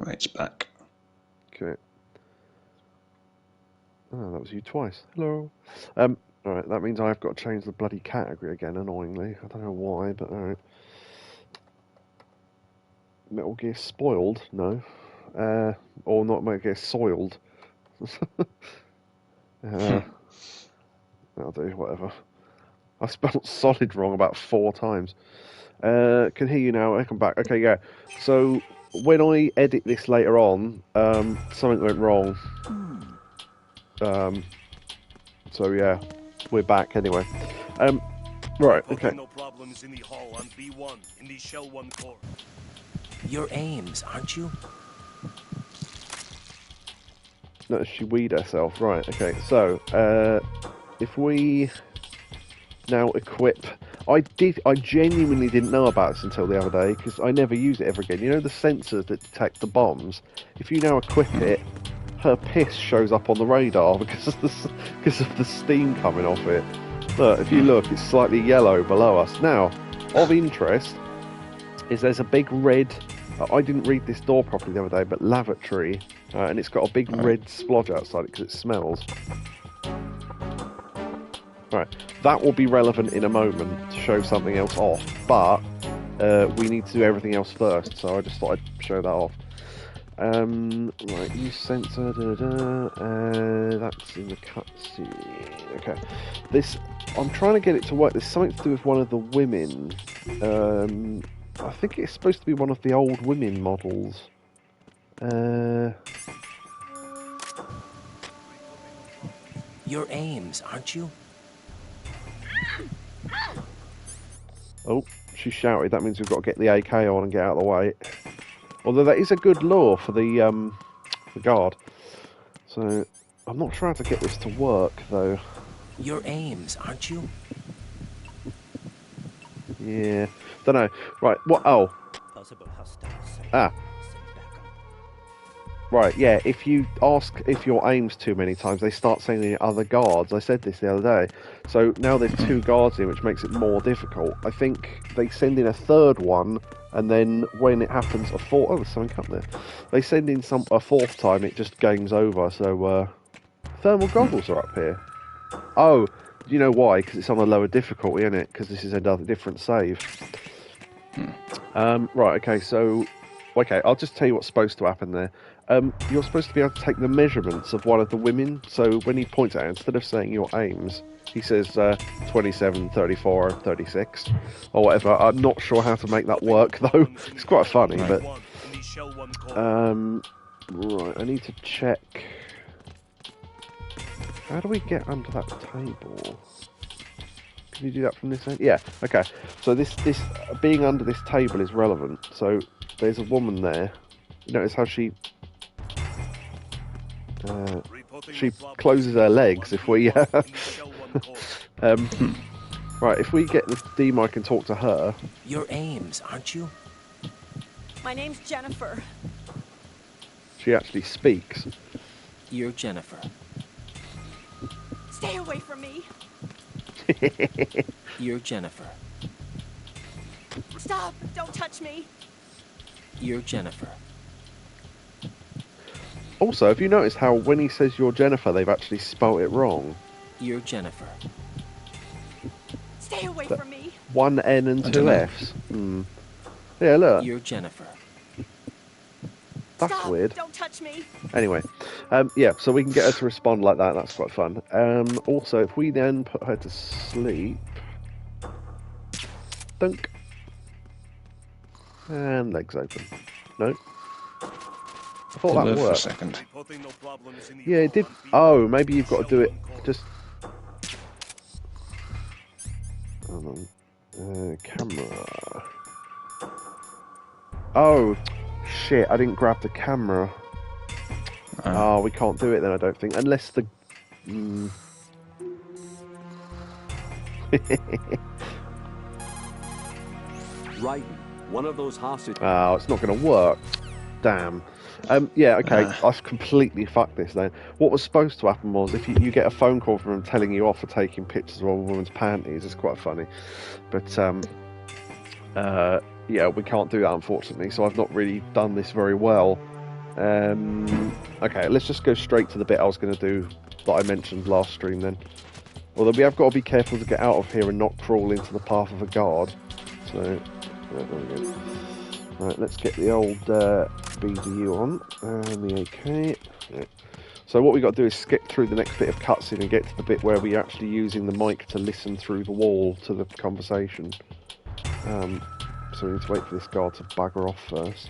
Right, it's back. Okay. Oh, that was you twice. Hello. Alright, that means I've got to change the bloody category again, annoyingly. I don't know why, but alright. Metal Gear Spoiled? No. Or not Metal Gear Soiled. That'll do, whatever. I spelled solid wrong about 4 times. Can hear you now, I come back. Okay, yeah. So, when I edit this later on, something went wrong. So yeah, we're back anyway. Right, okay. No problems in the hall on B1 in the Shell 1 core. You're Ames, aren't you? No, she weed herself. Right, okay. So, if we now equip... I genuinely didn't know about this until the other day, because I never use it ever again. You know the sensors that detect the bombs? If you now equip it, her piss shows up on the radar because of the steam coming off it. Look, if you look, it's slightly yellow below us. Now, of interest, is there's a big red... I didn't read this door properly the other day, but lavatory, and it's got a big red splodge outside it because it smells. Right, that will be relevant in a moment to show something else off, but we need to do everything else first, so I just thought I'd show that off. Right, use sensor, that's in the cutscene. Okay, this, I'm trying to get it to work. There's something to do with one of the women. I think it's supposed to be one of the old women models. You're Ames, aren't you? Oh, she shouted. That means we've got to get the AK on and get out of the way. Although that is a good lure for the guard. So, I'm not sure how to get this to work, though. You're Ames, aren't you? Yeah. Don't know. Right, what? Oh. Ah. Right, yeah, if you ask if you're Ames too many times, they start sending other guards. I said this the other day. So now there's 2 guards here, which makes it more difficult. I think they send in a 3rd one, and then when it happens a 4th... Oh, there's something up there. They send in a 4th time, it just game's over. So, thermal goggles are up here. Oh, do you know why? Because it's on a lower difficulty, isn't it? Because this is another different save. Right, okay, so... Okay, I'll just tell you what's supposed to happen there. You're supposed to be able to take the measurements of one of the women. So when he points at her, instead of saying your Ames, he says 27, 34, 36, or whatever. I'm not sure how to make that work, though. It's quite funny, but... right, I need to check... How do we get under that table? Can you do that from this end? Yeah, okay. So this being under this table is relevant. So there's a woman there. You notice how she closes her legs if we... right, if we get the D-mic and talk to her... You're Ames, aren't you? My name's Jennifer. She actually speaks. You're Jennifer. Stay away from me. You're Jennifer. Stop! Don't touch me. You're Jennifer. Also, have you noticed how when he says you're Jennifer, they've actually spelt it wrong? You're Jennifer. Stay away from me. 1 N and 2 Fs. Yeah, look. You're Jennifer. That's Stop. weird. Don't touch me. Anyway, yeah, so we can get her to respond like that. That's quite fun. Also, if we then put her to sleep... Dunk. And legs open. No. I thought that worked. worked. For a second. Yeah, it did. Oh, maybe you've got to do it just... Hold on. Camera. Oh, shit, I didn't grab the camera. Oh, we can't do it then, I don't think. Unless the... Right, one of those hostages. Oh, it's not going to work. Damn. Yeah, okay, I've completely fucked this then. What was supposed to happen was if you get a phone call from them telling you off for taking pictures of a woman's panties, it's quite funny. But, yeah, we can't do that, unfortunately, so I've not really done this very well. Okay, let's just go straight to the bit I was going to do that I mentioned last stream then. Although we have got to be careful to get out of here and not crawl into the path of a guard. So, there we go. Right, let's get the old BDU on, and the AK. Yeah. So what we got to do is skip through the next bit of cutscene and get to the bit where we're actually using the mic to listen through the wall to the conversation. So we need to wait for this guard to bugger off first.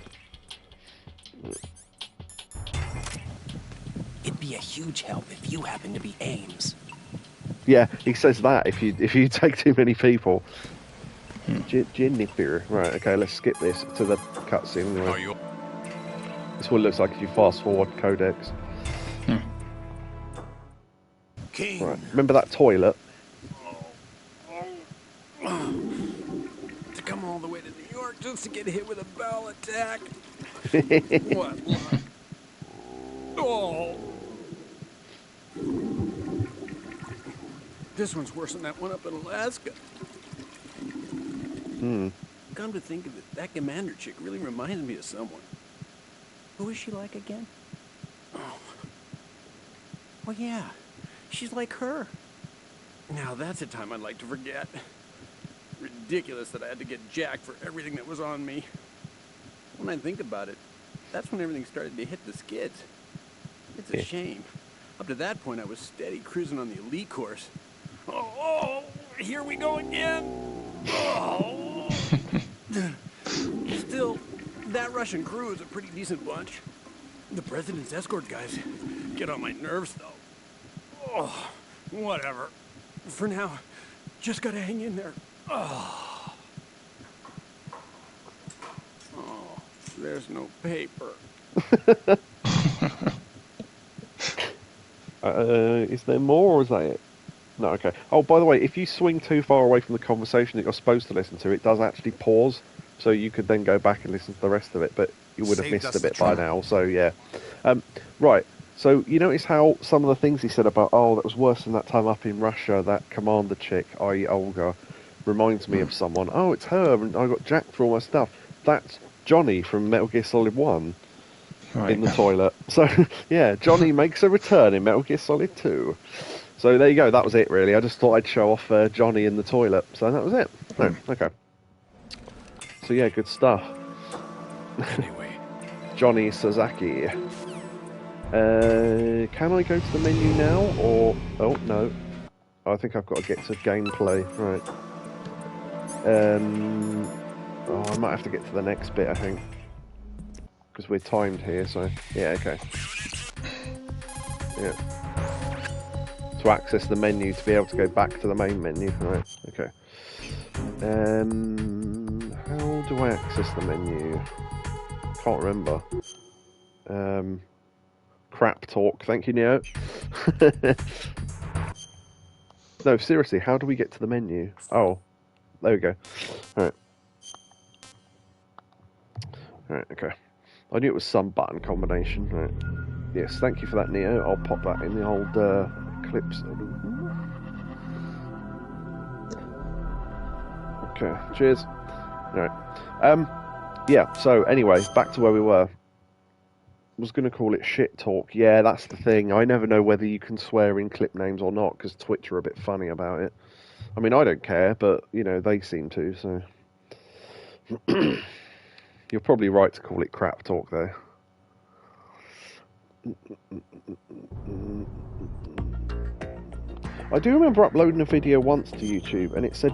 It'd be a huge help if you happen to be Ames. Yeah, he says that if you take too many people. Jennifer. Right, okay, let's skip this to the cutscene anyway. This is what it looks like if you fast forward codex. King. Right, remember that toilet? To come all the way to New York just to get hit with a bowel attack. What luck? Oh. This one's worse than that one up in Alaska. Come to think of it, that commander chick really reminds me of someone. Who is she like again? Oh, Well, yeah. She's like her. now that's a time I'd like to forget. Ridiculous that I had to get jacked for everything that was on me. When I think about it, that's when everything started to hit the skids. It's a shame. Up to that point, I was steady cruising on the elite course. Oh, here we go again. Oh. Still, that Russian crew is a pretty decent bunch. The president's escort guys get on my nerves, though. Oh, whatever. For now, just gotta hang in there. Oh, there's no paper. Is there more, or is that it? No, okay. Oh, by the way, if you swing too far away from the conversation that you're supposed to listen to, it does actually pause, so you could then go back and listen to the rest of it, but you would have Saved missed us a the bit by trouble. now, so yeah. Right, so you notice how some of the things he said about, oh, that was worse than that time up in Russia, that commander chick, i.e. Olga, reminds me of someone. Oh, it's her, and I got jacked for all my stuff. That's Johnny from Metal Gear Solid 1. Right. In the toilet. So, yeah, Johnny makes a return in Metal Gear Solid 2. So there you go, that was it really. I just thought I'd show off Johnny in the toilet. So that was it. No, okay. So yeah, good stuff. Anyway, Johnny Sasaki. Can I go to the menu now, or... Oh, no. I think I've got to get to gameplay. Right. I might have to get to the next bit, I think. Because we're timed here, so... Yeah, okay. Yeah. To access the menu, to be able to go back to the main menu. Right, okay. How do I access the menu? Can't remember. Crap talk, thank you, Neo. No, seriously, how do we get to the menu? Oh, there we go. Alright. Alright, okay. I knew it was some button combination. Right. Yes, thank you for that, Neo. I'll pop that in the old clips. Okay, cheers. Alright. Yeah, so anyway, back to where we were. I was going to call it shit talk. Yeah, that's the thing. I never know whether you can swear in clip names or not, because Twitch are a bit funny about it. I mean, I don't care, but, you know, they seem to, so... You're probably right to call it crap talk, though. I do remember uploading a video once to YouTube, and it said,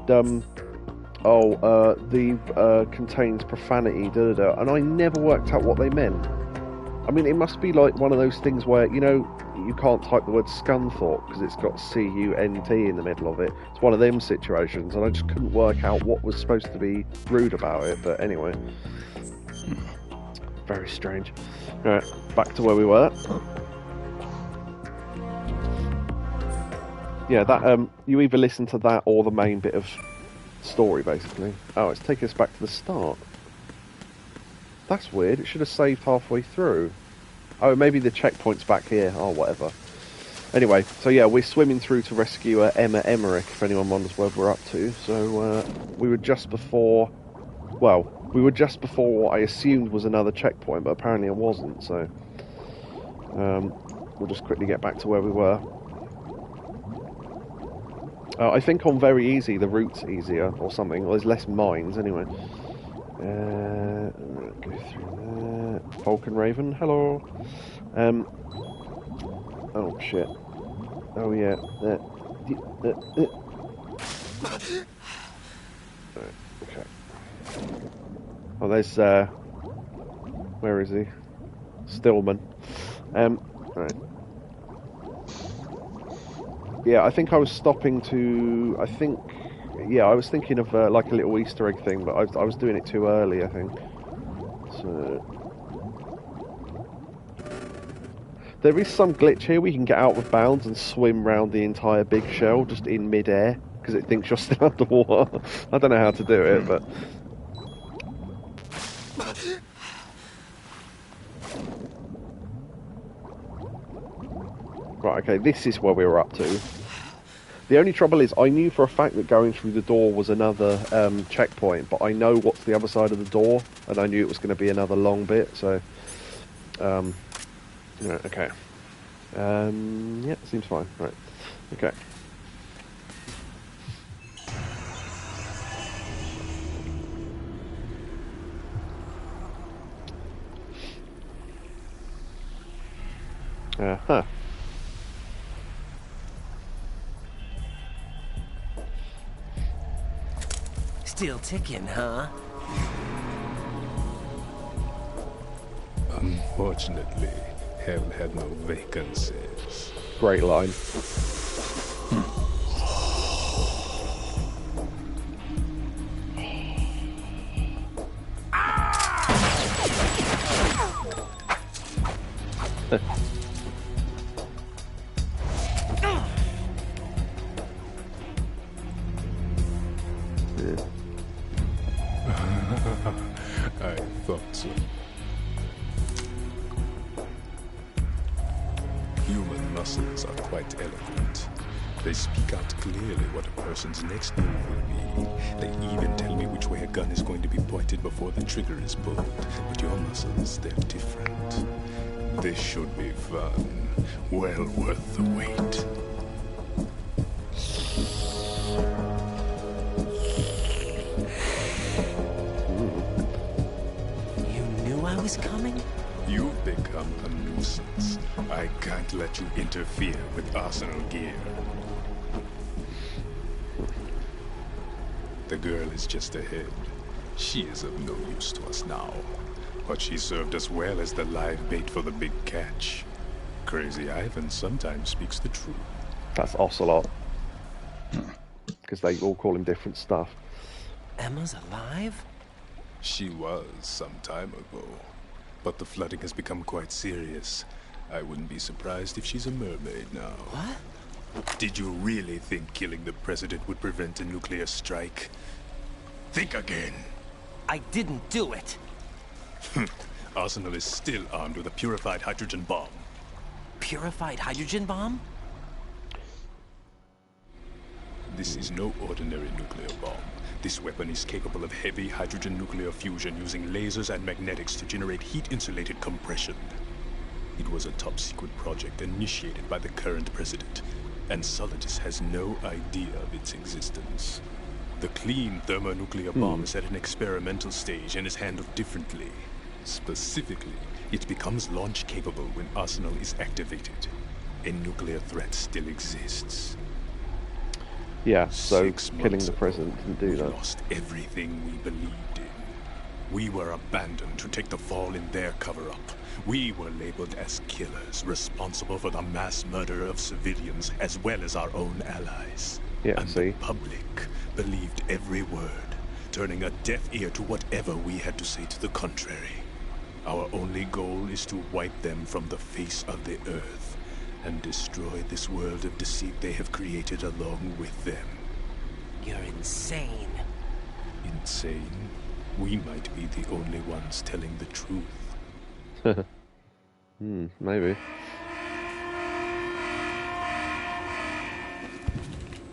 contains profanity, da-da-da, and I never worked out what they meant. I mean, it must be like one of those things where, you know, you can't type the word Scunthorpe because it's got C-U-N-T in the middle of it. It's one of them situations, and I just couldn't work out what was supposed to be rude about it, but anyway. Very strange. Right, back to where we were. Yeah, that you either listen to that or the main bit of story, basically. Oh, it's taking us back to the start. That's weird. It should have saved halfway through. Oh, maybe the checkpoint's back here. Oh, whatever. Anyway, so yeah, we're swimming through to rescue Emma Emmerich, if anyone wonders where we're up to. So we were just before... Well, we were just before what I assumed was another checkpoint, but apparently it wasn't, so... We'll just quickly get back to where we were. I think on very easy, the route's easier or something. Or there's less mines anyway. Go through there. Falcon Raven, hello. Oh shit. Oh yeah. Okay. Oh, there's where is he? Stillman. Right. Yeah, I think I was stopping to. I was thinking of like a little Easter egg thing, but I was doing it too early, I think. So there is some glitch here where you can get out of bounds and swim round the entire big shell just in mid-air because it thinks you're still underwater. I don't know how to do it, but. Right, okay, this is where we were up to. The only trouble is, I knew for a fact that going through the door was another checkpoint, but I know what's the other side of the door, and I knew it was going to be another long bit, so... yeah, okay. Yeah, seems fine, right. Okay. Huh. Still ticking, huh? Unfortunately, hell had no vacancies. Great line. I thought so. Human muscles are quite eloquent. They speak out clearly what a person's next move will be. They even tell me which way a gun is going to be pointed before the trigger is pulled. But your muscles, they're different. This should be fun. Well worth the wait. I was coming? You've become a nuisance. I can't let you interfere with Arsenal gear. The girl is just ahead. She is of no use to us now. But she served us well as the live bait for the big catch. Crazy Ivan sometimes speaks the truth. That's Ocelot. Because they all call him different stuff. Emma's alive? She was some time ago. But the flooding has become quite serious. I wouldn't be surprised if she's a mermaid now. What? Did you really think killing the president would prevent a nuclear strike? Think again. I didn't do it. Arsenal is still armed with a purified hydrogen bomb. Purified hydrogen bomb? This is no ordinary nuclear bomb. This weapon is capable of heavy hydrogen nuclear fusion using lasers and magnetics to generate heat-insulated compression. It was a top-secret project initiated by the current president, and Solidus has no idea of its existence. The clean thermonuclear bomb is at an experimental stage and is handled differently. Specifically, it becomes launch-capable when Arsenal is activated. A nuclear threat still exists. Yeah, so 6 killing months the president didn't do we that. lost everything we believed in. We were abandoned to take the fall in their cover-up. We were labeled as killers, responsible for the mass murder of civilians as well as our own allies. Yeah, And see? the public believed every word, turning a deaf ear to whatever we had to say to the contrary. Our only goal is to wipe them from the face of the earth and destroy this world of deceit they have created along with them. You're insane. Insane? We might be the only ones telling the truth. Maybe.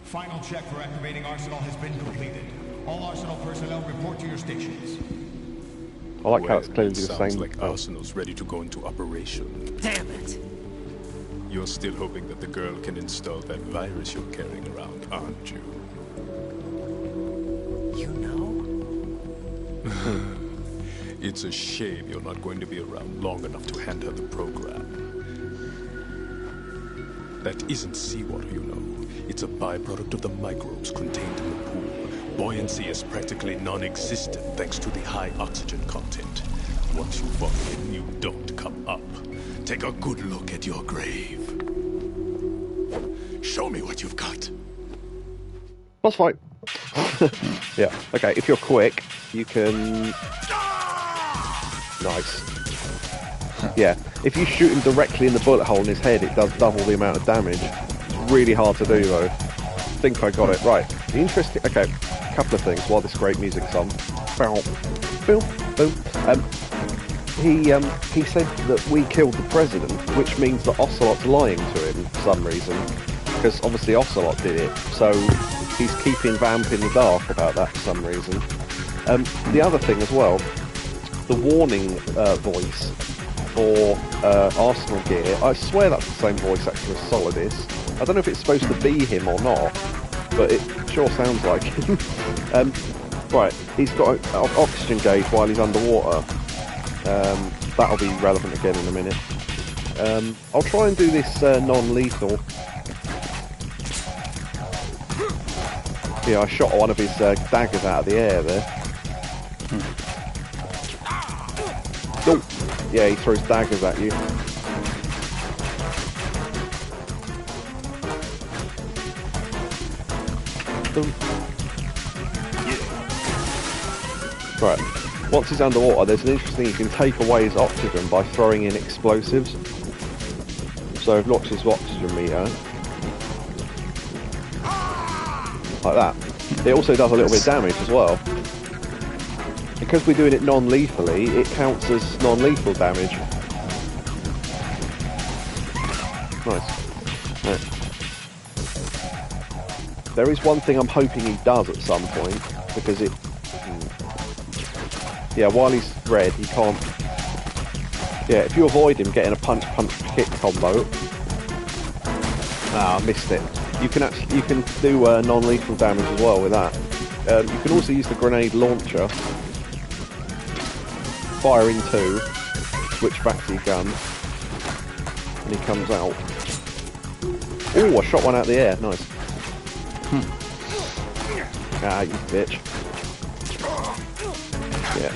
Final check for activating Arsenal has been completed. All Arsenal personnel report to your stations. I like how it's Well, clearly it the sounds same. like Arsenal's ready to go into operation. Damn it. You're still hoping that the girl can install that virus you're carrying around, aren't you? You know? It's a shame you're not going to be around long enough to hand her the program. That isn't seawater, you know. It's a byproduct of the microbes contained in the pool. Buoyancy is practically non-existent thanks to the high oxygen content. Once you fall in, you don't come up. Take a good look at your grave. Show me what you've got. Boss fight. Yeah. Okay. If you're quick, you can. Nice. Yeah. If you shoot him directly in the bullet hole in his head, it does double the amount of damage. It's really hard to do though. I think I got it right. The interesting. Okay. A couple of things while this great music's on. Boom. Boom. Boom. He said that we killed the president, which means that Ocelot's lying to him for some reason. Because obviously Ocelot did it, so he's keeping Vamp in the dark about that for some reason. The other thing as well, the warning voice for Arsenal gear, I swear that's the same voice actor as Solidus. I don't know if it's supposed to be him or not, but it sure sounds like him. Right, he's got an oxygen gauge while he's underwater. That'll be relevant again in a minute. I'll try and do this non-lethal. Yeah, I shot one of his daggers out of the air there. Oh, yeah, he throws daggers at you. Boom. Right, once he's underwater, there's an interesting, you can take away his oxygen by throwing in explosives. So I've locked his oxygen meter. Like that. It also does a little bit of damage as well. Because we're doing it non-lethally, it counts as non-lethal damage. Nice. Right. There is one thing I'm hoping he does at some point, because it... Yeah, while he's red, he can't... Yeah, if you avoid him getting a punch-punch-kick combo... Ah, I missed it. You can do non-lethal damage as well with that. You can also use the grenade launcher. Fire in two, switch back to your gun, and he comes out. Oh, I shot one out of the air. Nice. Ah, you bitch. Yeah.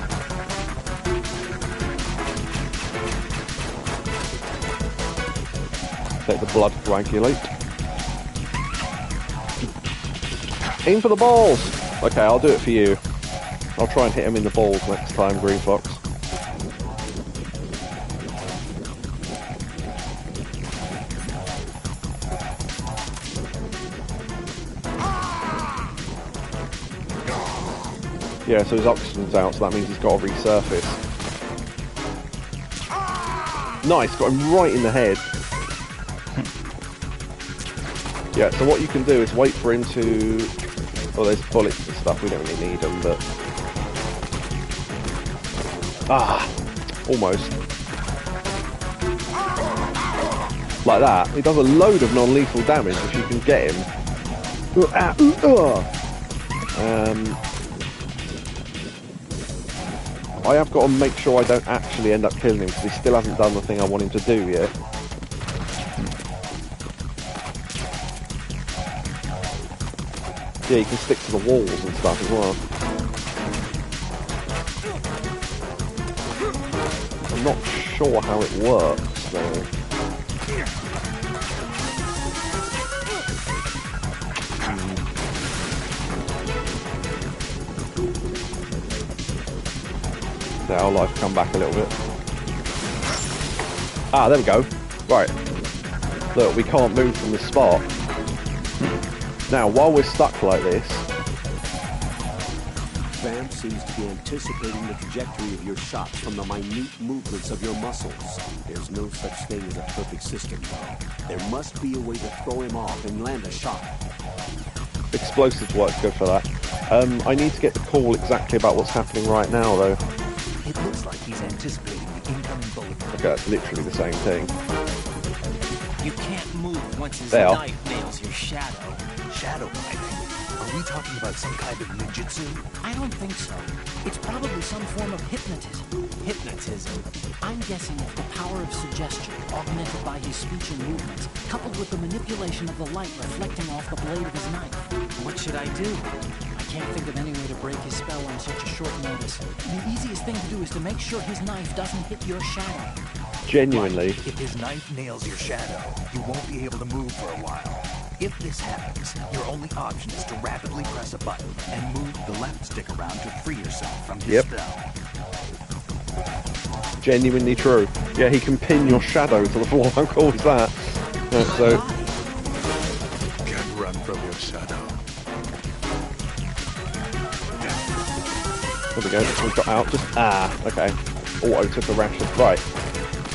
Let the blood coagulate. Aim for the balls! Okay, I'll do it for you. I'll try and hit him in the balls next time, Green Fox. Yeah, so his oxygen's out, so that means he's got to resurface. Nice, got him right in the head. Yeah, so what you can do is wait for him to... Oh, there's bullets and stuff, we don't really need them, but... Ah! Almost. Like that. He does a load of non-lethal damage if you can get him. I have got to make sure I don't actually end up killing him, because he still hasn't done the thing I want him to do yet. Yeah, you can stick to the walls and stuff as well. I'm not sure how it works, though. Now our life come back a little bit. Ah, there we go. Right. Look, we can't move from this spot. Now, while we're stuck like this... Vamp seems to be anticipating the trajectory of your shots from the minute movements of your muscles. There's no such thing as a perfect system, though. There must be a way to throw him off and land a shot. Explosives works good for that. I need to get the call exactly about what's happening right now, though. It looks like he's anticipating the incoming bullet. Okay, that's literally the same thing. You can't move once his There. knife nails your shadow. Shadow biting? Are we talking about some kind of ninjutsu? I don't think so. It's probably some form of hypnotism. Hypnotism? I'm guessing it's the power of suggestion, augmented by his speech and movements, coupled with the manipulation of the light reflecting off the blade of his knife. What should I do? I can't think of any way to break his spell on such a short notice. The easiest thing to do is to make sure his knife doesn't hit your shadow. Genuinely. If his knife nails your shadow, you won't be able to move for a while. If this happens, your only option is to rapidly press a button and move the left stick around to free yourself from his spell. Genuinely true. Yeah, he can pin your shadow to the floor. How cool is that? So Can't run from your shadow. there we go. We got out. Just okay. Auto took a ration. Right.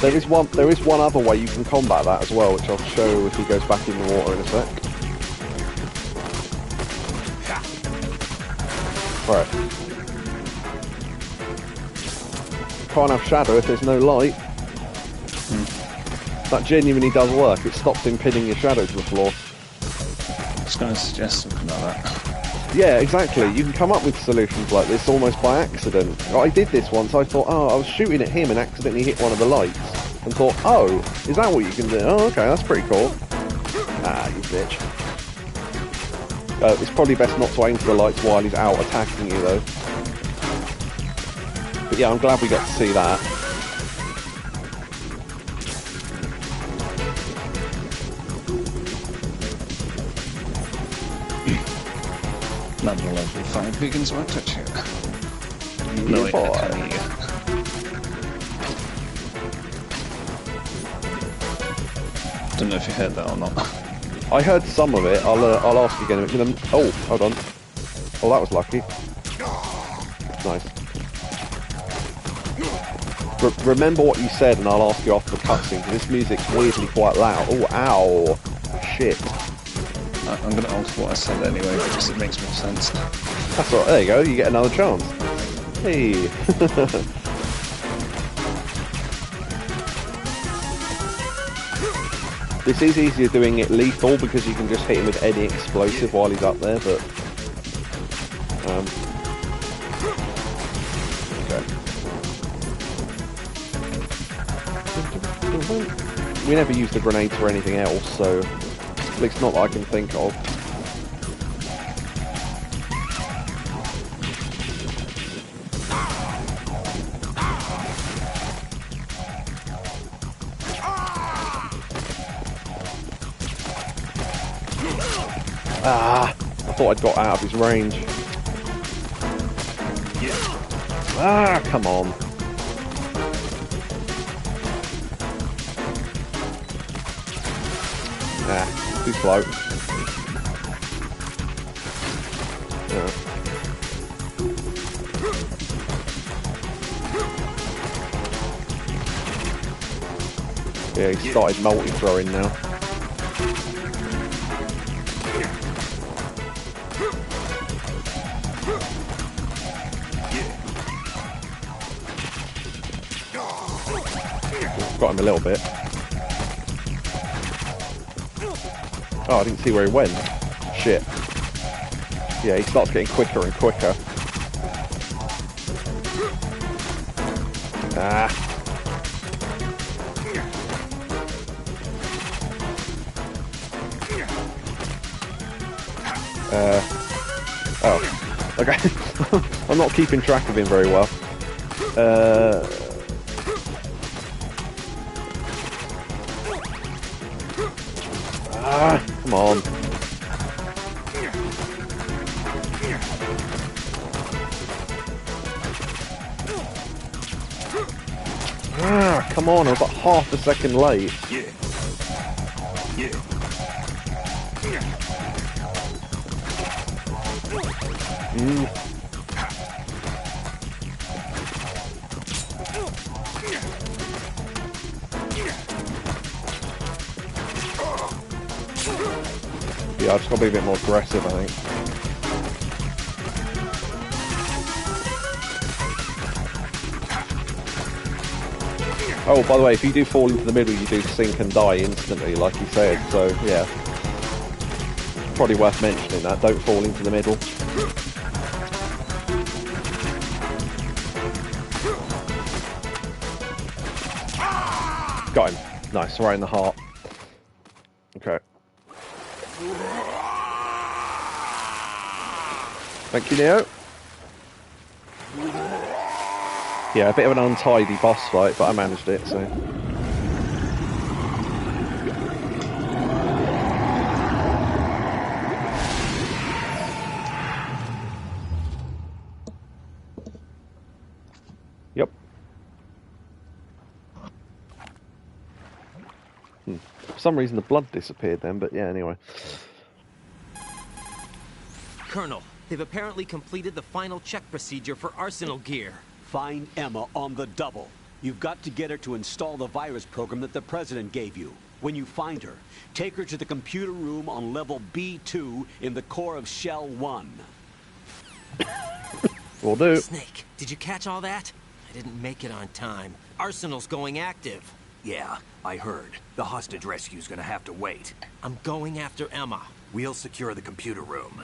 There is one other way you can combat that as well, which I'll show if he goes back in the water in a sec. Right. Can't have shadow if there's no light. That genuinely does work. It stops him pinning your shadow to the floor. I was going to suggest something like that. Yeah, exactly. You can come up with solutions like this almost by accident. I did this once. I thought, I was shooting at him and accidentally hit one of the lights. And thought, is that what you can do? Oh, okay, that's pretty cool. You bitch. It's probably best not to aim for the lights while he's out attacking you, though. But yeah, I'm glad we got to see that. Another level 5 begins won't touch you. No, I can't hear you. Don't know if you heard that or not. I heard some of it. I'll ask you again. Oh, hold on. Oh, that was lucky. Nice. Remember what you said, and I'll ask you after the cutscene, because this music's weirdly quite loud. Oh, ow. Shit. I'm going to alter what I said anyway, because it makes more sense. That's all right. There you go. You get another chance. Hey. This is easier doing it lethal because you can just hit him with any explosive while he's up there, but okay. We never used the grenades for anything else, so at least not that I can think of. I thought I'd got out of his range. Come on. Too slow. Yeah, he started multi-throwing now. Got him a little bit. Oh, I didn't see where he went. Shit. Yeah, he starts getting quicker and quicker. Oh. Okay. I'm not keeping track of him very well. Come on. Come on, I was about half a second late. Yeah, I just gotta be a bit more aggressive, I think. Oh, by the way, if you do fall into the middle, you do sink and die instantly, like you said. So, yeah. Probably worth mentioning that. Don't fall into the middle. Got him. Nice, right in the heart. Okay. Thank you, Neo. Yeah, a bit of an untidy boss fight, but I managed it, so... Yep. For some reason the blood disappeared then, but yeah, anyway. Colonel, they've apparently completed the final check procedure for arsenal gear. Find Emma on the double. You've got to get her to install the virus program that the President gave you. When you find her, take her to the computer room on level B2 in the core of Shell 1. Will do. Snake, did you catch all that? I didn't make it on time. Arsenal's going active. Yeah, I heard. The hostage rescue's gonna have to wait. I'm going after Emma. We'll secure the computer room.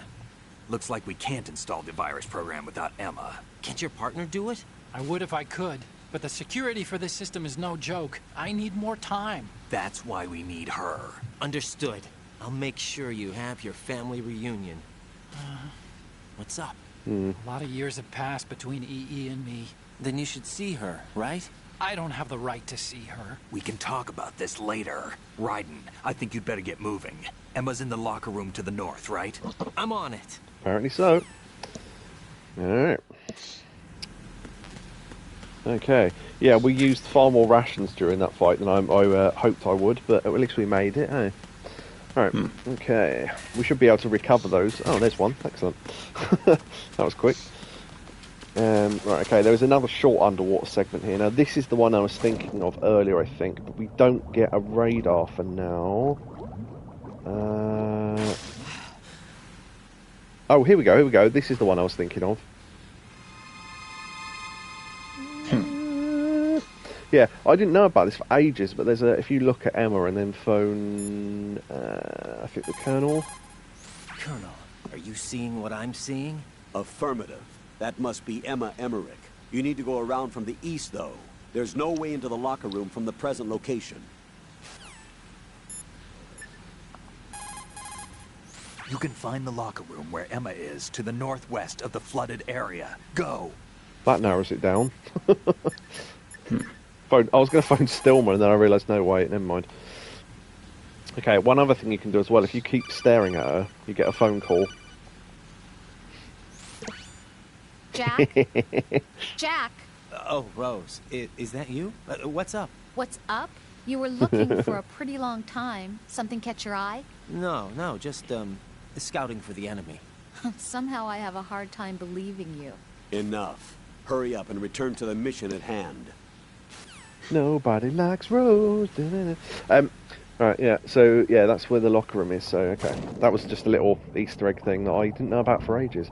Looks like we can't install the virus program without Emma. Can't your partner do it? I would if I could, but the security for this system is no joke. I need more time. That's why we need her. Understood. I'll make sure you have your family reunion. What's up? A lot of years have passed between EE and me. Then you should see her, right? I don't have the right to see her. We can talk about this later. Raiden, I think you'd better get moving. Emma's in the locker room to the north, right? I'm on it. Apparently so. Alright. Okay. Yeah, we used far more rations during that fight than I hoped I would, but at least we made it, eh? Alright, okay. We should be able to recover those. Oh, there's one. Excellent. That was quick. Right, okay, there was another short underwater segment here. Now, this is the one I was thinking of earlier, I think, but we don't get a radar for now. Oh, here we go. This is the one I was thinking of. Yeah, I didn't know about this for ages, but there's a... If you look at Emma and then phone... I think the Colonel. Colonel, are you seeing what I'm seeing? Affirmative. That must be Emma Emmerich. You need to go around from the east, though. There's no way into the locker room from the present location. You can find the locker room where Emma is to the northwest of the flooded area. Go! That narrows it down. I was going to phone Stillman, and then I realised, no, wait, never mind. Okay, one other thing you can do as well, if you keep staring at her, you get a phone call. Jack? Jack? Oh, Rose, is that you? What's up? What's up? You were looking for a pretty long time. Something catch your eye? No, just, scouting for the enemy. Somehow I have a hard time believing you. Enough. Hurry up and return to the mission at hand. Nobody likes Rose. Right, yeah, so, yeah, that's where the locker room is, so, okay. That was just a little Easter egg thing that I didn't know about for ages.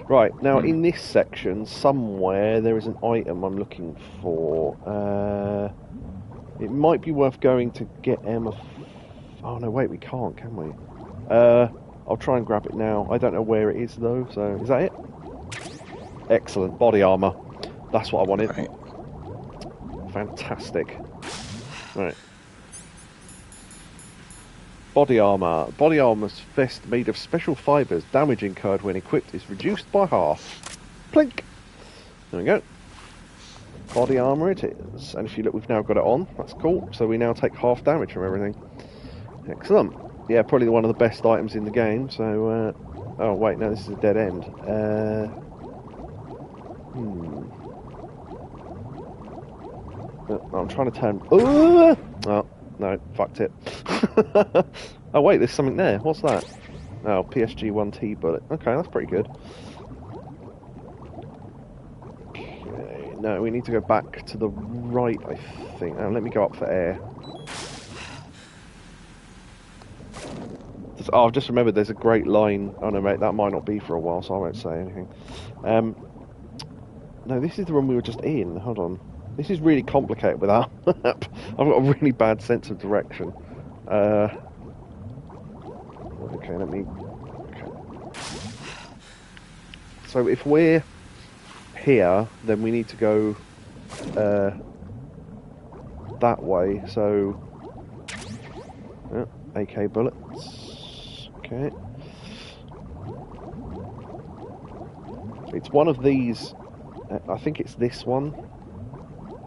Right, now, in this section, somewhere, there is an item I'm looking for. It might be worth going to get Emma... Oh, no, wait, we can't, can we? I'll try and grab it now. I don't know where it is, though, so... Is that it? Excellent. Body armour. That's what I wanted. Right. Fantastic. Right. Body armour. Body armour's vest made of special fibres. Damage incurred when equipped is reduced by half. Plink! There we go. Body armour it is. And if you look, we've now got it on. That's cool. So we now take half damage from everything. Excellent. Yeah, probably one of the best items in the game. So, oh wait, no, this is a dead end. I'm trying to turn... Oh, no, fucked it. Oh wait, there's something there. What's that? Oh, PSG-1T bullet. Okay, that's pretty good. Okay, no, we need to go back to the right, I think. Let me go up for air. Oh, I've just remembered there's a great line. Oh no, mate, that might not be for a while, so I won't say anything. No, this is the room we were just in. Hold on. This is really complicated with our map. I've got a really bad sense of direction. Okay, let me... Okay. So if we're here, then we need to go that way, so... AK bullets. Okay. It's one of these... I think it's this one.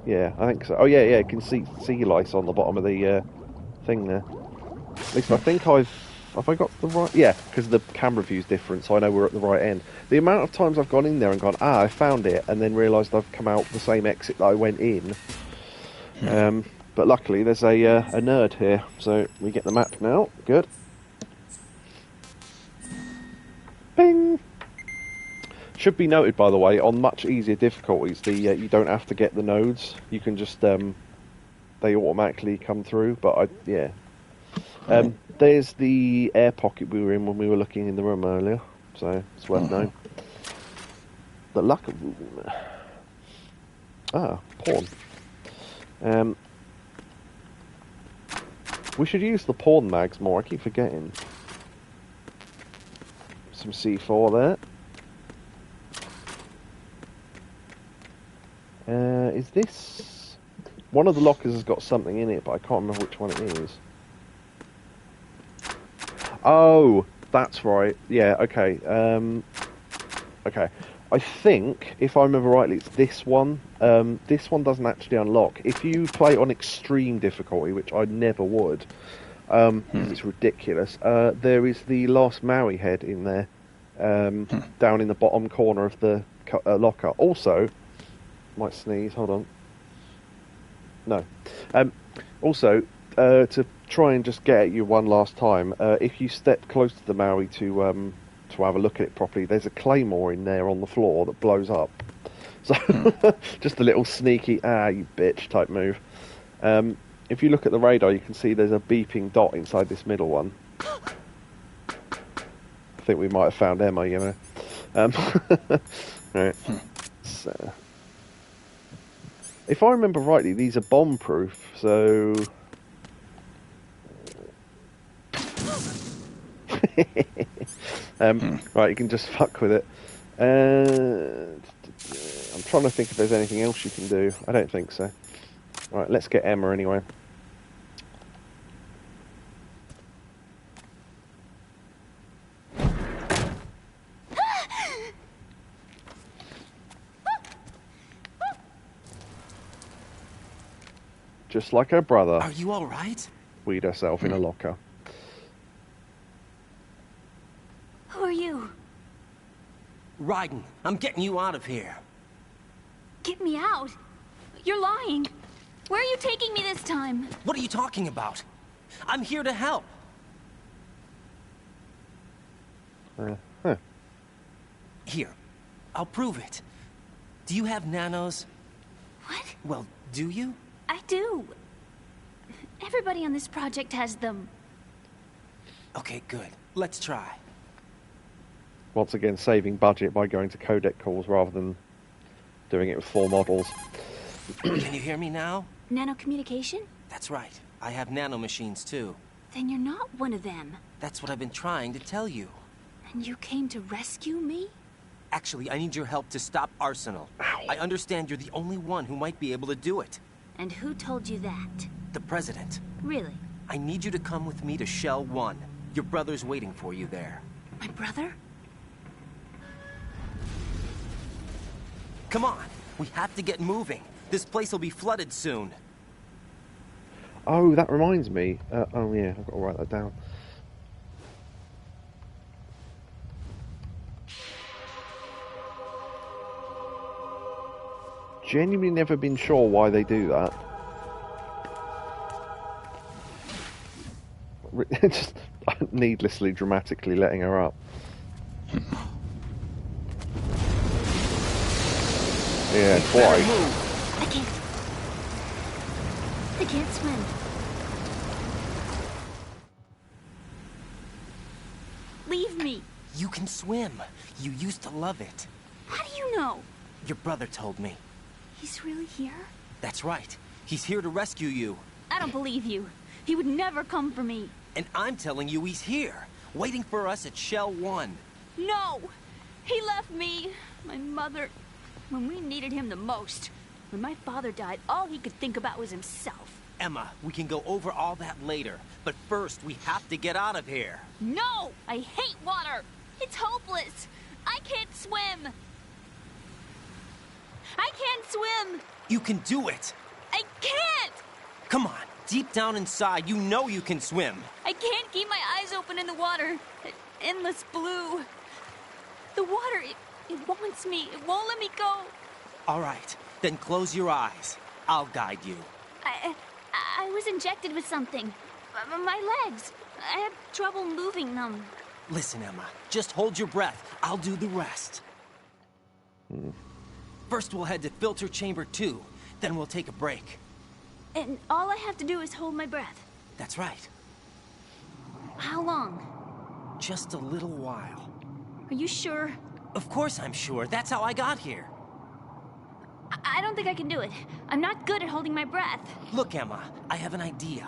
Yeah, I think so. Oh yeah, you can see sea lice on the bottom of the thing there. At least I think Have I got the right... Yeah, because the camera view's different, so I know we're at the right end. The amount of times I've gone in there and gone, I found it, and then realised I've come out the same exit that I went in. But luckily there's a nerd here, so we get the map now. Good. Bing! Should be noted, by the way, on much easier difficulties, you don't have to get the nodes. You can just they automatically come through. But there's the air pocket we were in when we were looking in the room earlier, so it's worth knowing. The luck of porn. We should use the porn mags more. I keep forgetting. Some C4 there. Is this... One of the lockers has got something in it, but I can't remember which one it is. Oh, that's right. Yeah, okay. Okay. I think, if I remember rightly, it's this one. This one doesn't actually unlock. If you play on extreme difficulty, which I never would, because it's ridiculous, there is the last Maui head in there, down in the bottom corner of the locker. Also... Might sneeze, hold on. No. Also, to try and just get at you one last time, if you step close to the Maui to have a look at it properly, there's a claymore in there on the floor that blows up. So, just a little sneaky, you bitch type move. If you look at the radar, you can see there's a beeping dot inside this middle one. I think we might have found Emma, you know. Right. So... If I remember rightly, these are bomb-proof, so... Right, you can just fuck with it. I'm trying to think if there's anything else you can do. I don't think so. Right, let's get Emma anyway. Just like her brother. Are you all right? Weed herself in a locker. Who are you? Raiden, I'm getting you out of here. Get me out. You're lying. Where are you taking me this time? What are you talking about? I'm here to help. Here, I'll prove it. Do you have nanos? What? Well, do you? I do. Everybody on this project has them. Okay, good. Let's try. Once again, saving budget by going to codec calls rather than doing it with 4 models. Can you hear me now? Nanocommunication? That's right. I have nanomachines too. Then you're not one of them. That's what I've been trying to tell you. And you came to rescue me? Actually, I need your help to stop Arsenal. Ow. I understand you're the only one who might be able to do it. And who told you that? The President. Really? I need you to come with me to Shell 1. Your brother's waiting for you there. My brother? Come on, we have to get moving. This place will be flooded soon. Oh, that reminds me. Oh yeah, I've got to write that down. Genuinely never been sure why they do that. Just needlessly, dramatically letting her up. Yeah, quite. I can't swim. Leave me. You can swim. You used to love it. How do you know? Your brother told me. He's really here? That's right. He's here to rescue you. I don't believe you. He would never come for me. And I'm telling you he's here, waiting for us at Shell 1. No! He left me, my mother, when we needed him the most. When my father died, all he could think about was himself. Emma, we can go over all that later, but first we have to get out of here. No! I hate water! It's hopeless! I can't swim! I can't swim! You can do it! I can't! Come on, deep down inside, you know you can swim. I can't keep my eyes open in the water. That endless blue. The water, it wants me. It won't let me go. All right, then close your eyes. I'll guide you. I was injected with something. My legs. I had trouble moving them. Listen, Emma, just hold your breath. I'll do the rest. First, we'll head to filter chamber 2. Then we'll take a break. And all I have to do is hold my breath. That's right. How long? Just a little while. Are you sure? Of course I'm sure. That's how I got here. I don't think I can do it. I'm not good at holding my breath. Look, Emma, I have an idea.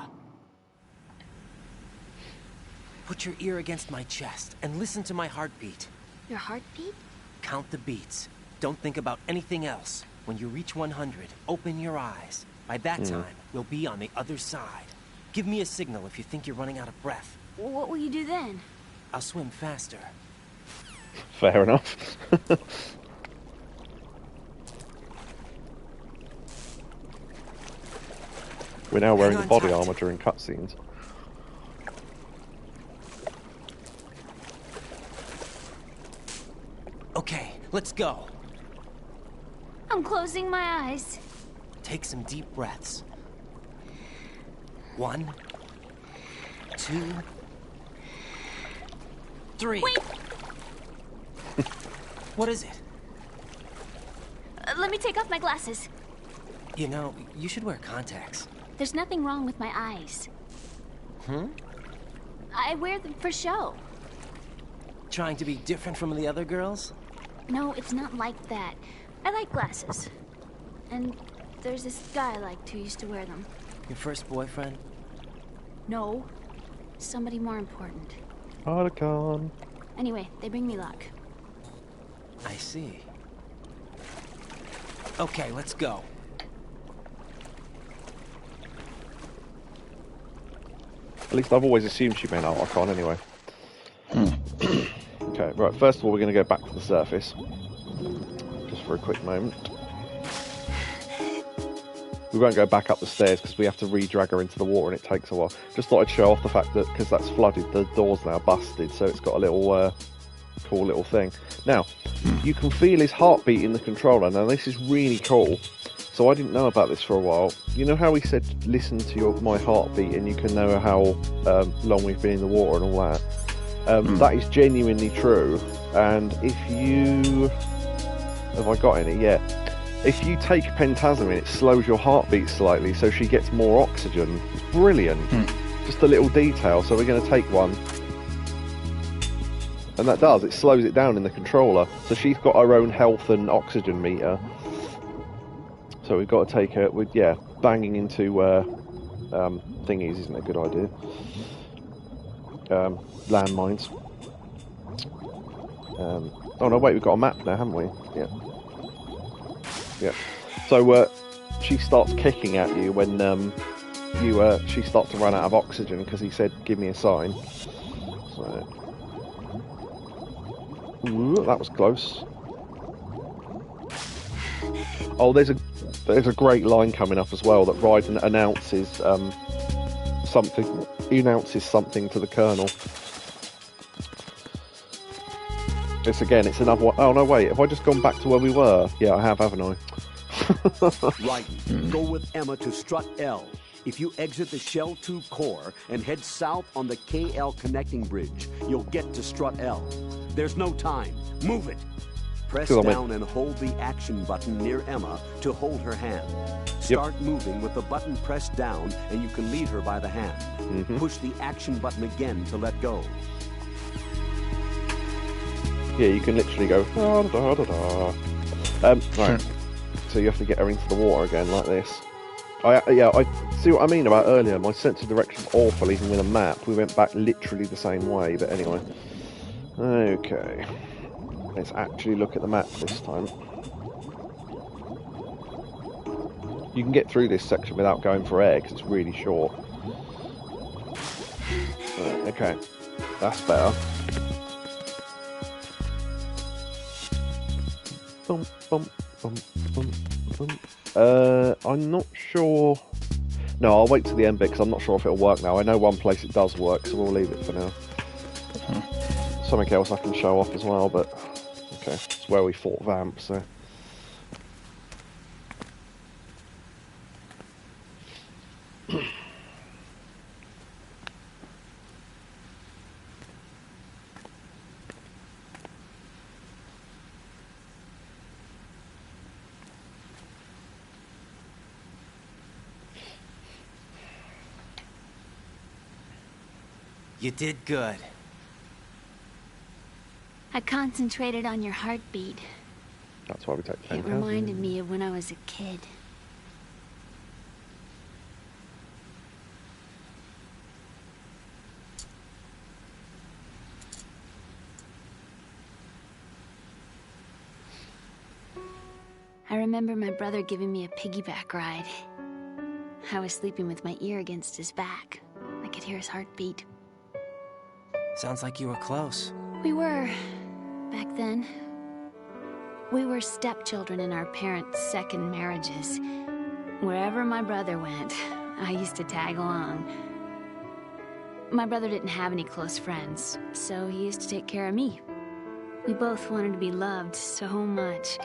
Put your ear against my chest and listen to my heartbeat. Your heartbeat? Count the beats. Don't think about anything else. When you reach 100, open your eyes. By that time, we'll be on the other side. Give me a signal if you think you're running out of breath. What will you do then? I'll swim faster. Fair enough. We're now wearing the body armor during cutscenes. Okay, let's go. I'm closing my eyes. Take some deep breaths. 1, 2, 3. Wait! What is it? Let me take off my glasses. You know, you should wear contacts. There's nothing wrong with my eyes. I wear them for show. Trying to be different from the other girls? No, it's not like that. I like glasses. And there's this guy I liked who used to wear them. Your first boyfriend? No. Somebody more important. Otacon. Anyway, they bring me luck. I see. Okay, let's go. At least I've always assumed she meant Otacon anyway. Okay, right, first of all we're going to go back to the surface. Just for a quick moment. We won't go back up the stairs because we have to re-drag her into the water and it takes a while. Just thought I'd show off the fact that, because that's flooded, the door's now busted, so it's got a little cool little thing. Now, you can feel his heartbeat in the controller. Now this is really cool. So I didn't know about this for a while. You know how he said, listen to my heartbeat and you can know how long we've been in the water and all that? That is genuinely true. And if you... Have I got any? Yeah. If you take pentazamine, it slows your heartbeat slightly so she gets more oxygen. It's brilliant. Just a little detail. So we're going to take one. And that does. It slows it down in the controller. So she's got her own health and oxygen meter. So we've got to take her with, yeah, banging into thingies isn't a good idea. Landmines. Oh no, wait, we've got a map now, haven't we? Yeah. Yeah. So she starts kicking at you when she starts to run out of oxygen because he said, "Give me a sign." So, ooh, that was close. Oh, there's a great line coming up as well that Raiden announces something. He announces something to the Colonel. It's another one. Oh no, wait. Have I just gone back to where we were? Yeah, I have, haven't I? Right. Go with Emma to Strut L. If you exit the Shell 2 core and head south on the KL connecting bridge, you'll get to Strut L. There's no time. Move it. Press down and hold the action button near Emma to hold her hand. Start moving with the button pressed down and you can lead her by the hand. Push the action button again to let go. Yeah, you can literally go da da da da. Right. So you have to get her into the water again, like this. I see what I mean about earlier. My sense of direction's awful, even with a map. We went back literally the same way, but anyway. Okay. Let's actually look at the map this time. You can get through this section without going for air, because it's really short. Right, okay. That's better. Bum, bum, bum, bum, bum. I'm not sure. No, I'll wait till the end bit because I'm not sure if it'll work now. I know one place it does work, so we'll leave it for now. Something else I can show off as well, but okay, it's where we fought Vamp, so. You did good. I concentrated on your heartbeat. That's why we take 10,000. It reminded me of when I was a kid. I remember my brother giving me a piggyback ride. I was sleeping with my ear against his back. I could hear his heartbeat. Sounds like you were close. We were, back then. We were stepchildren in our parents' second marriages. Wherever my brother went, I used to tag along. My brother didn't have any close friends, so he used to take care of me. We both wanted to be loved so much.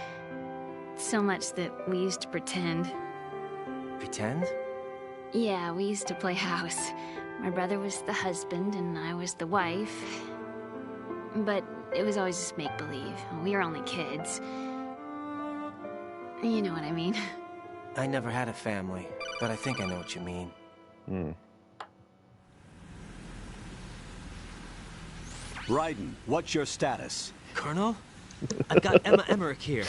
So much that we used to pretend. Pretend? Yeah, we used to play house. My brother was the husband and I was the wife. But it was always just make-believe. We were only kids. You know what I mean. I never had a family, but I think I know what you mean. Raiden, what's your status? Colonel? I've got Emma Emmerich here.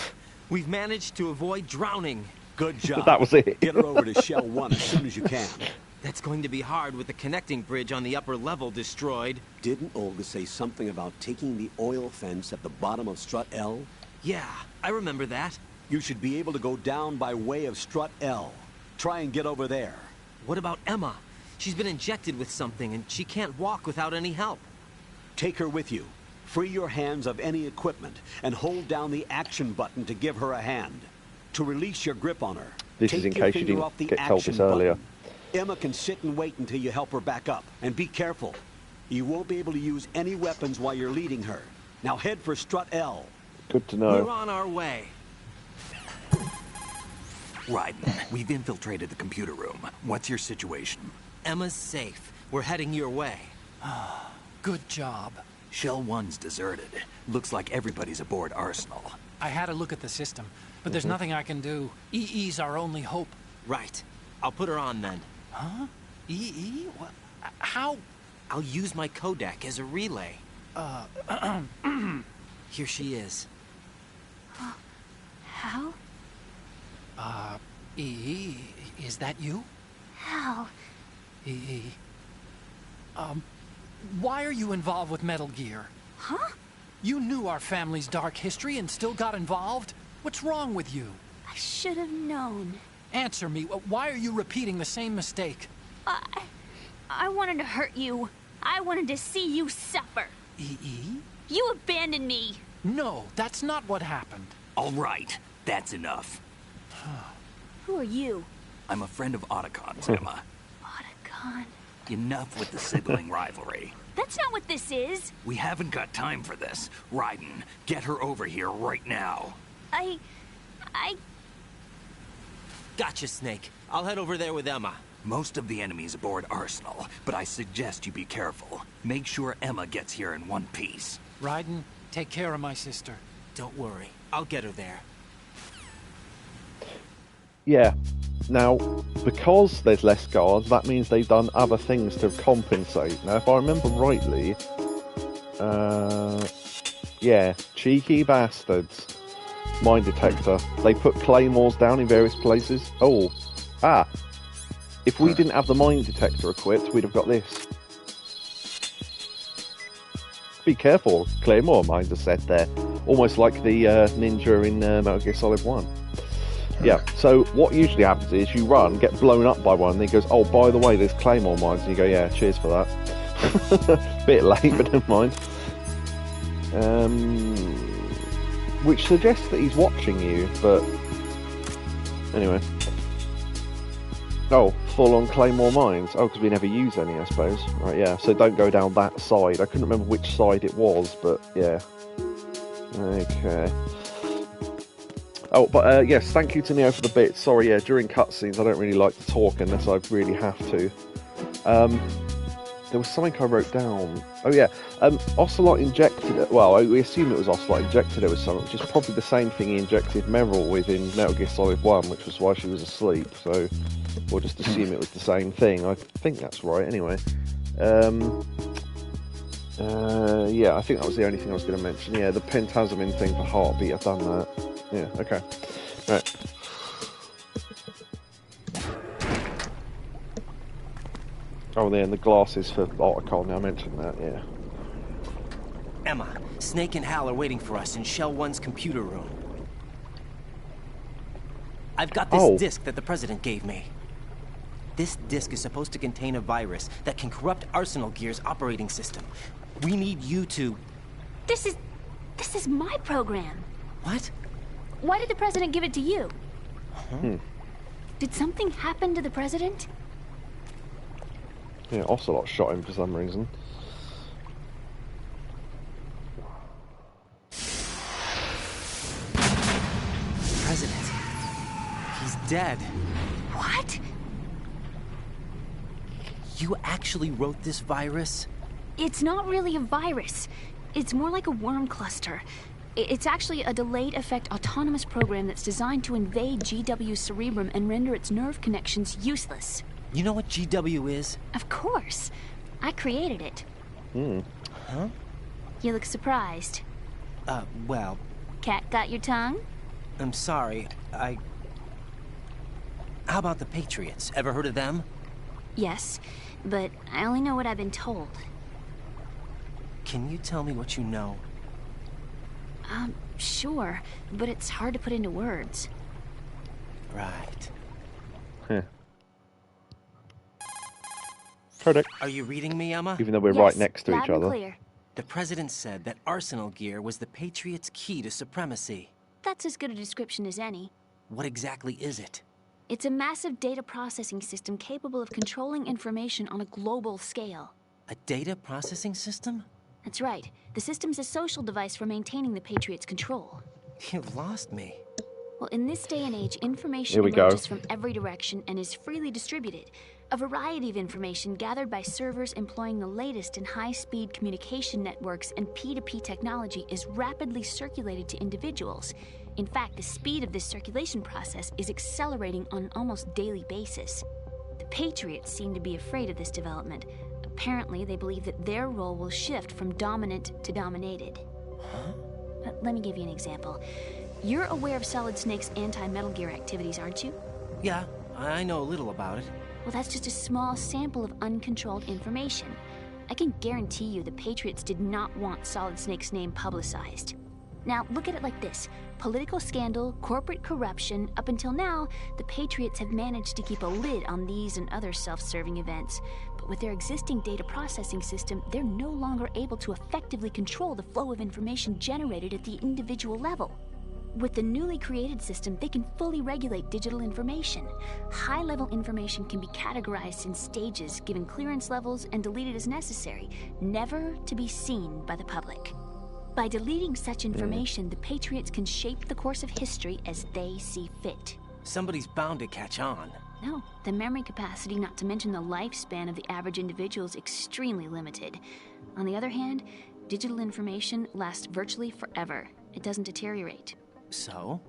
We've managed to avoid drowning. Good job. That was it. Get her over to Shell 1 as soon as you can. That's going to be hard with the connecting bridge on the upper level destroyed. Didn't Olga say something about taking the oil fence at the bottom of Strut L? Yeah, I remember that. You should be able to go down by way of Strut L. Try and get over there. What about Emma? She's been injected with something and she can't walk without any help. Take her with you. Free your hands of any equipment and hold down the action button to give her a hand. To release your grip on her, this take is in your case you finger off the didn't get told action this earlier. button. Emma can sit and wait until you help her back up. And be careful. You won't be able to use any weapons while you're leading her. Now head for Strut L. Good to know. We're on our way. Raiden, we've infiltrated the computer room. What's your situation? Emma's safe. We're heading your way. Good job. Shell 1's deserted. Looks like everybody's aboard Arsenal. I had a look at the system, but there's nothing I can do. EE's our only hope. Right. I'll put her on then. Huh? EE? What? How? I'll use my Kodak as a relay. Here she is. How? EE, is that you? How? EE. Why are you involved with Metal Gear? Huh? You knew our family's dark history and still got involved? What's wrong with you? I should have known. Answer me. Why are you repeating the same mistake? I wanted to hurt you. I wanted to see you suffer. EE? You abandoned me. No, that's not what happened. All right, that's enough. Who are you? I'm a friend of Otacon's, Emma. Otacon. Enough with the sibling rivalry. That's not what this is. We haven't got time for this. Raiden, get her over here right now. I... Gotcha, Snake. I'll head over there with Emma. Most of the enemy's aboard Arsenal, but I suggest you be careful. Make sure Emma gets here in one piece. Raiden, take care of my sister. Don't worry. I'll get her there. Yeah. Now, because there's less guards, that means they've done other things to compensate. Now, if I remember rightly, yeah, cheeky bastards. Mine detector. They put claymores down in various places. Oh. Ah. If we didn't have the mine detector equipped, we'd have got this. Be careful, claymore mines are set there. Almost like the ninja in Metal Gear Solid 1. Yeah, so what usually happens is you run, get blown up by one, and he goes, oh, by the way, there's claymore mines. And you go, yeah, cheers for that. Bit late, but never mind. Which suggests that he's watching you, but... Anyway. Oh, full-on claymore mines. Oh, because we never use any, I suppose. Right, yeah, so don't go down that side. I couldn't remember which side it was, but yeah. Okay. Oh, but yes, thank you to Neo for the bit. Sorry, yeah, during cutscenes I don't really like to talk unless I really have to. There was something I wrote down. Oh yeah, Ocelot injected it. Well, we assume it was Ocelot injected it with something, which is probably the same thing he injected Meryl with in Metal Gear Solid 1, which was why she was asleep, so we'll just assume it was the same thing. I think that's right, anyway. Yeah, I think that was the only thing I was going to mention. Yeah, the Pentazamin thing for Heartbeat, I've done that. Yeah, okay. Right. Oh, and the glasses for Otacon, I mentioned that, yeah. Emma, Snake and Hal are waiting for us in Shell 1's computer room. I've got this disc that the President gave me. This disc is supposed to contain a virus that can corrupt Arsenal Gear's operating system. We need you to... This is my program. What? Why did the President give it to you? Huh? Did something happen to the President? Yeah, Ocelot shot him for some reason. President. He's dead. What? You actually wrote this virus? It's not really a virus. It's more like a worm cluster. It's actually a delayed effect autonomous program that's designed to invade GW's cerebrum and render its nerve connections useless. You know what GW is? Of course. I created it. Huh? You look surprised. Well... Cat got your tongue? I'm sorry, How about the Patriots? Ever heard of them? Yes, but I only know what I've been told. Can you tell me what you know? Sure, but it's hard to put into words. Right. Huh. Predict. Are you reading me, Emma? Even though we're right next to each other. Clear. The President said that Arsenal Gear was the Patriots' key to supremacy. That's as good a description as any. What exactly is it? It's a massive data processing system capable of controlling information on a global scale. A data processing system? That's right. The system's a social device for maintaining the Patriots' control. You've lost me. Well, in this day and age, information emerges from every direction and is freely distributed. A variety of information gathered by servers employing the latest in high-speed communication networks and P2P technology is rapidly circulated to individuals. In fact, the speed of this circulation process is accelerating on an almost daily basis. The Patriots seem to be afraid of this development. Apparently, they believe that their role will shift from dominant to dominated. Huh? Let me give you an example. You're aware of Solid Snake's anti-Metal Gear activities, aren't you? Yeah, I know a little about it. Well, that's just a small sample of uncontrolled information. I can guarantee you the Patriots did not want Solid Snake's name publicized. Now, look at it like this. Political scandal, corporate corruption, up until now, the Patriots have managed to keep a lid on these and other self-serving events. But with their existing data processing system, they're no longer able to effectively control the flow of information generated at the individual level. With the newly created system, they can fully regulate digital information. High-level information can be categorized in stages, given clearance levels, and deleted as necessary, never to be seen by the public. By deleting such information, the Patriots can shape the course of history as they see fit. Somebody's bound to catch on. No, the memory capacity, not to mention the lifespan of the average individual, is extremely limited. On the other hand, digital information lasts virtually forever. It doesn't deteriorate. So?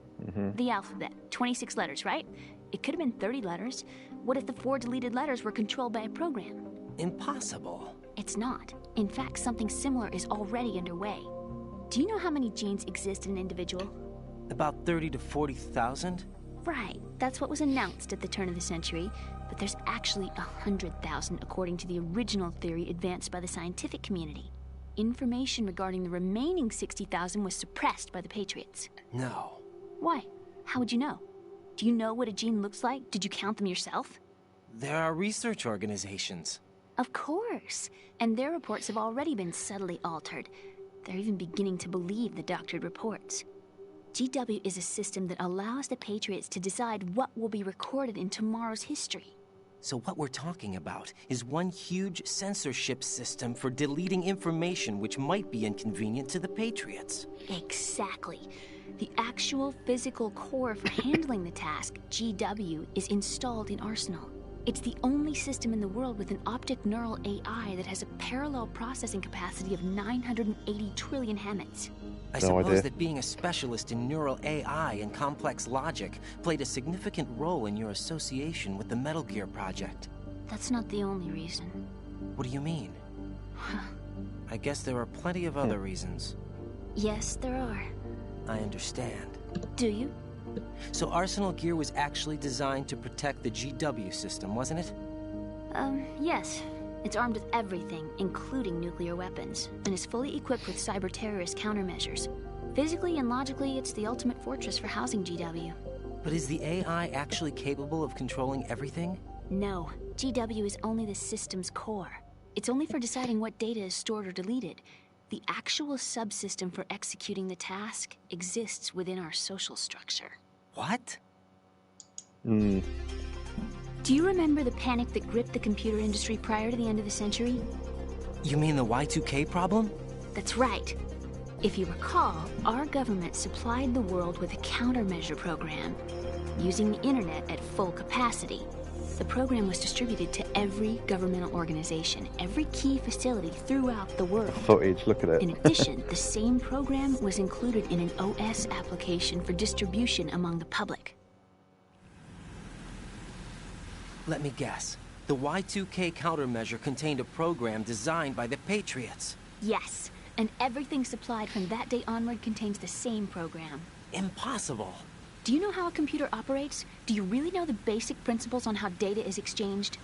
The alphabet, 26 letters, right? It could have been 30 letters. What if the 4 deleted letters were controlled by a program? Impossible. It's not. In fact, something similar is already underway. Do you know how many genes exist in an individual? About 30 to 40,000? Right, that's what was announced at the turn of the century, but there's actually 100,000 according to the original theory advanced by the scientific community. Information regarding the remaining 60,000 was suppressed by the Patriots. No. Why? How would you know? Do you know what a gene looks like? Did you count them yourself? There are research organizations. Of course. And their reports have already been subtly altered. They're even beginning to believe the doctored reports. GW is a system that allows the Patriots to decide what will be recorded in tomorrow's history. So what we're talking about is one huge censorship system for deleting information which might be inconvenient to the Patriots. Exactly. The actual physical core for handling the task, GW, is installed in Arsenal. It's the only system in the world with an optic neural AI that has a parallel processing capacity of 980 trillion Hammets. I suppose that being a specialist in neural AI and complex logic played a significant role in your association with the Metal Gear project. That's not the only reason. What do you mean? I guess there are plenty of other reasons. Yes, there are. I understand. Do you? So Arsenal Gear was actually designed to protect the GW system, wasn't it? Yes. It's armed with everything, including nuclear weapons, and is fully equipped with cyber-terrorist countermeasures. Physically and logically, it's the ultimate fortress for housing GW. But is the AI actually capable of controlling everything? No. GW is only the system's core. It's only for deciding what data is stored or deleted. The actual subsystem for executing the task exists within our social structure. What? Do you remember the panic that gripped the computer industry prior to the end of the century? You mean the Y2K problem? That's right. If you recall, our government supplied the world with a countermeasure program, using the internet at full capacity. The program was distributed to every governmental organization, every key facility throughout the world. Footage, look at it. In addition, the same program was included in an OS application for distribution among the public. Let me guess. The Y2K countermeasure contained a program designed by the Patriots. Yes, and everything supplied from that day onward contains the same program. Impossible. Do you know how a computer operates? Do you really know the basic principles on how data is exchanged?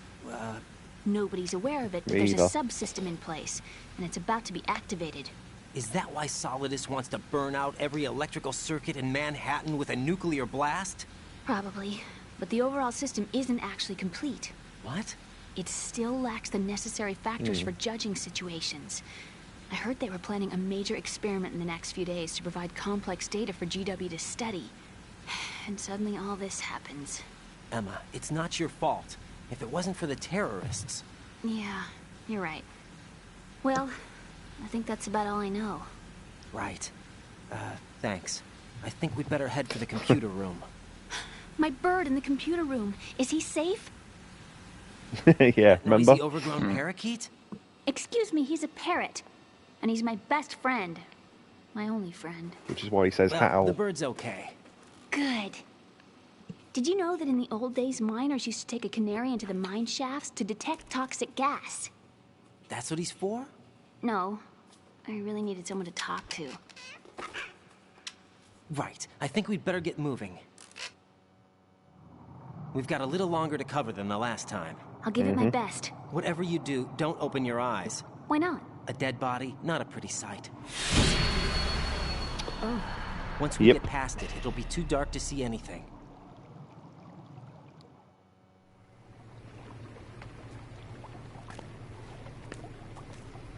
Nobody's aware of it, but there's a subsystem in place, and it's about to be activated. Is that why Solidus wants to burn out every electrical circuit in Manhattan with a nuclear blast? Probably, but the overall system isn't actually complete. What? It still lacks the necessary factors for judging situations. I heard they were planning a major experiment in the next few days to provide complex data for GW to study. And suddenly all this happens. Emma, it's not your fault. If it wasn't for the terrorists... Yeah, you're right. Well, I think that's about all I know. Right. Thanks. I think we'd better head for the computer room. My bird in the computer room. Is he safe? Yeah, remember? Noisy overgrown parakeet? Excuse me, he's a parrot. And he's my best friend. My only friend. Which is why he says howl. The bird's okay. Good. Did you know that in the old days, miners used to take a canary into the mine shafts to detect toxic gas? That's what he's for? No. I really needed someone to talk to. Right. I think we'd better get moving. We've got a little longer to cover than the last time. I'll give it my best. Whatever you do, don't open your eyes. Why not? A dead body, not a pretty sight. Oh. Once we get past it, it'll be too dark to see anything.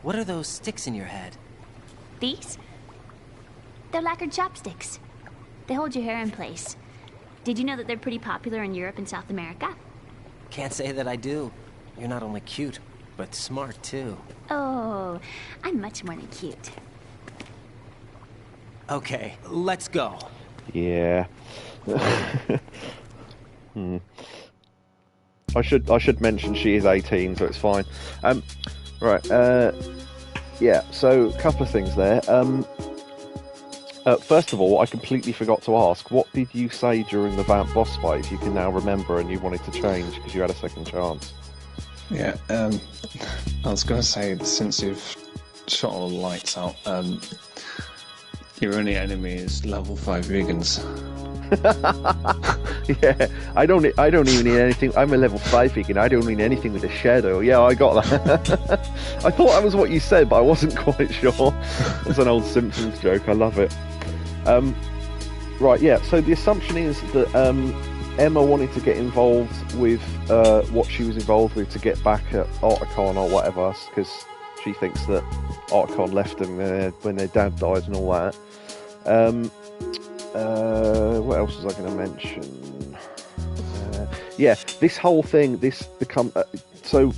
What are those sticks in your head? These? They're lacquered chopsticks. They hold your hair in place. Did you know that they're pretty popular in Europe and South America? Can't say that I do. You're not only cute, but smart too. Oh, I'm much more than cute. Okay, let's go. Yeah. I should mention she is 18, so it's fine. Right. Yeah. So a couple of things there. First of all, I completely forgot to ask. What did you say during the Vamp boss fight? If you can now remember, and you wanted to change because you had a second chance. Yeah. I was going to say, since you've shot all the lights out, Your only enemy is level 5 vegans. Yeah, I don't even need anything. I'm a level 5 vegan. I don't need anything with a shadow. Yeah, I got that. I thought that was what you said, but I wasn't quite sure. It's an old Simpsons joke. I love it. Right, yeah. So the assumption is that Emma wanted to get involved with what she was involved with to get back at Articon or whatever, because she thinks that Articon left them when their dad died and all that. What else was I going to mention? Yeah, this whole thing, so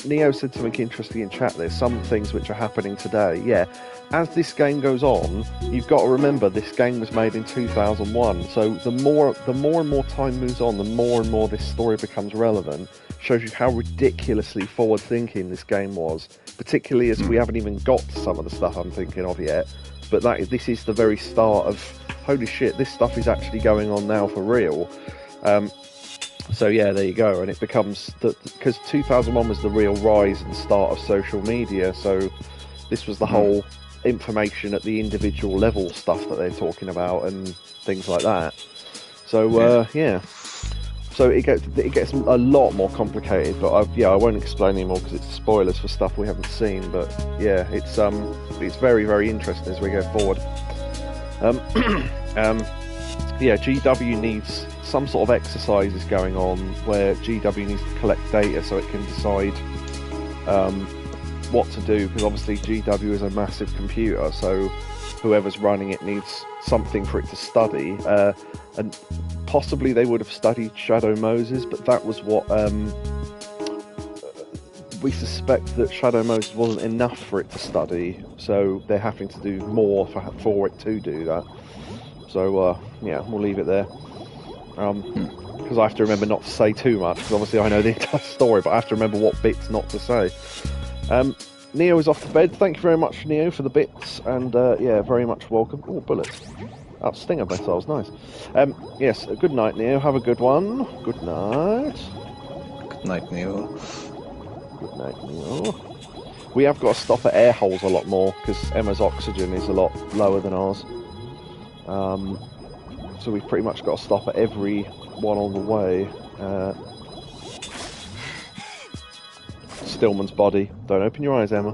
Neo said something interesting in chat. There's some things which are happening today. Yeah, as this game goes on, you've got to remember this game was made in 2001. So the more and more time moves on, the more and more this story becomes relevant. Shows you how ridiculously forward-thinking this game was, particularly as we haven't even got to some of the stuff I'm thinking of yet. But this is the very start of, holy shit, this stuff is actually going on now for real. So yeah, there you go. And it becomes, because 2001 was the real rise and start of social media, so this was the whole information at the individual level stuff that they're talking about and things like that. So yeah. So it gets a lot more complicated, but I won't explain anymore because it's spoilers for stuff we haven't seen. But yeah, it's very, very interesting as we go forward. Yeah, GW needs some sort of exercises going on where GW needs to collect data so it can decide what to do, because obviously GW is a massive computer, so whoever's running it needs something for it to study, and possibly they would have studied Shadow Moses, but that was what we suspect, that Shadow Moses wasn't enough for it to study, so they're having to do more for it to do that. So yeah, we'll leave it there, because I have to remember not to say too much, because obviously I know the entire story, but I have to remember what bits not to say. Neo is off to bed. Thank you very much, Neo, for the bits, and yeah, very much welcome. Oh, bullets. Oh, stinger missiles, nice. Yes, good night, Neo. Have a good one. Good night. Good night, Neo. Good night, Neo. We have got to stop at air holes a lot more, because Emma's oxygen is a lot lower than ours. So we've pretty much got to stop at every one on the way. Stillman's body. Don't open your eyes, Emma.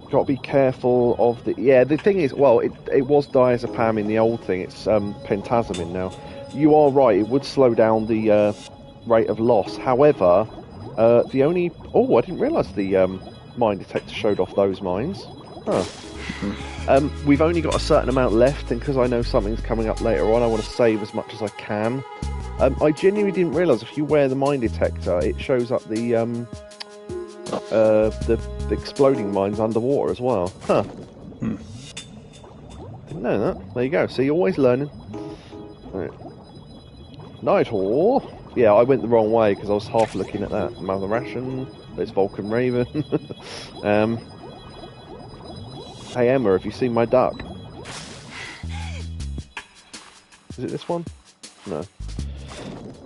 Got to be careful of the... Yeah, the thing is, well, it was diazepam in the old thing. It's pentazomin now. You are right, it would slow down the rate of loss. However, the only... Oh, I didn't realise the mine detector showed off those mines. Huh. We've only got a certain amount left, and because I know something's coming up later on, I want to save as much as I can. I genuinely didn't realise if you wear the mine detector, it shows up the exploding mines underwater as well. Huh. Didn't know that. There you go. So you're always learning. Right. Night all. Yeah, I went the wrong way because I was half looking at that. Mother Ration. There's Vulcan Raven. Hey Emma, have you seen my duck? Is it this one? No.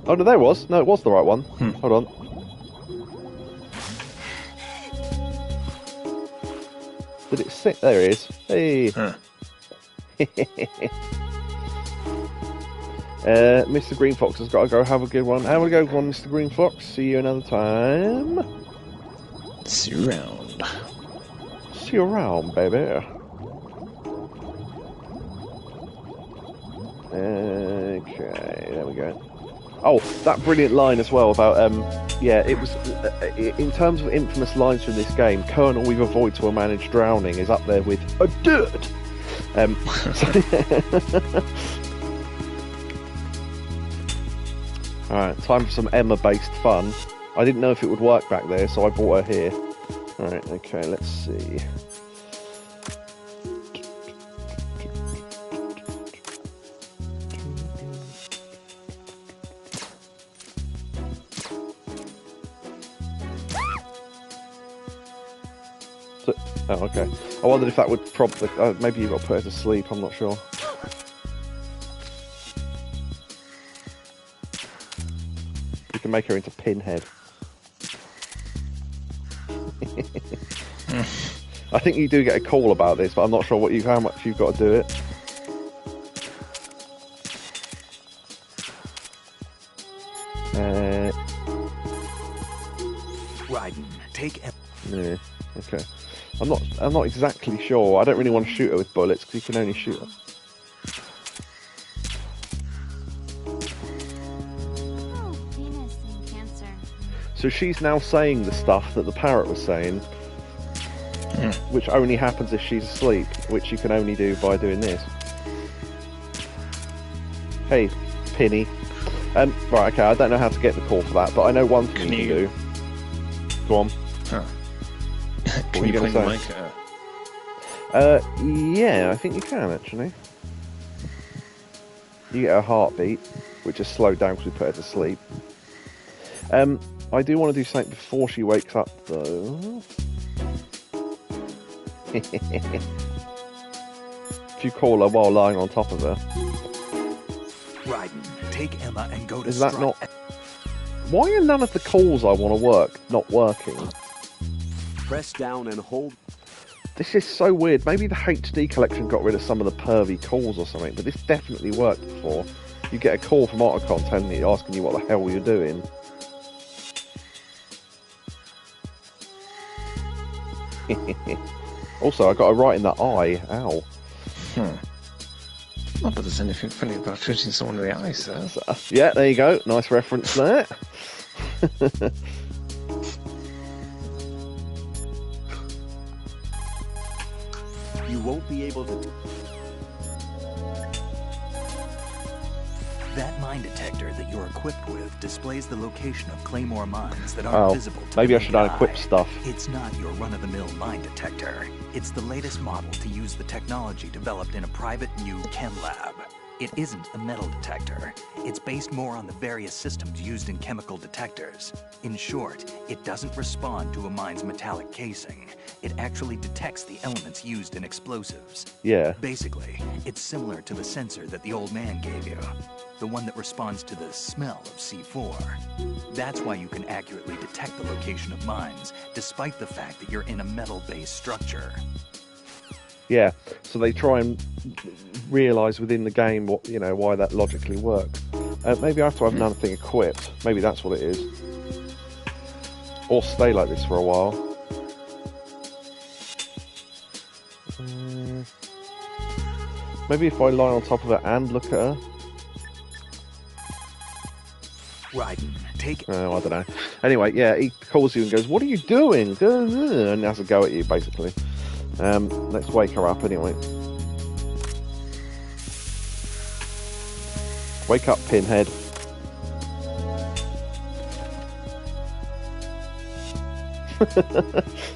Oh no, there it was. No, it was the right one. Hold on. Did it sit? There it is. Hey. Mr. Green Fox has got to go. Have a good one. Have a good one, Mr. Green Fox. See you another time. See you around. See you around, baby. Okay, there we go. Oh, that brilliant line as well about, yeah, it was, in terms of infamous lines from this game, Colonel, we've avoided to manage drowning is up there with a dirt. Alright, time for some Emma-based fun. I didn't know if it would work back there, so I brought her here. Alright, okay, let's see. Oh, okay. I wondered if that would prompt the... maybe you've got to put her to sleep, I'm not sure. You can make her into Pinhead. I think you do get a call about this, but I'm not sure how much you've got to do it. Raiden, take. Yeah. Okay. I'm not exactly sure. I don't really want to shoot her with bullets because you can only shoot her. Oh, Venus and Cancer. So she's now saying the stuff that the parrot was saying, which only happens if she's asleep, which you can only do by doing this. Hey, Pinny. Right, okay, I don't know how to get the call for that, but I know one thing you can do. Go on. Huh. What Can are you you going point to the say? mic at her? Yeah, I think you can, actually. You get her heartbeat, which is slowed down because we put her to sleep. I do want to do something before she wakes up, though. If you call her while lying on top of her. Raiden, take Emma and go to Is that not... Why are none of the calls I want to work not working? Press down and hold. This is so weird. Maybe the HD collection got rid of some of the pervy calls or something, but this definitely worked before. You get a call from Otacon telling you, asking you what the hell you're doing. Also, I got a right in the eye. Ow. Not that there's anything funny about shooting someone in the eye, sir. Yeah, there you go. Nice reference there. You won't be able to... That mine detector that you're equipped with displays the location of claymore mines that aren't visible to maybe the I should naked unequip eye. stuff. It's not your run-of-the-mill mine detector. It's the latest model to use the technology developed in a private new chem lab. It isn't a metal detector. It's based more on the various systems used in chemical detectors. In short, it doesn't respond to a mine's metallic casing. It actually detects the elements used in explosives. Yeah. Basically, it's similar to the sensor that the old man gave you. The one that responds to the smell of C4. That's why you can accurately detect the location of mines, despite the fact that you're in a metal-based structure. Yeah, so they try and realise within the game what why that logically works. Maybe I have to have another thing equipped. Maybe that's what it is. Or stay like this for a while. Maybe if I lie on top of it and look at her. Raiden, take... Oh, I don't know. Anyway, yeah, he calls you and goes, "What are you doing?" And has a go at you, basically. Let's wake her up anyway. Wake up, Pinhead.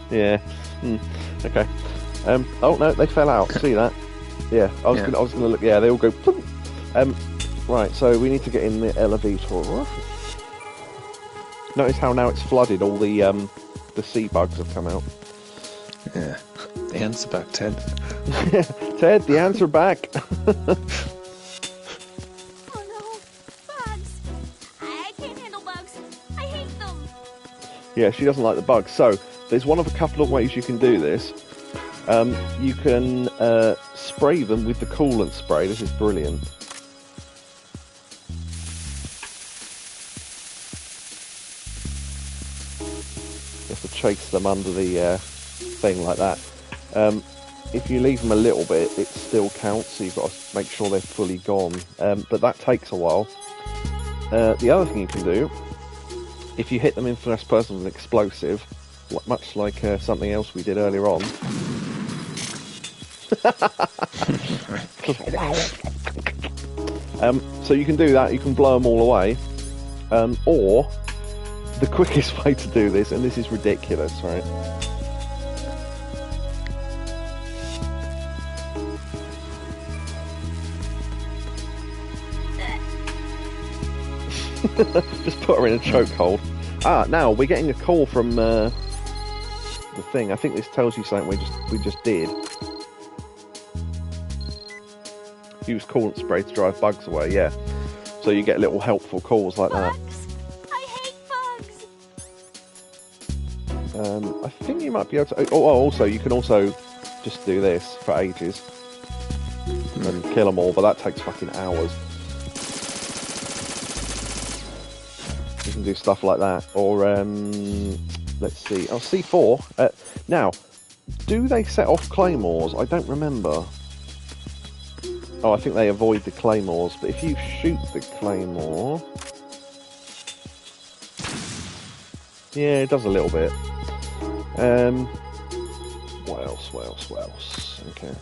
Yeah. Okay. Oh no, they fell out. See that? Yeah. I was gonna look. Yeah, they all go. Plump. Right. So we need to get in the elevator. Notice how now it's flooded. All the sea bugs have come out. Yeah. The ants are back, Ted. Ted, the ants are back. Oh no, bugs! I can't handle bugs. I hate them. Yeah, she doesn't like the bugs. So there's one of a couple of ways you can do this. You can spray them with the coolant spray. This is brilliant. You have to chase them under the thing like that. If you leave them a little bit, it still counts, so you've got to make sure they're fully gone. But that takes a while. The other thing you can do, if you hit them in first person with an explosive, much like something else we did earlier on. So you can do that, you can blow them all away. Or, the quickest way to do this, and this is ridiculous, right? Just put her in a chokehold. Now we're getting a call from the thing. I think this tells you something we just did. Use coolant spray to drive bugs away. Yeah, so you get little helpful calls like that. I hate bugs. I think you might be able to... Oh, also, you can also just do this for ages. And kill them all, but that takes fucking hours. You can do stuff like that. Or, let's see. Oh, C4. Now, do they set off claymores? I don't remember. Oh, I think they avoid the claymores. But if you shoot the claymore... Yeah, it does a little bit. What else? Okay.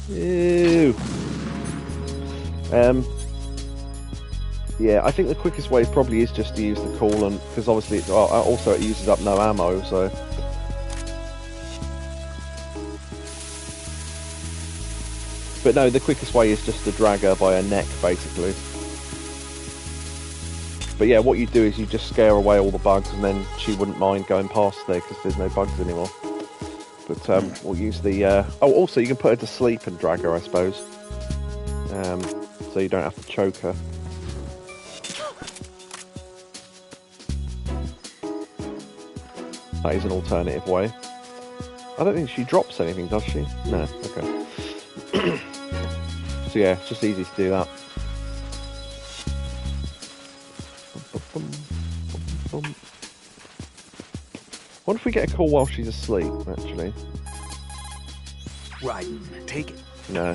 Ew. Yeah, I think the quickest way probably is just to use the coolant, because obviously also it uses up no ammo, so... But no, the quickest way is just to drag her by her neck, basically. But yeah, what you do is you just scare away all the bugs, and then she wouldn't mind going past there, because there's no bugs anymore. But we'll use the... Oh, also, you can put her to sleep and drag her, I suppose. So you don't have to choke her. That is an alternative way. I don't think she drops anything, does she? No, okay. So yeah, it's just easy to do that. What if we get a call while she's asleep, actually? Right, take it. No.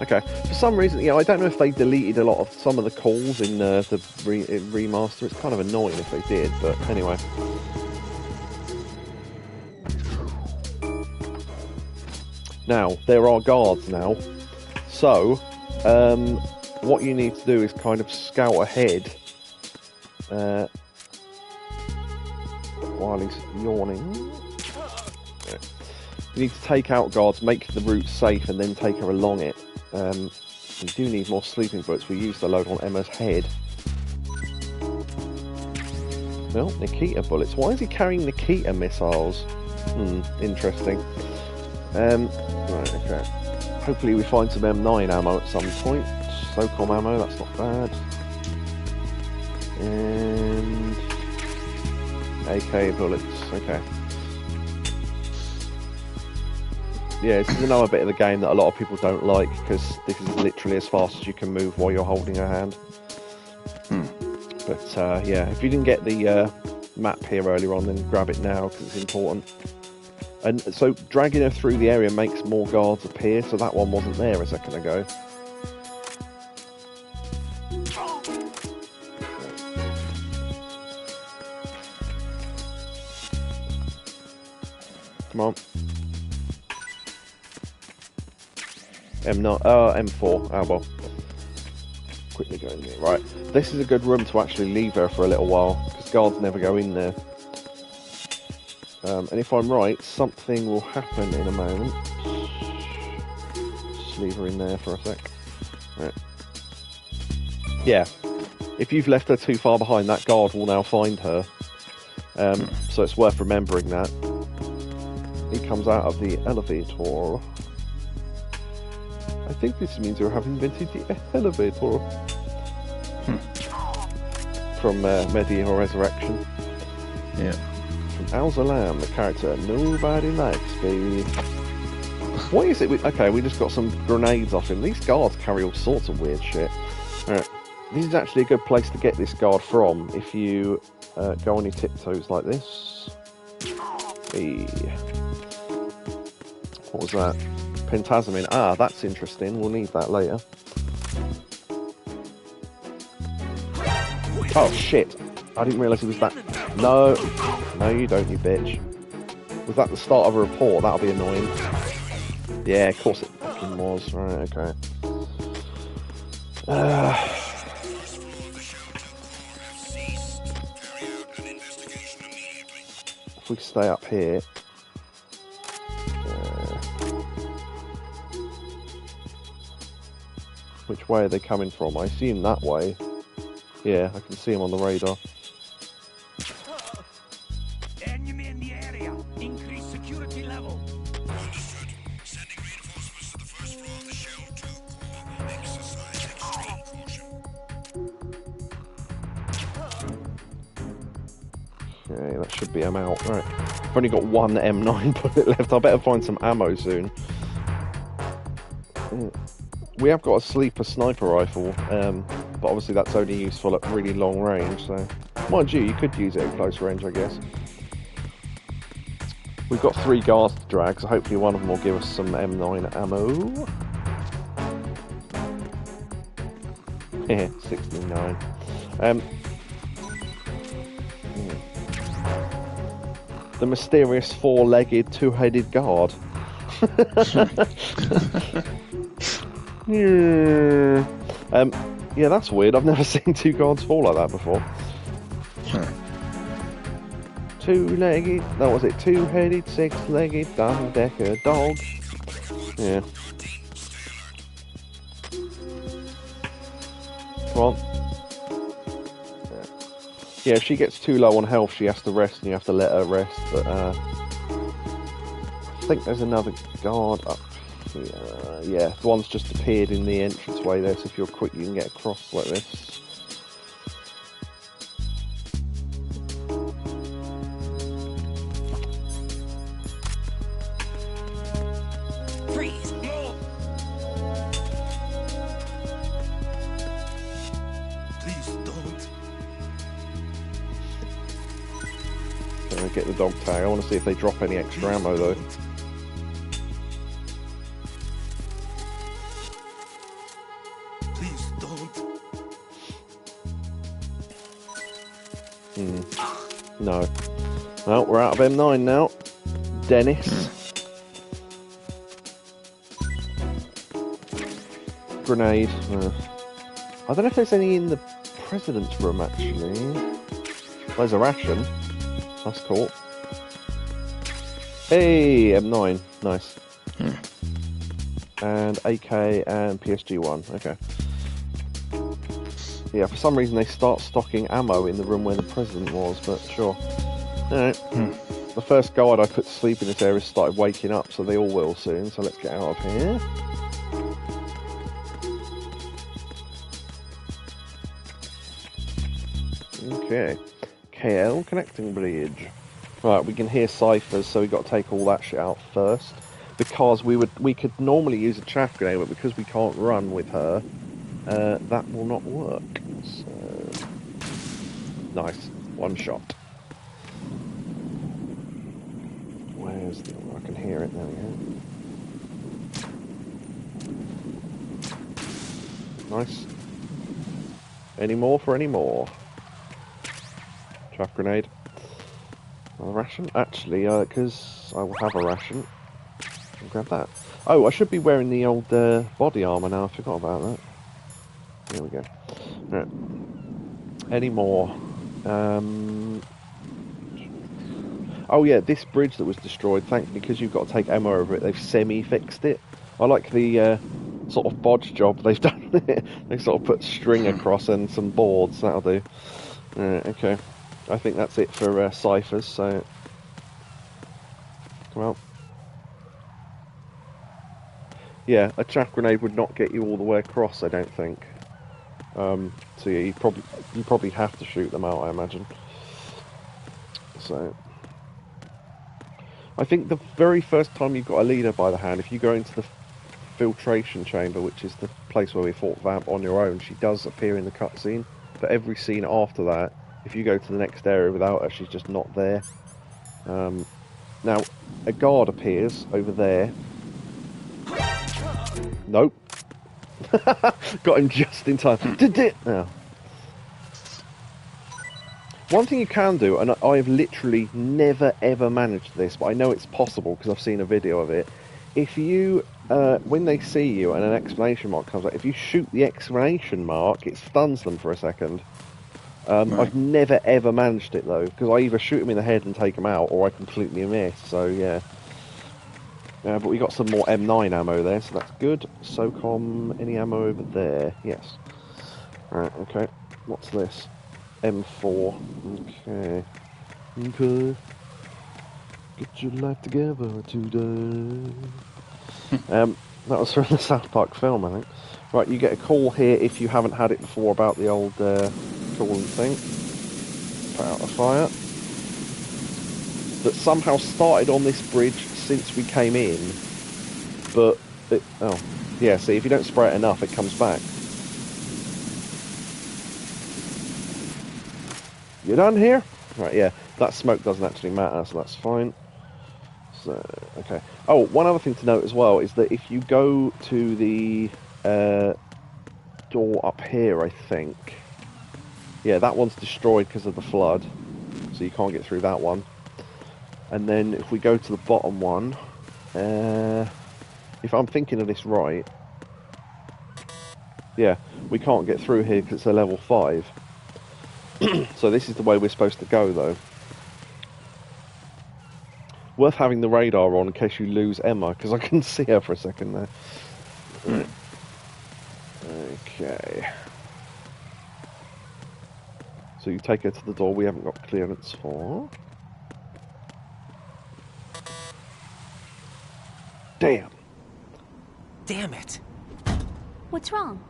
Okay. For some reason, I don't know if they deleted a lot of some of the calls in the remaster. It's kind of annoying if they did, but anyway. Now, there are guards now. So, what you need to do is kind of scout ahead while he's yawning. You need to take out guards, make the route safe, and then take her along it. We do need more sleeping bullets. We used the load on Emma's head. Well, Nikita bullets. Why is he carrying Nikita missiles? Interesting. Right, okay. Hopefully we find some M9 ammo at some point. SOCOM ammo, that's not bad. And... AK bullets, okay. Yeah, this is another bit of the game that a lot of people don't like, because this is literally as fast as you can move while you're holding her hand. But yeah, if you didn't get the map here earlier on, then grab it now, because it's important. And so dragging her through the area makes more guards appear, so that one wasn't there a second ago. Come on. M9, M4, oh well. Quickly go in there. Right, this is a good room to actually leave her for a little while, because guards never go in there. And if I'm right, something will happen in a moment. Just leave her in there for a sec. Right. Yeah, if you've left her too far behind, that guard will now find her. So it's worth remembering that. He comes out of the elevator. I think this means you have invented the elevator. From Medieval Resurrection. Yeah. From Al-Zalam, the character nobody likes, baby. What is it? Okay, we just got some grenades off him. These guards carry all sorts of weird shit. Alright, this is actually a good place to get this guard from if you go on your tiptoes like this. Hey. What was that? Pentazamin. Ah, that's interesting. We'll need that later. Oh shit! I didn't realise it was that. No, no, you don't, you bitch. Was that the start of a report? That'll be annoying. Yeah, of course it fucking was. Right, okay. If we stay up here. Which way are they coming from? I assume that way. Yeah, I can see them on the radar. Enemy in the area. Increase security level. Understood. Sending reinforcements to the first floor of the shell to exercise extreme caution. should be out. Right. I've only got one M9 bullet left. I better find some ammo soon. We have got a sleeper sniper rifle, but obviously that's only useful at really long range, so... Mind you could use it at close range, I guess. We've got 3 guards to drag, so hopefully one of them will give us some M9 ammo. 69. The mysterious 4-legged, 2-headed guard. Yeah, that's weird. I've never seen 2 guards fall like that before. 2-legged, no, was it 2-headed, 6-legged, double-decker dog? Yeah. Come on. Yeah, if she gets too low on health, she has to rest, and you have to let her rest. But I think there's another guard up here. Yeah, the one's just appeared in the entranceway there, so if you're quick, you can get across like this. Freeze! Please don't. Get the dog tag. I want to see if they drop any extra ammo though. Please don't. No. Well, we're out of M9 now. Dennis. Grenade. I don't know if there's any in the president's room actually. There's a ration. That's cool. Hey, M9. Nice. And AK and PSG-1. Okay. Yeah, for some reason they start stocking ammo in the room where the president was, but sure. Alright. The first guard I put to sleep in this area started waking up, so they all will soon, so let's get out of here. Okay. KL connecting bridge. Right, we can hear ciphers, so we've got to take all that shit out first. Because we could normally use a chaff grenade, but because we can't run with her, that will not work. So, nice, 1 shot. Where's the other? I can hear it. There we go. Nice. Any more for any more? Chaff grenade. Another ration? Actually, because I will have a ration. I'll grab that. Oh, I should be wearing the old body armour now. I forgot about that. There we go. Right. Any more? Oh yeah, this bridge that was destroyed, thankfully, because you've got to take ammo over it, they've semi-fixed it. I like the sort of bodge job they've done. They sort of put string across and some boards, that'll do. Okay. I think that's it for ciphers, so... Come on. Yeah, a chaff grenade would not get you all the way across, I don't think. So yeah, you probably have to shoot them out, I imagine. So... I think the very first time you got a leader by the hand, if you go into the filtration chamber, which is the place where we fought Vamp on your own, she does appear in the cutscene. But every scene after that, if you go to the next area without her, she's just not there. Now, a guard appears over there. Nope. Got him just in time. Oh. One thing you can do, and I've literally never ever managed this, but I know it's possible because I've seen a video of it. If you, when they see you and an exclamation mark comes up, if you shoot the exclamation mark, it stuns them for a second. Right. I've never ever managed it though, because I either shoot them in the head and take them out, or I completely miss, so yeah. But we got some more M9 ammo there, so that's good. SOCOM, any ammo over there? Yes. Right, okay. What's this? M4. Okay. Okay. Get your life together today. That was from the South Park film, I think. Right, you get a call here if you haven't had it before about the old calling thing. Put out a fire. that somehow started on this bridge since we came in, but oh yeah, see, if you don't spray it enough it comes back. You done here? Right, yeah, that smoke doesn't actually matter, so that's fine. So, okay. Oh, one other thing to note as well is that if you go to the door up here, I think, yeah, that one's destroyed because of the flood, so you can't get through that one. And then if we go to the bottom one, if I'm thinking of this right, yeah, we can't get through here because it's a level 5. So this is the way we're supposed to go, though. Worth having the radar on in case you lose Emma, because I couldn't see her for a second there. Right. Okay. So you take her to the door we haven't got clearance for. Damn. Damn it. What's wrong?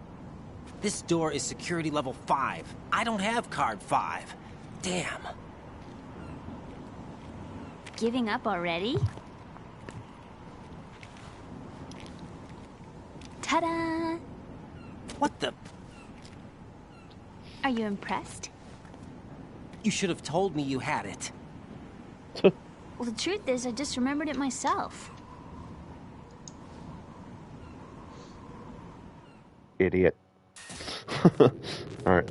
This door is security level 5. I don't have card 5. Damn. Giving up already? Ta-da! What the? Are you impressed? You should have told me you had it. Well, the truth is, I just remembered it myself. Idiot. Alright.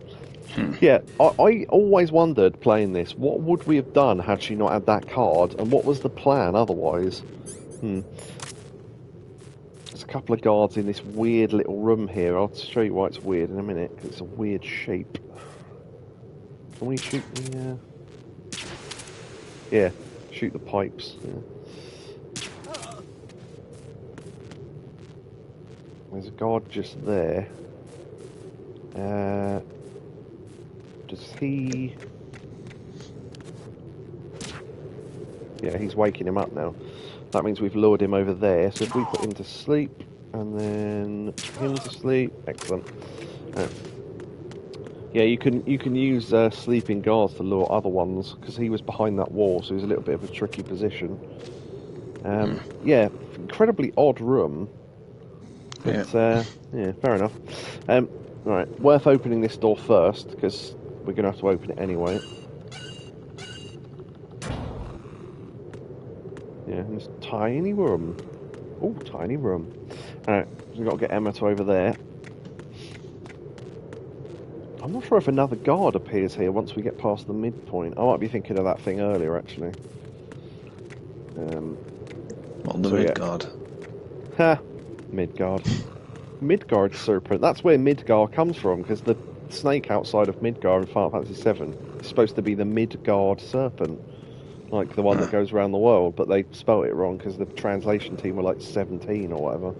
Yeah, I always wondered, playing this, what would we have done had she not had that card, and what was the plan otherwise? There's a couple of guards in this weird little room here. I'll show you why it's weird in a minute, because it's a weird shape. Can we shoot the... Yeah, shoot the pipes. Yeah. There's a guard just there. Does he... Yeah, he's waking him up now. That means we've lured him over there. So if we put him to sleep, and then him to sleep, excellent. Yeah, you can use sleeping guards to lure other ones, because he was behind that wall, so he was a little bit of a tricky position. Yeah, incredibly odd room. But, yeah, fair enough. Right, worth opening this door first, because we're going to have to open it anyway. Yeah, in this tiny room. Oh, tiny room. Alright, we've got to get Emma to over there. I'm not sure if another guard appears here once we get past the midpoint. I might be thinking of that thing earlier, actually. What, the Midgard? Ha! Midgard. Midgard serpent. That's where Midgard comes from, because the snake outside of Midgard in Final Fantasy VII is supposed to be the Midgard serpent. Like the one that goes around the world, but they spelt it wrong because the translation team were like 17 or whatever.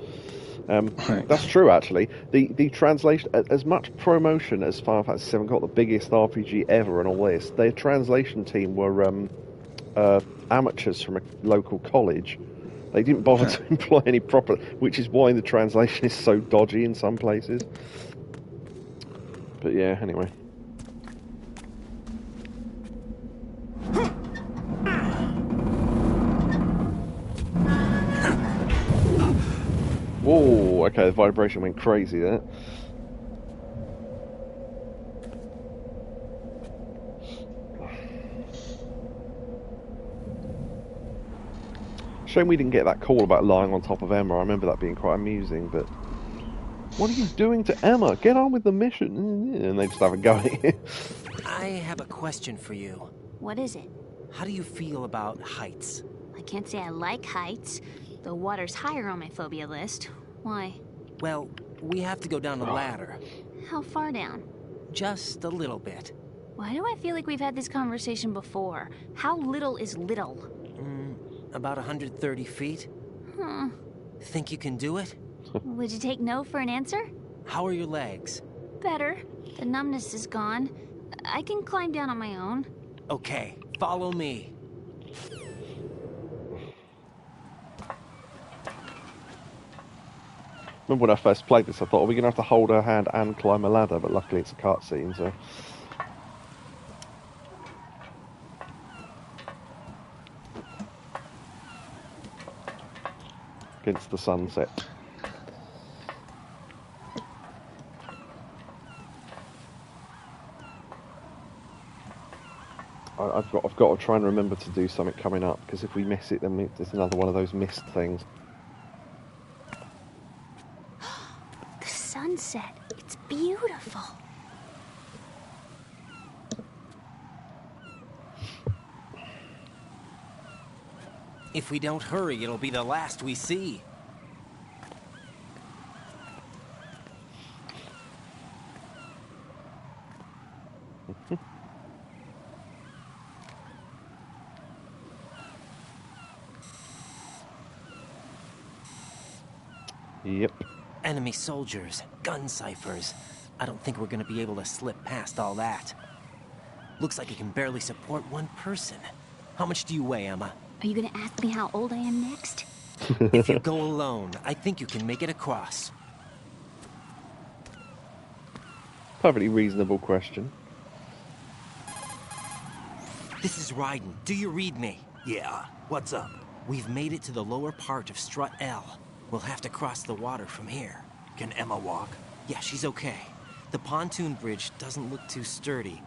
That's true, actually. The translation, as much promotion as Final Fantasy VII got, the biggest RPG ever and all this, their translation team were amateurs from a local college. They didn't bother to employ any proper, which is why the translation is so dodgy in some places. But yeah, anyway. Whoa, okay, the vibration went crazy there. Shame we didn't get that call about lying on top of Emma. I remember that being quite amusing, but... What are you doing to Emma? Get on with the mission! And they just have a go at you. I have a question for you. What is it? How do you feel about heights? I can't say I like heights. The water's higher on my phobia list. Why? Well, we have to go down a ladder. How far down? Just a little bit. Why do I feel like we've had this conversation before? How little is little? About 130 feet. Huh. Think you can do it? Would you take no for an answer? How are your legs? Better. The numbness is gone. I can climb down on my own. Okay, follow me. Remember when I first played this, I thought, are we going to have to hold her hand and climb a ladder? But luckily it's a cutscene, so... against the sunset. I've got to try and remember to do something coming up, because if we miss it, then there's another one of those missed things. The sunset. It's beautiful. If we don't hurry, it'll be the last we see. Yep. Enemy soldiers, gun ciphers. I don't think we're gonna be able to slip past all that. Looks like it can barely support one person. How much do you weigh, Emma? Are you gonna ask me how old I am next? If you go alone, I think you can make it across. Perfectly reasonable question. This is Raiden. Do you read me? Yeah. What's up? We've made it to the lower part of Strut L. We'll have to cross the water from here. Can Emma walk? Yeah, she's okay. The pontoon bridge doesn't look too sturdy.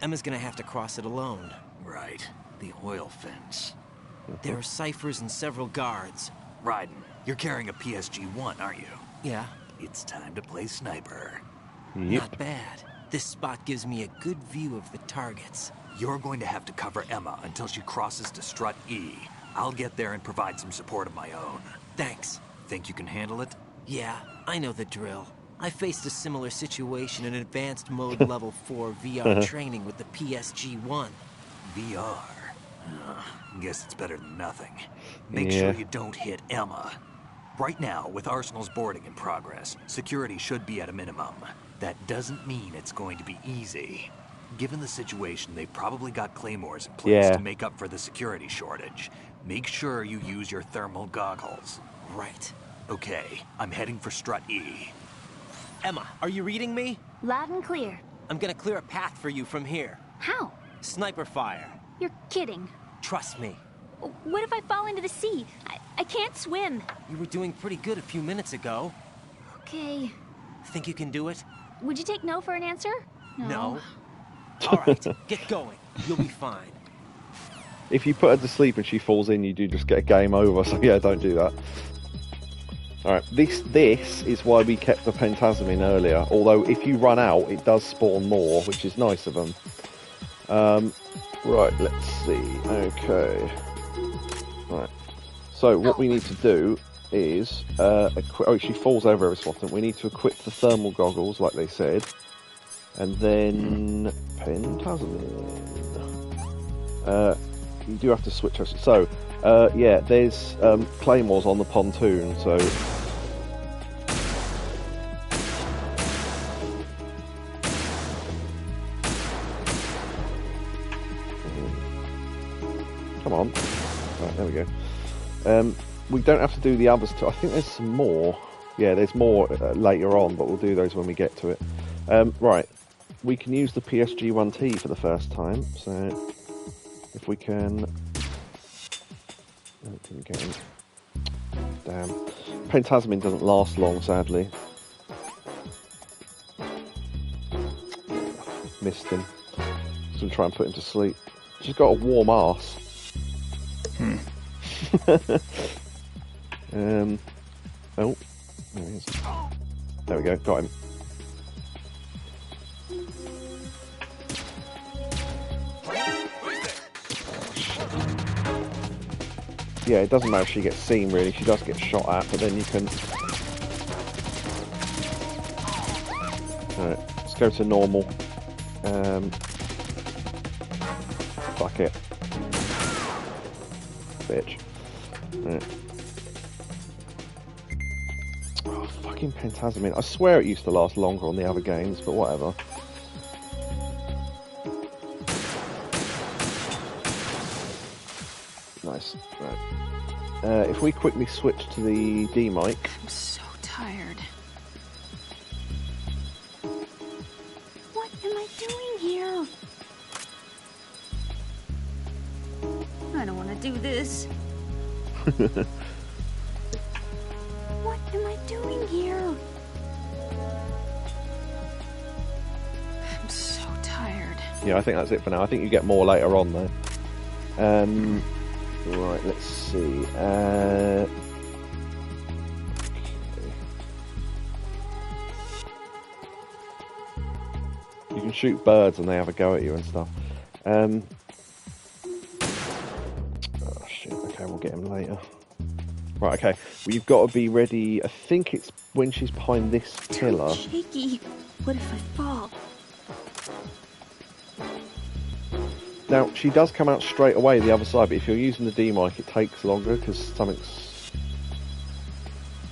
Emma's gonna have to cross it alone. Right. The oil fence. There are ciphers and several guards. Raiden, you're carrying a PSG-1, aren't you? Yeah. It's time to play sniper. Yep. Not bad. This spot gives me a good view of the targets. You're going to have to cover Emma until she crosses to Strut E. I'll get there and provide some support of my own. Thanks. Think you can handle it? Yeah, I know the drill. I faced a similar situation in advanced mode level 4 VR training with the PSG-1. VR? Guess it's better than nothing. Make sure you don't hit Emma. Right now, with Arsenal's boarding in progress, security should be at a minimum. That doesn't mean it's going to be easy. Given the situation, they've probably got claymores in place to make up for the security shortage. Make sure you use your thermal goggles. Right. Okay, I'm heading for Strut E. Emma, are you reading me? Loud and clear. I'm gonna clear a path for you from here. How? Sniper fire. You're kidding. Trust me. What if I fall into the sea? I can't swim. You were doing pretty good a few minutes ago. Okay. Think you can do it? Would you take no for an answer? No. All right, get going. You'll be fine. If you put her to sleep and she falls in, you do just get a game over. So yeah, don't do that. All right, this is why we kept the Pentasm in earlier. Although if you run out, it does spawn more, which is nice of them. Right, let's see. Okay. Right. So what we need to do is she falls over every so often. We need to equip the thermal goggles, like they said, and then Pentasm. You do have to switch us. So, yeah, there's claymores on the pontoon. So. Come on. Right, there we go. We don't have to do the others too. I think there's some more. Yeah, there's more later on, but we'll do those when we get to it. Right. We can use the PSG-1T for the first time, so if we can... Oh, didn't get him. Damn. Pentasmin doesn't last long, sadly. Missed him. Just gonna try and put him to sleep. She's got a warm arse. Oh, there he is. There we go, got him. Yeah, it doesn't matter if she gets seen, really. She does get shot at, but then you can... Alright, let's go to normal. Fuck it. Bitch. Right. Oh, fucking Pentasmin. I swear it used to last longer on the other games, but whatever. Nice. Right. If we quickly switch to the D mic. I'm so tired. What am I doing here? I don't want to do this. I doing here? I'm so tired. Yeah, I think that's it for now. I think you get more later on, though. Right, let's see. You can shoot birds and they have a go at you and stuff. Oh shit, okay, we'll get him later. Right, okay. Well, you've got to be ready. I think it's when she's behind this pillar. Shaky. What if I fall? Now, she does come out straight away the other side, but if you're using the D-mic, it takes longer because something's...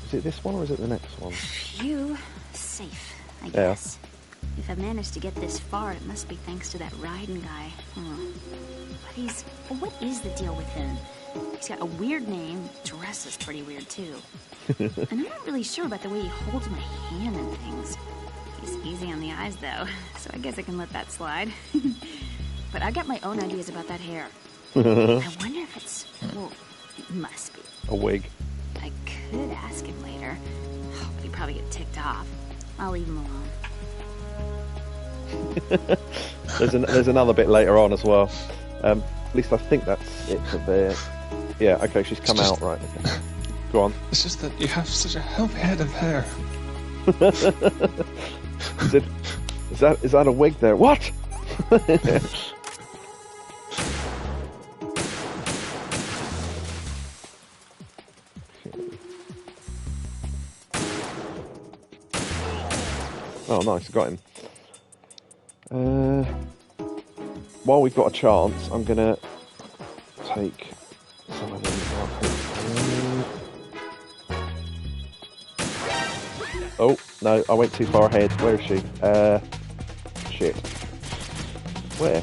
Is it this one or is it the next one? Phew. Safe, I guess. If I've managed to get this far, it must be thanks to that Raiden guy. But what is the deal with him? He's got a weird name, dresses pretty weird too. And I'm not really sure about the way he holds my hand and things. He's easy on the eyes though, so I guess I can let that slide. But I got my own ideas about that hair. I wonder if it's... well, it must be. A wig. I could ask him later, but he'd probably get ticked off. I'll leave him alone. There's another bit later on as well. At least I think that's it for there. Yeah, okay, she's come out, right. Okay. Go on. It's just that you have such a healthy head of hair. Is that a wig there? What? Oh, nice, got him. While we've got a chance, I'm gonna take some of these off. Oh, no, I went too far ahead. Where is she? Shit. Where?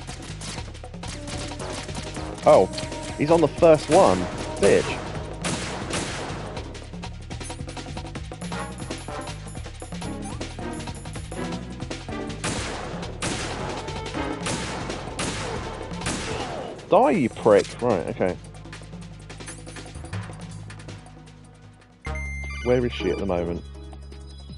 Oh, he's on the first one. Bitch. Die, you prick. Right, okay. Where is she at the moment?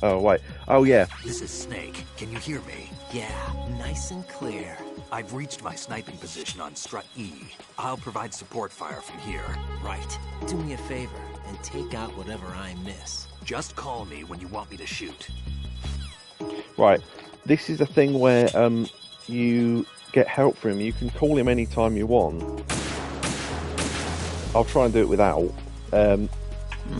Oh, wait. Oh, yeah. This is Snake. Can you hear me? Yeah, nice and clear. I've reached my sniping position on Strut E. I'll provide support fire from here. Right. Do me a favor and take out whatever I miss. Just call me when you want me to shoot. Right. This is a thing where you get help from him. You can call him anytime you want. I'll try and do it without.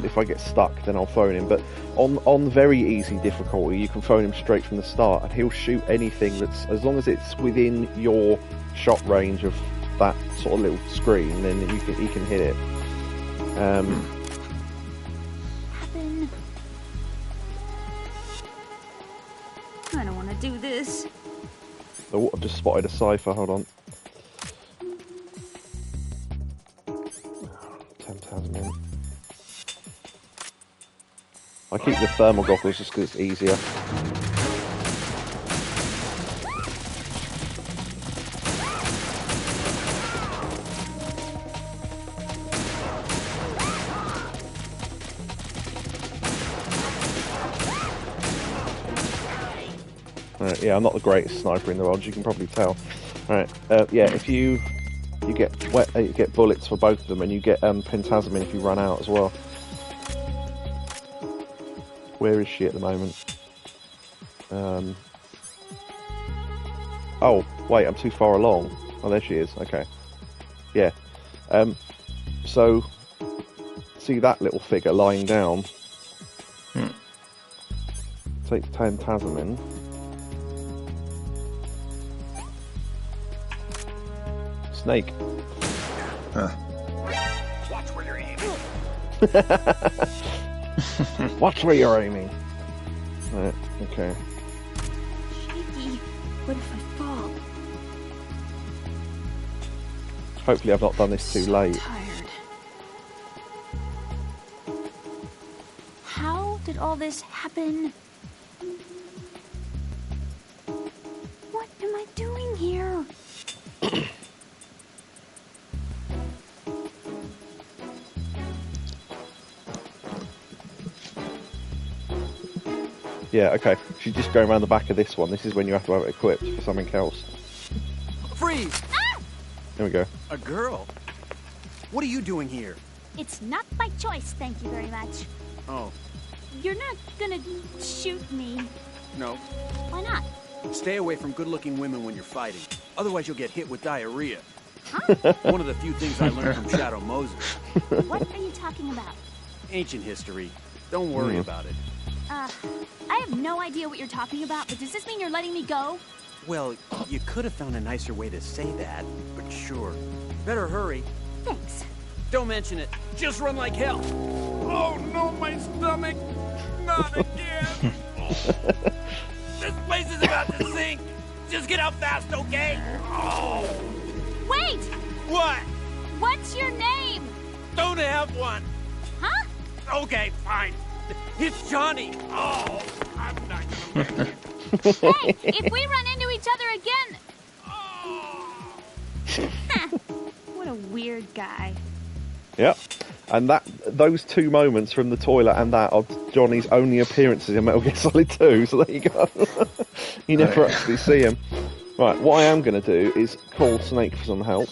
If I get stuck, then I'll phone him. But on very easy difficulty, you can phone him straight from the start, and he'll shoot anything that's, as long as it's within your shot range of that sort of little screen, then he can hit it. I don't want to do this. Oh, I've just spotted a cipher. Hold on. 10,000. I keep the thermal goggles just because it's easier. Yeah, I'm not the greatest sniper in the world, as you can probably tell. Alright, yeah, if you get bullets for both of them, and you get Pentasmin if you run out as well. Where is she at the moment? Oh, wait, I'm too far along. Oh, there she is. Okay. Yeah. So, see that little figure lying down? Take Pentasmin. Snake. Watch where you're aiming. Watch where you're aiming. Right, okay. Shaky. What if I fall? Hopefully I've not done this too late. Tired. How did all this happen? What am I doing here? Yeah, okay. She's just going around the back of this one. This is when you have to have it equipped for something else. Freeze! Ah! There we go. A girl? What are you doing here? It's not by choice, thank you very much. Oh, You're not gonna shoot me. no. Why not? Stay away from good-looking women when you're fighting. Otherwise, you'll get hit with diarrhea. Huh? One of the few things I learned from Shadow Moses. What are you talking about? Ancient history. Don't worry about it. I have no idea what you're talking about, but does this mean you're letting me go? Well, you could have found a nicer way to say that, but sure. Better hurry. Thanks. Don't mention it. Just run like hell. Oh, no, my stomach. Not again. This place is about to sink. Just get out fast, okay? Oh. Wait! What? What's your name? Don't have one. Huh? Okay, fine. It's Johnny. Oh, I'm not gonna make it. Hey, if we run into each other again... What a weird guy. Yep. And those two moments from the toilet and that are Johnny's only appearances in Metal Gear Solid 2, so there you go. You never actually see him. Right, what I am going to do is call Snake for some help.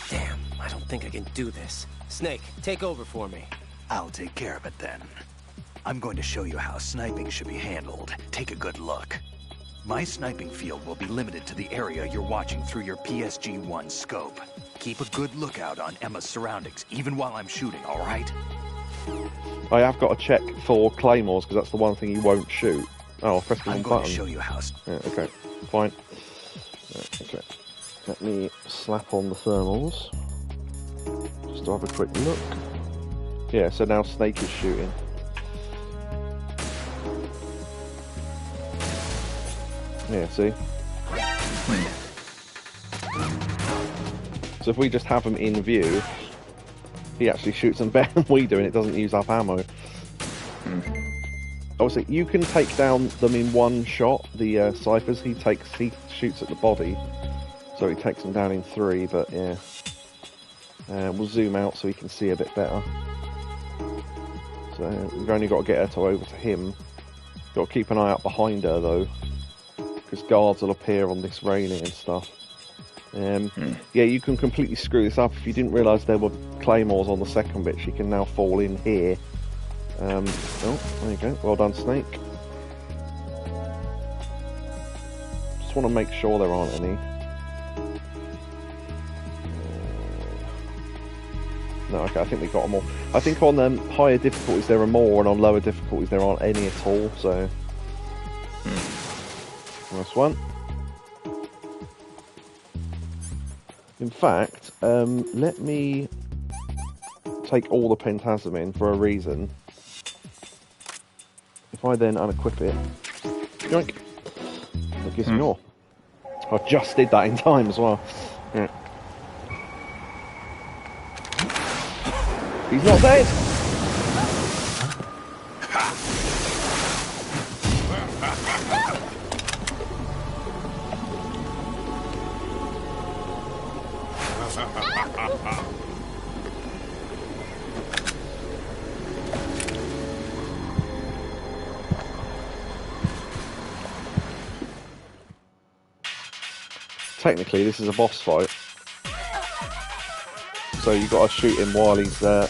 Damn, I don't think I can do this. Snake, take over for me. I'll take care of it then. I'm going to show you how sniping should be handled. Take a good look. My sniping field will be limited to the area you're watching through your PSG-1 scope. Keep a good lookout on Emma's surroundings, even while I'm shooting, all right? I have got to check for claymores, because that's the one thing you won't shoot. Oh, I'll press the I'm one going button. to show you how... Yeah, okay, fine. Right, okay. Let me slap on the thermals. Just to have a quick look. Yeah, so now Snake is shooting. Yeah, see? So if we just have him in view, he actually shoots them better than we do, and it doesn't use up ammo. Obviously, you can take down them in one shot, the ciphers. He shoots at the body, so he takes them down in 3, but yeah. We'll zoom out so we can see a bit better. So we've only got to get her over to him. Got to keep an eye out behind her, though, because guards will appear on this railing and stuff. Yeah, you can completely screw this up. If you didn't realise there were claymores on the second bit, she can now fall in here. Oh, there you go. Well done, Snake. Just want to make sure there aren't any. No, okay, I think we got them all. I think on higher difficulties there are more, and on lower difficulties there aren't any at all, so... Nice one. In fact, let me take all the Pentasm in for a reason. If I then unequip it, yoink, that gives me more. I just did that in time as well. Yeah. He's not dead! Technically, this is a boss fight, so you've got to shoot him while he's there.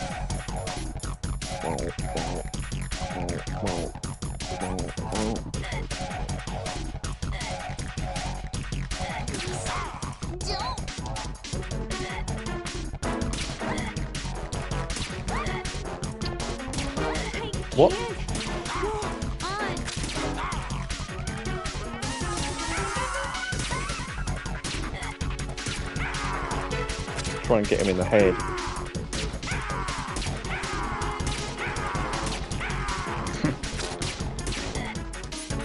What? Try and get him in the head.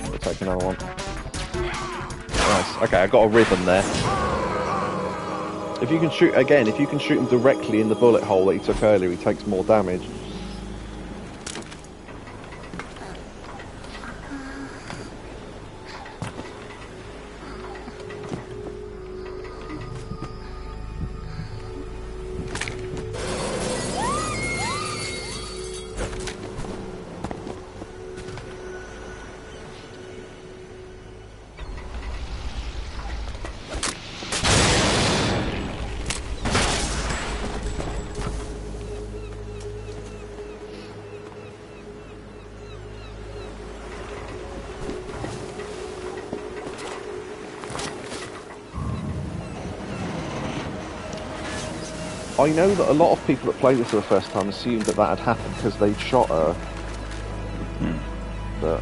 We'll take another one. Nice. Okay, I got a rhythm there. If you can shoot again, if you can shoot him directly in the bullet hole that he took earlier, he takes more damage. I know that a lot of people that played this for the first time assumed that had happened because they'd shot her. But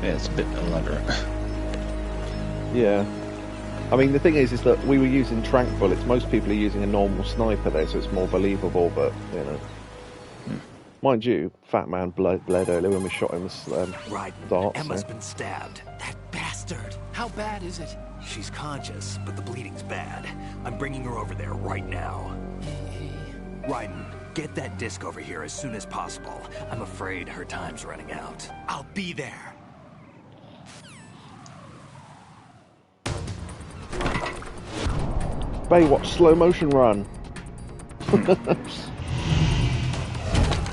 yeah, it's a bit elaborate. Yeah. I mean, the thing is that we were using tranq bullets. Most people are using a normal sniper there, so it's more believable, but, you know. Mind you, Fat Man bled earlier when we shot him with darts. Emma's been stabbed. That bastard. How bad is it? She's conscious, but the bleeding's bad. I'm bringing her over there right now. Raiden, get that disc over here as soon as possible. I'm afraid her time's running out. I'll be there. Baywatch slow motion run.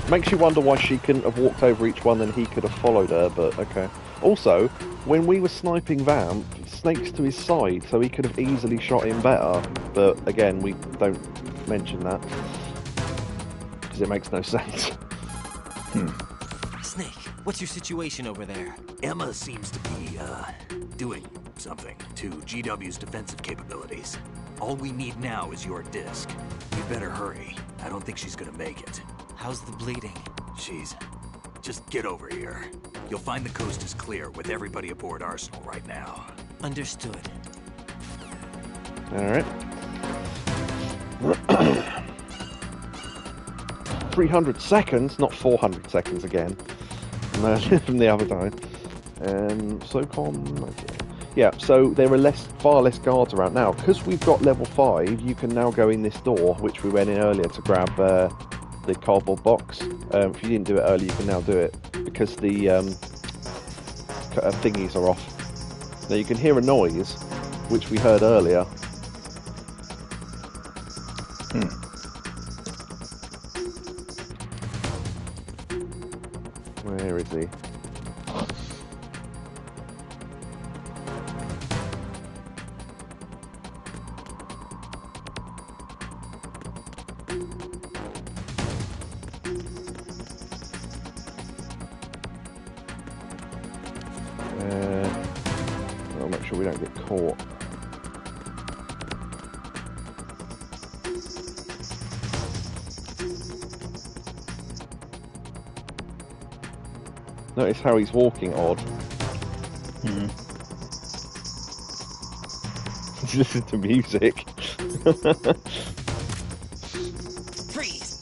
Makes you wonder why she couldn't have walked over each one and he could have followed her, but okay. Also, when we were sniping Vamp, Snake's to his side, so he could have easily shot him better, but again, we don't mention that, because it makes no sense. Snake, what's your situation over there? Emma seems to be, doing something to GW's defensive capabilities. All we need now is your disc. You better hurry. I don't think she's gonna make it. How's the bleeding? Just get over here. You'll find the coast is clear with everybody aboard Arsenal right now. Understood. Alright. 300 seconds, not 400 seconds again. From the other time. SOCOM... Yeah, so there are far less guards around now. Because we've got level 5, you can now go in this door, which we went in earlier to grab the cardboard box. If you didn't do it earlier, you can now do it, because the thingies are off. Now you can hear a noise, which we heard earlier. Where is he? I'll make sure we don't get caught. Notice how he's walking odd. Listen to music. Freeze!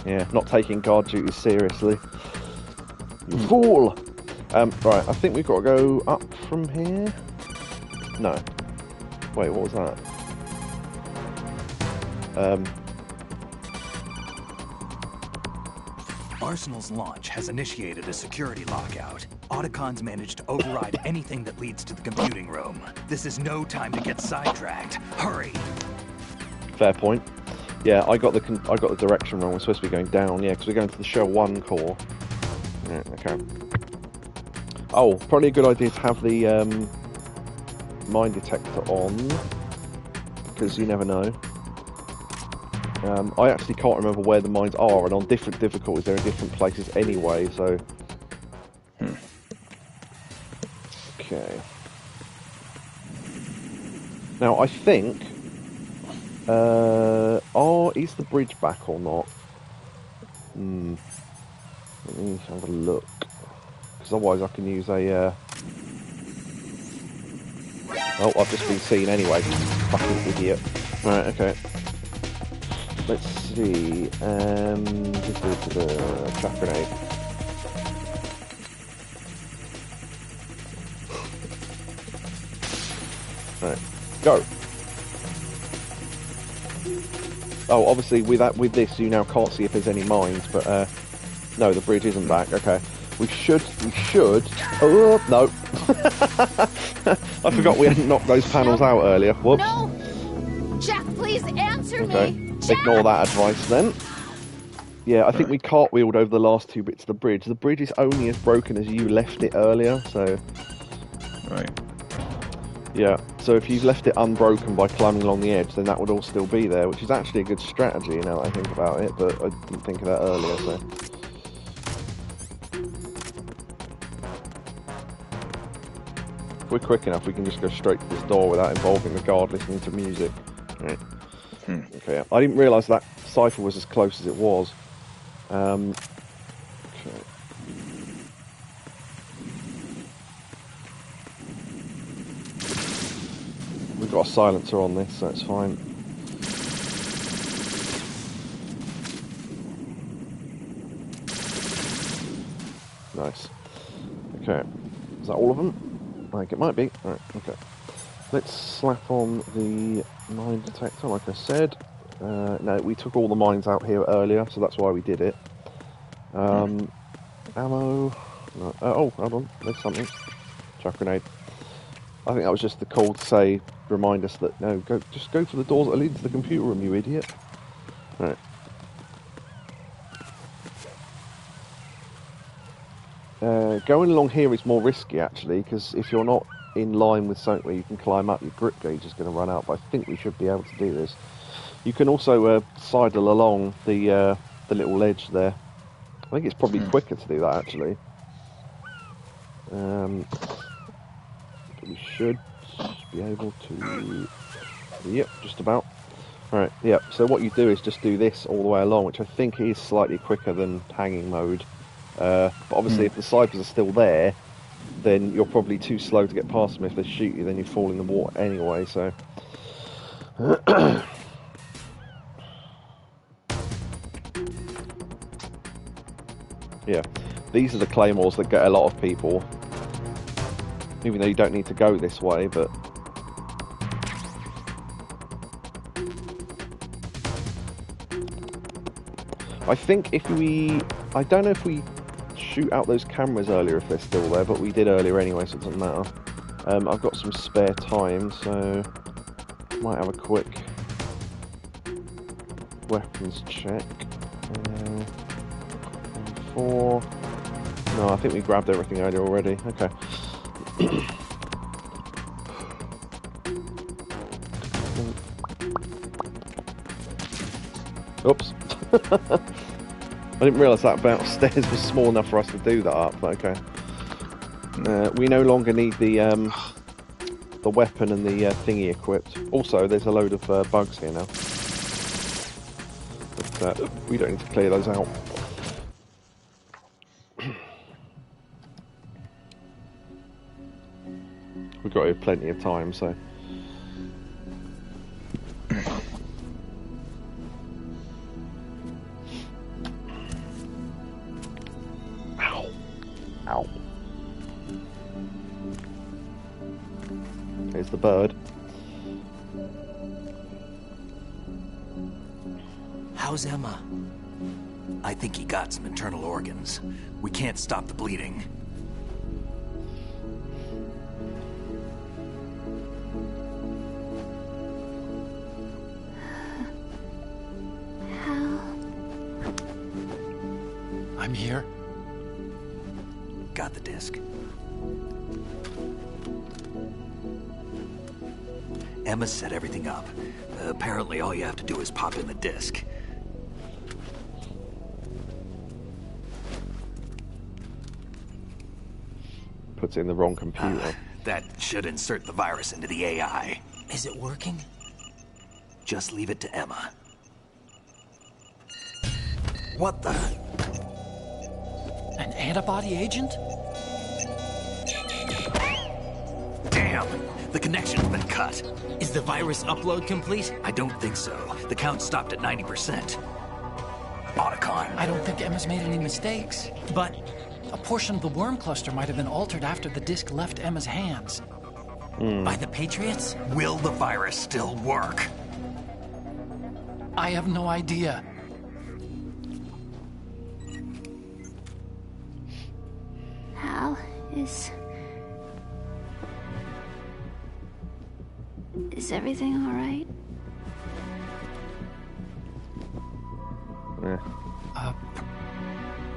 Yeah, not taking guard duties seriously. You fool! Right, I think we've got to go up from here. No. Wait, what was that? Arsenal's launch has initiated a security lockout. Otacons managed to override anything that leads to the computing room. This is no time to get sidetracked. Hurry! Fair point. Yeah, I got the direction wrong. We're supposed to be going down. Yeah, because we're going to the Shell 1 core. Yeah, okay. Oh, probably a good idea to have the mine detector on, because you never know. I actually can't remember where the mines are, and on different difficulties they're in different places anyway, so... Okay. Now, I think... is the bridge back or not? Let me have a look. Because otherwise I can use a... Oh, I've just been seen anyway. Fucking idiot. Right, okay. Let's see. Trap grenade. Right, go. Oh, obviously with this you now can't see if there's any mines, but no, the bridge isn't back. Okay, we should. Oh no! I forgot we hadn't knocked those panels out earlier. Whoops. No, Jack, please answer me. Jack! Ignore that advice then. Yeah, I think we cartwheeled over the last 2 bits of the bridge. The bridge is only as broken as you left it earlier, so... Right. Yeah, so if you've left it unbroken by climbing along the edge, then that would all still be there, which is actually a good strategy now that I think about it, but I didn't think of that earlier, so... we're quick enough, we can just go straight to this door without involving the guard listening to music. Right. Okay, I didn't realise that cipher was as close as it was. Okay. We've got a silencer on this, so it's fine. Nice. Okay. Is that all of them? I think it might be. Alright, okay. Let's slap on the mine detector, like I said. No, we took all the mines out here earlier, so that's why we did it. Ammo. No. Oh, hold on. There's something. Chuck grenade. I think that was just the call to say, remind us that, no, just go for the doors that lead to the computer room, you idiot. Right. Going along here is more risky, actually, because if you're not in line with something where you can climb up, your grip gauge is going to run out, but I think we should be able to do this. You can also sidle along the little ledge there. I think it's probably quicker to do that, actually. We should be able to... Yep, just about. Alright, yep, so what you do is just do this all the way along, which I think is slightly quicker than hanging mode. But obviously if the ciphers are still there, then you're probably too slow to get past them. If they shoot you, then you fall in the water anyway, so... Yeah, these are the claymores that get a lot of people. Even though you don't need to go this way, but... I think if we... I don't know if we shoot out those cameras earlier if they're still there, but we did earlier anyway, so it doesn't matter. I've got some spare time, so... might have a quick... weapons check. 4... No, I think we grabbed everything earlier already. Okay. Oops. I didn't realise that bout of stairs was small enough for us to do that up, but okay. We no longer need the weapon and the thingy equipped. Also, there's a load of bugs here now. But we don't need to clear those out. We've got plenty of time, so... Ow. Ow. Here's the bird. How's Emma? I think he got some internal organs. We can't stop the bleeding. I'm here. Got the disc. Emma set everything up. Apparently all you have to do is pop in the disc. Puts it in the wrong computer. That should insert the virus into the AI. Is it working? Just leave it to Emma. What the? An antibody agent? Damn! The connection's been cut. Is the virus upload complete? I don't think so. The count stopped at 90%. Otacon. I don't think Emma's made any mistakes. But a portion of the worm cluster might have been altered after the disc left Emma's hands. By the Patriots? Will the virus still work? I have no idea. Hal, is everything all right? Yeah.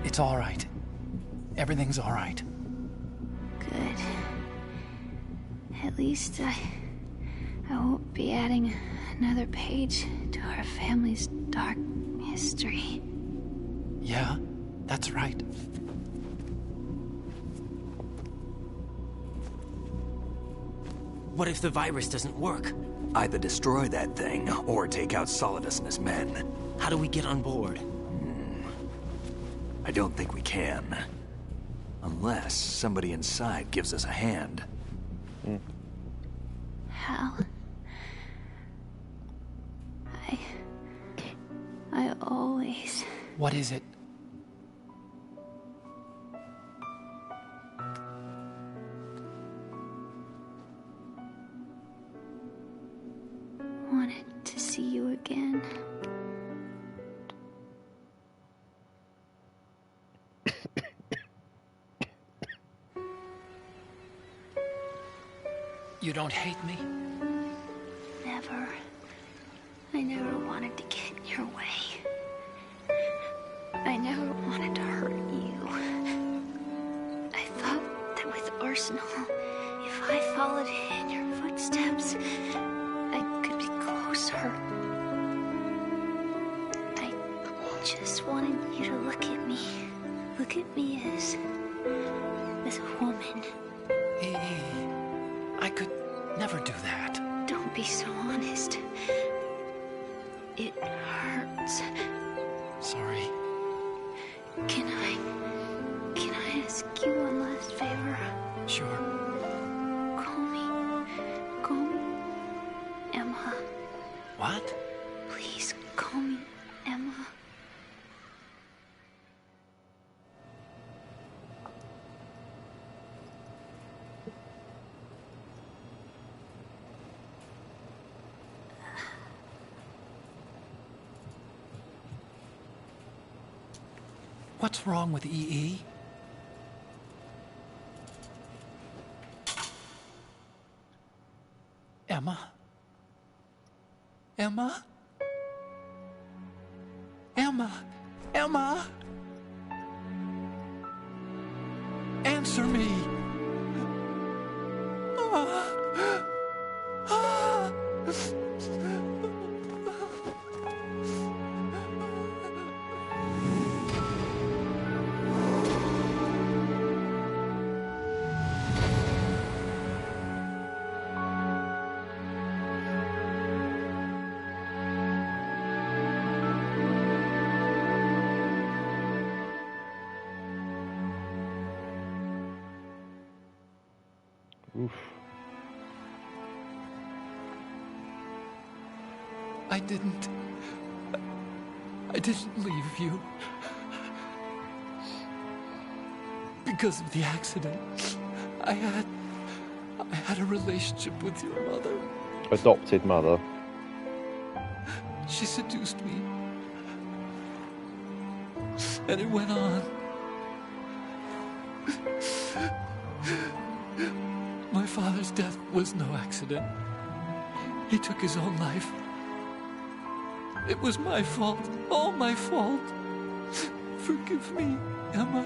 It's all right. Everything's all right. Good. At least I won't be adding another page to our family's dark history. Yeah, that's right. What if the virus doesn't work? Either destroy that thing, or take out Solidus and his men. How do we get on board? I don't think we can. Unless somebody inside gives us a hand. Hal. I always... What is it? wanted to see you again. You don't hate me? Never. I never wanted to get in your way. I never wanted to hurt you. I thought that with Arsenal, if I followed in your footsteps, I could be closer. I just wanted you to look at me. Look at me as a woman. I could never do that. Don't be so honest. It hurts. Sorry. Can I ask you one last favor? Sure. Call me Emma. What? Please call me Emma. What's wrong with EE? Emma? Emma? Emma? Emma? Answer me! Oof. I didn't leave you. Because of the accident. I had a relationship with your mother. Adopted mother. She seduced me. And it went on. My father's death was no accident. He took his own life. It was my fault. All my fault. Forgive me, Emma.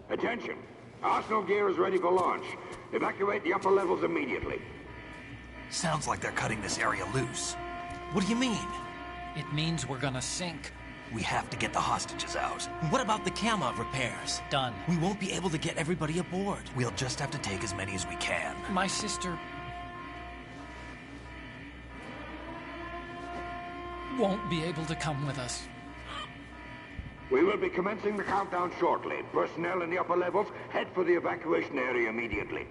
Attention! Arsenal gear is ready for launch. Evacuate the upper levels immediately. Sounds like they're cutting this area loose. What do you mean? It means we're gonna sink. We have to get the hostages out. What about the camo repairs? Done. We won't be able to get everybody aboard. We'll just have to take as many as we can. My sister won't be able to come with us. We will be commencing the countdown shortly. Personnel in the upper levels, head for the evacuation area immediately.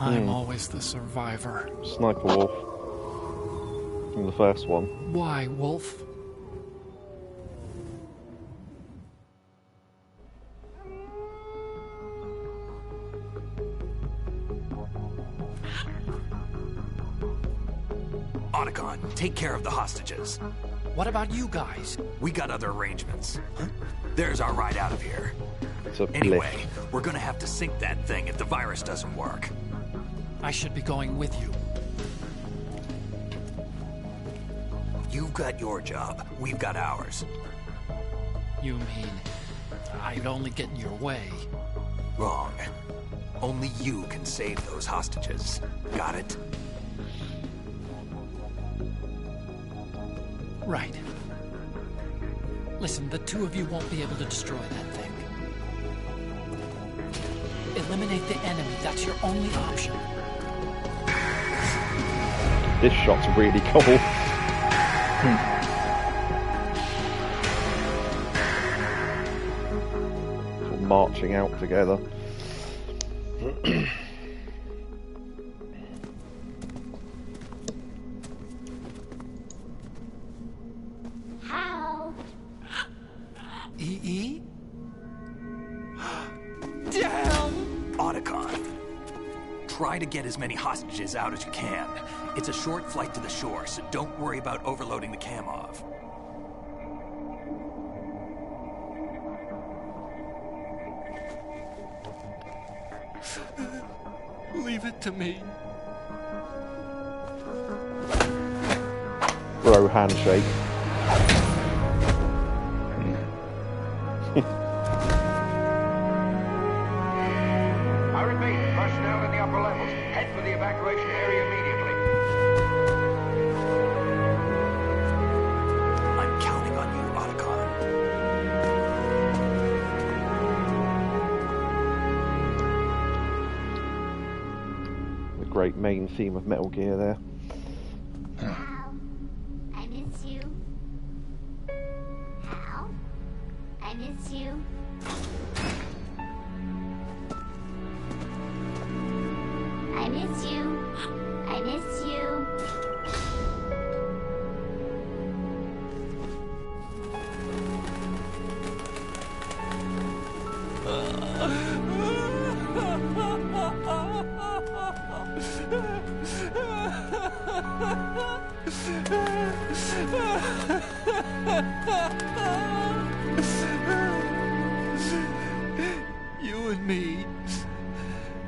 I'm always the survivor. Sniper Wolf. In the first one. Why, Wolf? Otacon, take care of the hostages. What about you guys? We got other arrangements. There's our ride out of here. It's a Anyway, we're gonna have to sink that thing if the virus doesn't work. I should be going with you. You've got your job. We've got ours. You mean I'd only get in your way? Wrong. Only you can save those hostages. Got it? Right. Listen, the two of you won't be able to destroy that thing. Eliminate the enemy. That's your only option. This shot's really cool. Sort of marching out together. How? EE? Damn! Otacon. Try to get as many hostages out as you can. It's a short flight to the shore, so don't worry about overloading the Kamov. Leave it to me. Bro handshake. I repeat, personnel in the upper levels, head for the evacuation area immediately. I'm counting on you, Otacon. The great main theme of Metal Gear there. Hal, I miss you. Hal, I miss you. I miss you. I miss you. You and me,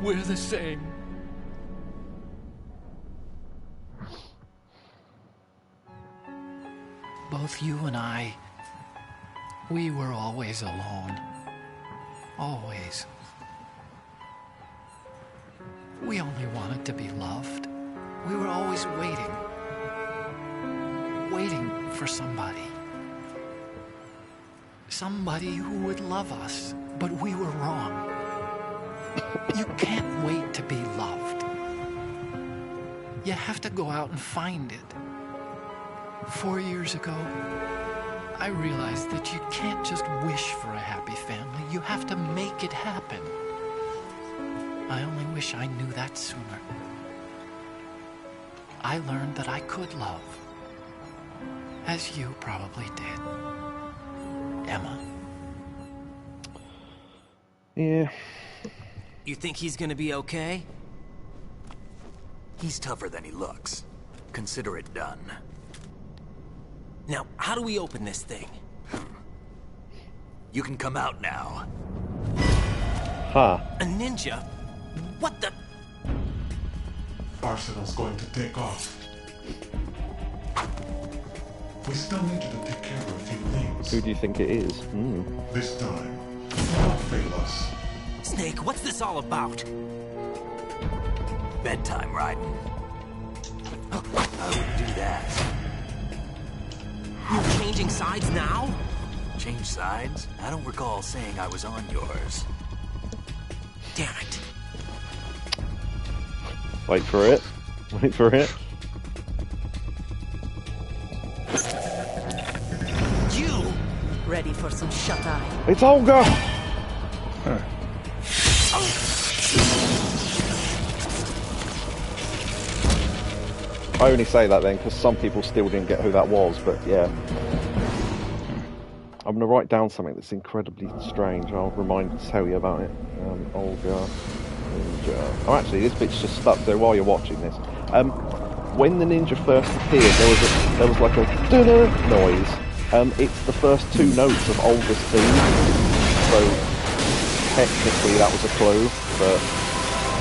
we're the same. Both you and I, we were always alone. Always. We only wanted to be loved. We were always waiting. Waiting for somebody. Somebody who would love us, but we were wrong. You can't wait to be loved. You have to go out and find it. 4 years ago, I realized that you can't just wish for a happy family. You have to make it happen. I only wish I knew that sooner. I learned that I could love, as you probably did. Emma. Yeah. You think he's gonna be okay? He's tougher than he looks. Consider it done. Now, how do we open this thing? You can come out now. Huh. A ninja? What the? Arsenal's going to take off. We still need you to take care of a few things. Who do you think it is? This time, don't fail us. Snake, what's this all about? Bedtime, Raiden. I wouldn't do that. You're changing sides now? Change sides? I don't recall saying I was on yours. Damn it. Wait for it. Wait for it. You! Ready for some shut-eye? It's Olga! I only say that then because some people still didn't get who that was, but yeah. I'm going to write down something that's incredibly strange. I'll tell you about it. Olga. Ninja. Oh, actually, this bit's just stuck, so while you're watching this. When the ninja first appeared, there was like a dunno noise. It's the first two notes of Olga's theme, so technically that was a clue, but,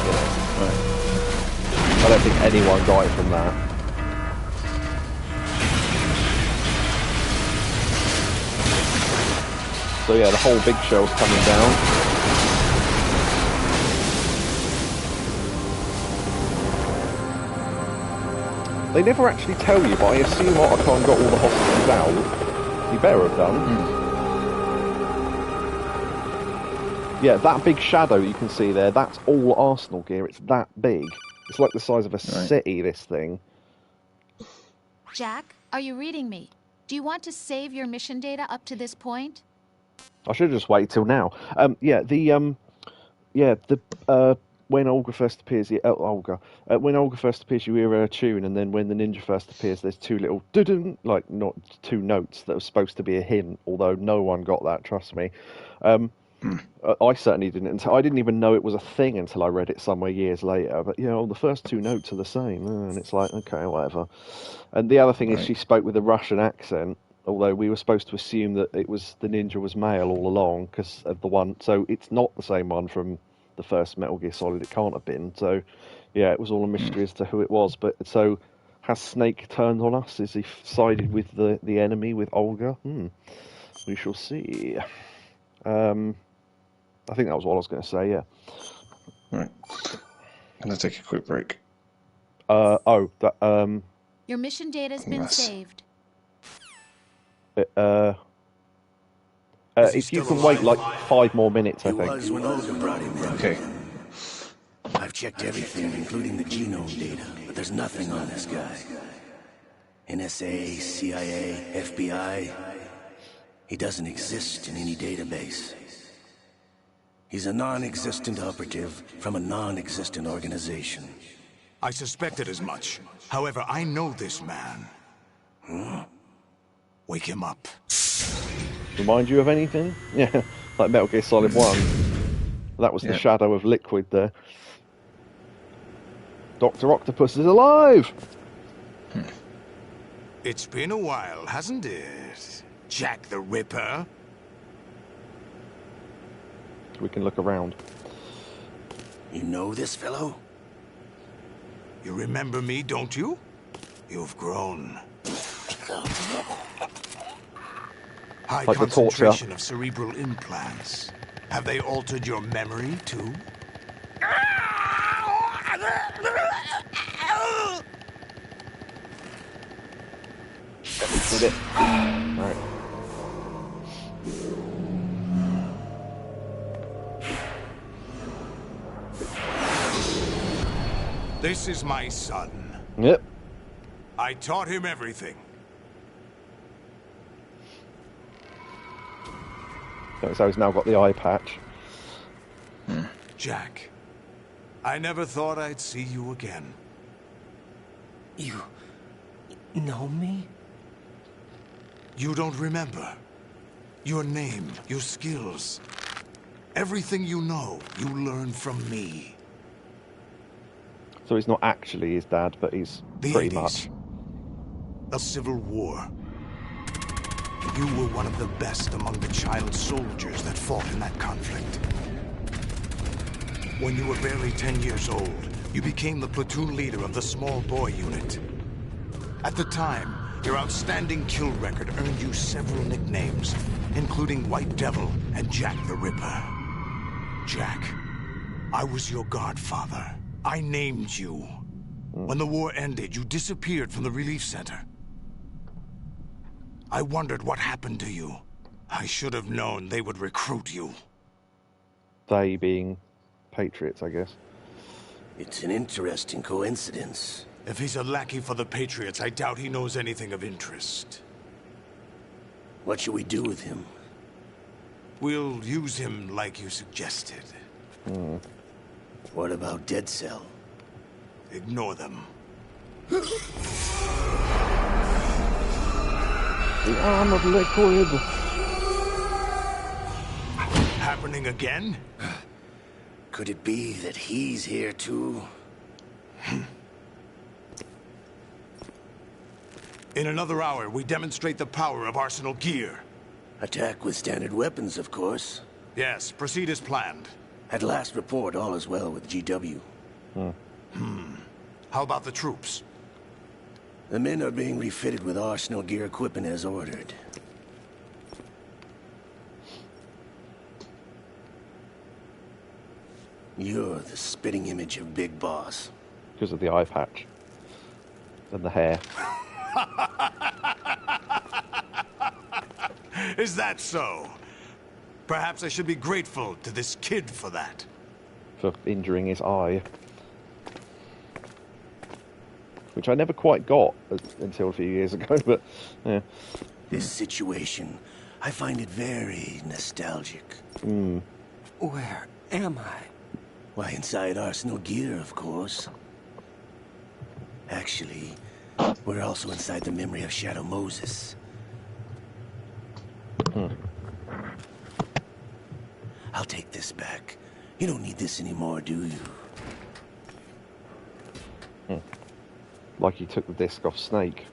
you know, I don't think anyone got it from that. So yeah, the whole big shell's coming down. They never actually tell you, but I assume Otacon got all the hostages out. He better have done. Yeah, that big shadow you can see there, that's all Arsenal gear. It's that big. It's like the size of a city, this thing. Jack, are you reading me? Do you want to save your mission data up to this point? I should have just waited till now. When Olga first appears, when Olga first appears, you hear her tune, and then when the ninja first appears, there's two little doo-doo, like not two notes that are supposed to be a hint. Although no one got that, trust me. I certainly didn't. I didn't even know it was a thing until I read it somewhere years later. But the first two notes are the same, and it's like, okay, whatever. And the other thing is, she spoke with a Russian accent. Although we were supposed to assume that the ninja was male all along because of the one. So it's not the same one from the first Metal Gear Solid. It can't have been. So yeah, it was all a mystery as to who it was. But so has Snake turned on us? Is he sided with the enemy, with Olga? We shall see. I think that was what I was going to say, yeah. Right. I'm going to take a quick break. Your mission data's been saved. If you can wait like 5 more minutes, I think. was when Olga brought him in. Okay. I've checked everything, including the genome data, but there's nothing on this guy. NSA, CIA, FBI. He doesn't exist in any database. He's a non-existent operative from a non-existent organization. I suspected as much. However, I know this man. Wake him up. Remind you of anything? Yeah, like Metal Gear Solid 1. That was the shadow of Liquid there. Dr. Octopus is alive! It's been a while, hasn't it? Jack the Ripper? We can look around. You know this fellow? You remember me, don't you? You've grown. High like concentration of cerebral implants. Have they altered your memory, too? Did it. Alright. This is my son. Yep. I taught him everything. So he's now got the eye patch. Jack, I never thought I'd see you again. You know me? You don't remember. Your name, your skills. Everything you know, you learned from me. So he's not actually his dad, but he's pretty much. A civil war. You were one of the best among the child soldiers that fought in that conflict. When you were barely 10 years old, you became the platoon leader of the small boy unit. At the time, your outstanding kill record earned you several nicknames, including White Devil and Jack the Ripper. Jack, I was your godfather. I named you. When the war ended, you disappeared from the relief center. I wondered what happened to you. I should have known they would recruit you. They being Patriots, I guess. It's an interesting coincidence. If he's a lackey for the Patriots, I doubt he knows anything of interest. What should we do with him? We'll use him like you suggested. What about Dead Cell? Ignore them. The arm of liquid. Happening again? Could it be that he's here too? In another hour, we demonstrate the power of Arsenal gear. Attack with standard weapons, of course. Yes, proceed as planned. At last report, all is well with GW. How about the troops? The men are being refitted with Arsenal gear equipment as ordered. You're the spitting image of Big Boss. Because of the eye patch. And the hair. Is that so? Perhaps I should be grateful to this kid for that. For injuring his eye. Which I never quite got until a few years ago, but yeah. This situation, I find it very nostalgic. Where am I? Why, inside Arsenal gear, of course. Actually, we're also inside the memory of Shadow Moses. I'll take this back. You don't need this anymore, do you? Like he took the disc off Snake.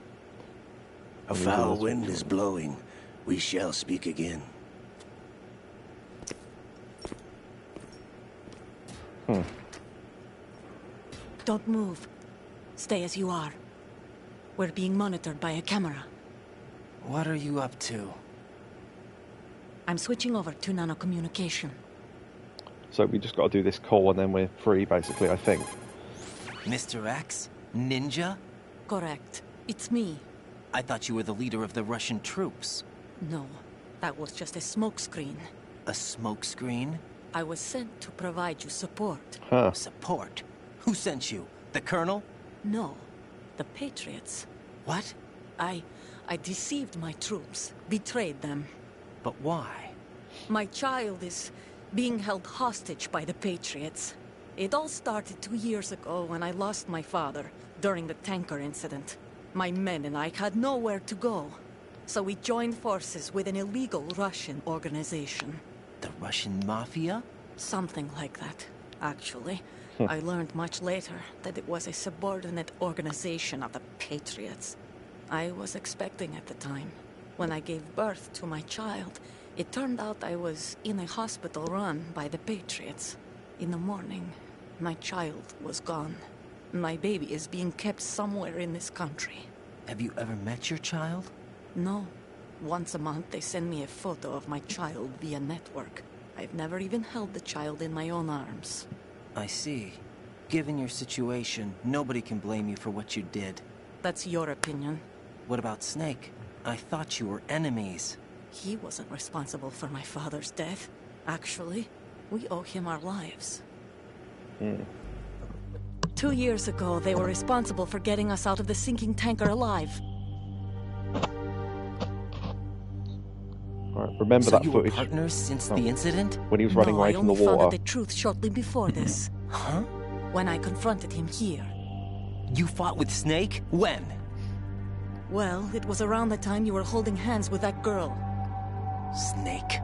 A foul wind is blowing. We shall speak again. Don't move. Stay as you are. We're being monitored by a camera. What are you up to? I'm switching over to nanocommunication. So we just got to do this call and then we're free, basically, I think. Mr. X? Ninja? Correct. It's me. I thought you were the leader of the Russian troops. No, that was just a smokescreen. A smokescreen? I was sent to provide you support. Support? Who sent you? The Colonel? No, the Patriots. What? I deceived my troops, betrayed them. But why? My child is being held hostage by the Patriots. It all started 2 years ago when I lost my father during the tanker incident. My men and I had nowhere to go. So we joined forces with an illegal Russian organization. The Russian Mafia? Something like that, actually. I learned much later that it was a subordinate organization of the Patriots. I was expecting at the time. When I gave birth to my child, it turned out I was in a hospital run by the Patriots. In the morning, my child was gone. My baby is being kept somewhere in this country. Have you ever met your child? No. Once a month, they send me a photo of my child via network. I've never even held the child in my own arms. I see. Given your situation, nobody can blame you for what you did. That's your opinion. What about Snake? I thought you were enemies. He wasn't responsible for my father's death. Actually, we owe him our lives. 2 years ago, they were responsible for getting us out of the sinking tanker alive. Alright, remember that you footage. Were partners since the incident? When he was running away from the I only found water. out the truth shortly before this. Huh? When I confronted him here. You fought with Snake? When? Well, it was around the time you were holding hands with that girl. Snake.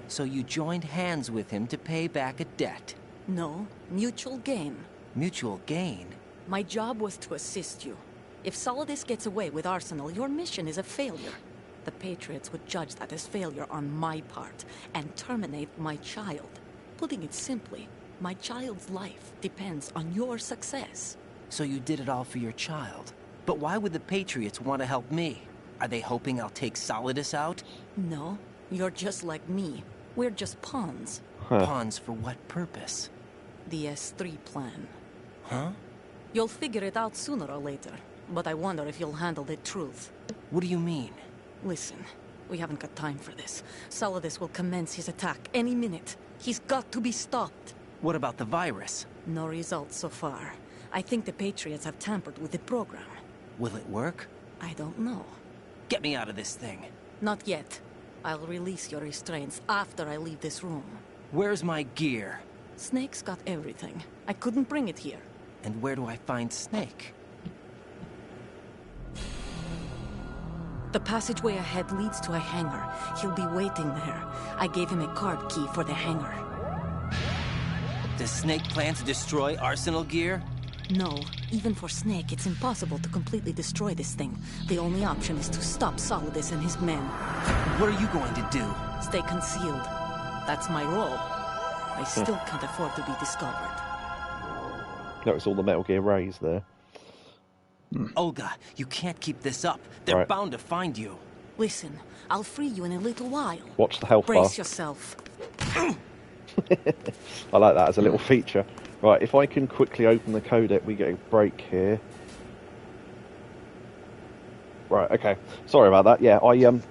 So you joined hands with him to pay back a debt? No, mutual gain. Mutual gain? My job was to assist you. If Solidus gets away with Arsenal, your mission is a failure. The Patriots would judge that as failure on my part, and terminate my child. Putting it simply, my child's life depends on your success. So you did it all for your child. But why would the Patriots want to help me? Are they hoping I'll take Solidus out? No, you're just like me. We're just pawns. Pawns for what purpose? The S3 plan. Huh? You'll figure it out sooner or later, but I wonder if you'll handle the truth. What do you mean? Listen, we haven't got time for this. Solidus will commence his attack any minute. He's got to be stopped. What about the virus? No results so far. I think the Patriots have tampered with the program. Will it work? I don't know. Get me out of this thing. Not yet. I'll release your restraints after I leave this room. Where's my gear? Snake's got everything. I couldn't bring it here. And where do I find Snake? The passageway ahead leads to a hangar. He'll be waiting there. I gave him a card key for the hangar. Does Snake plan to destroy Arsenal gear? No. Even for Snake, it's impossible to completely destroy this thing. The only option is to stop Solidus and his men. What are you going to do? Stay concealed. That's my role. I still can't afford to be discovered. Notice all the Metal Gear rays there. Olga, you can't keep this up. They're bound to find you. Listen, I'll free you in a little while. Watch the health bar. Brace yourself. I like that as a little feature. Right, if I can quickly open the codec, we get a break here. Right, okay. Sorry about that. Yeah,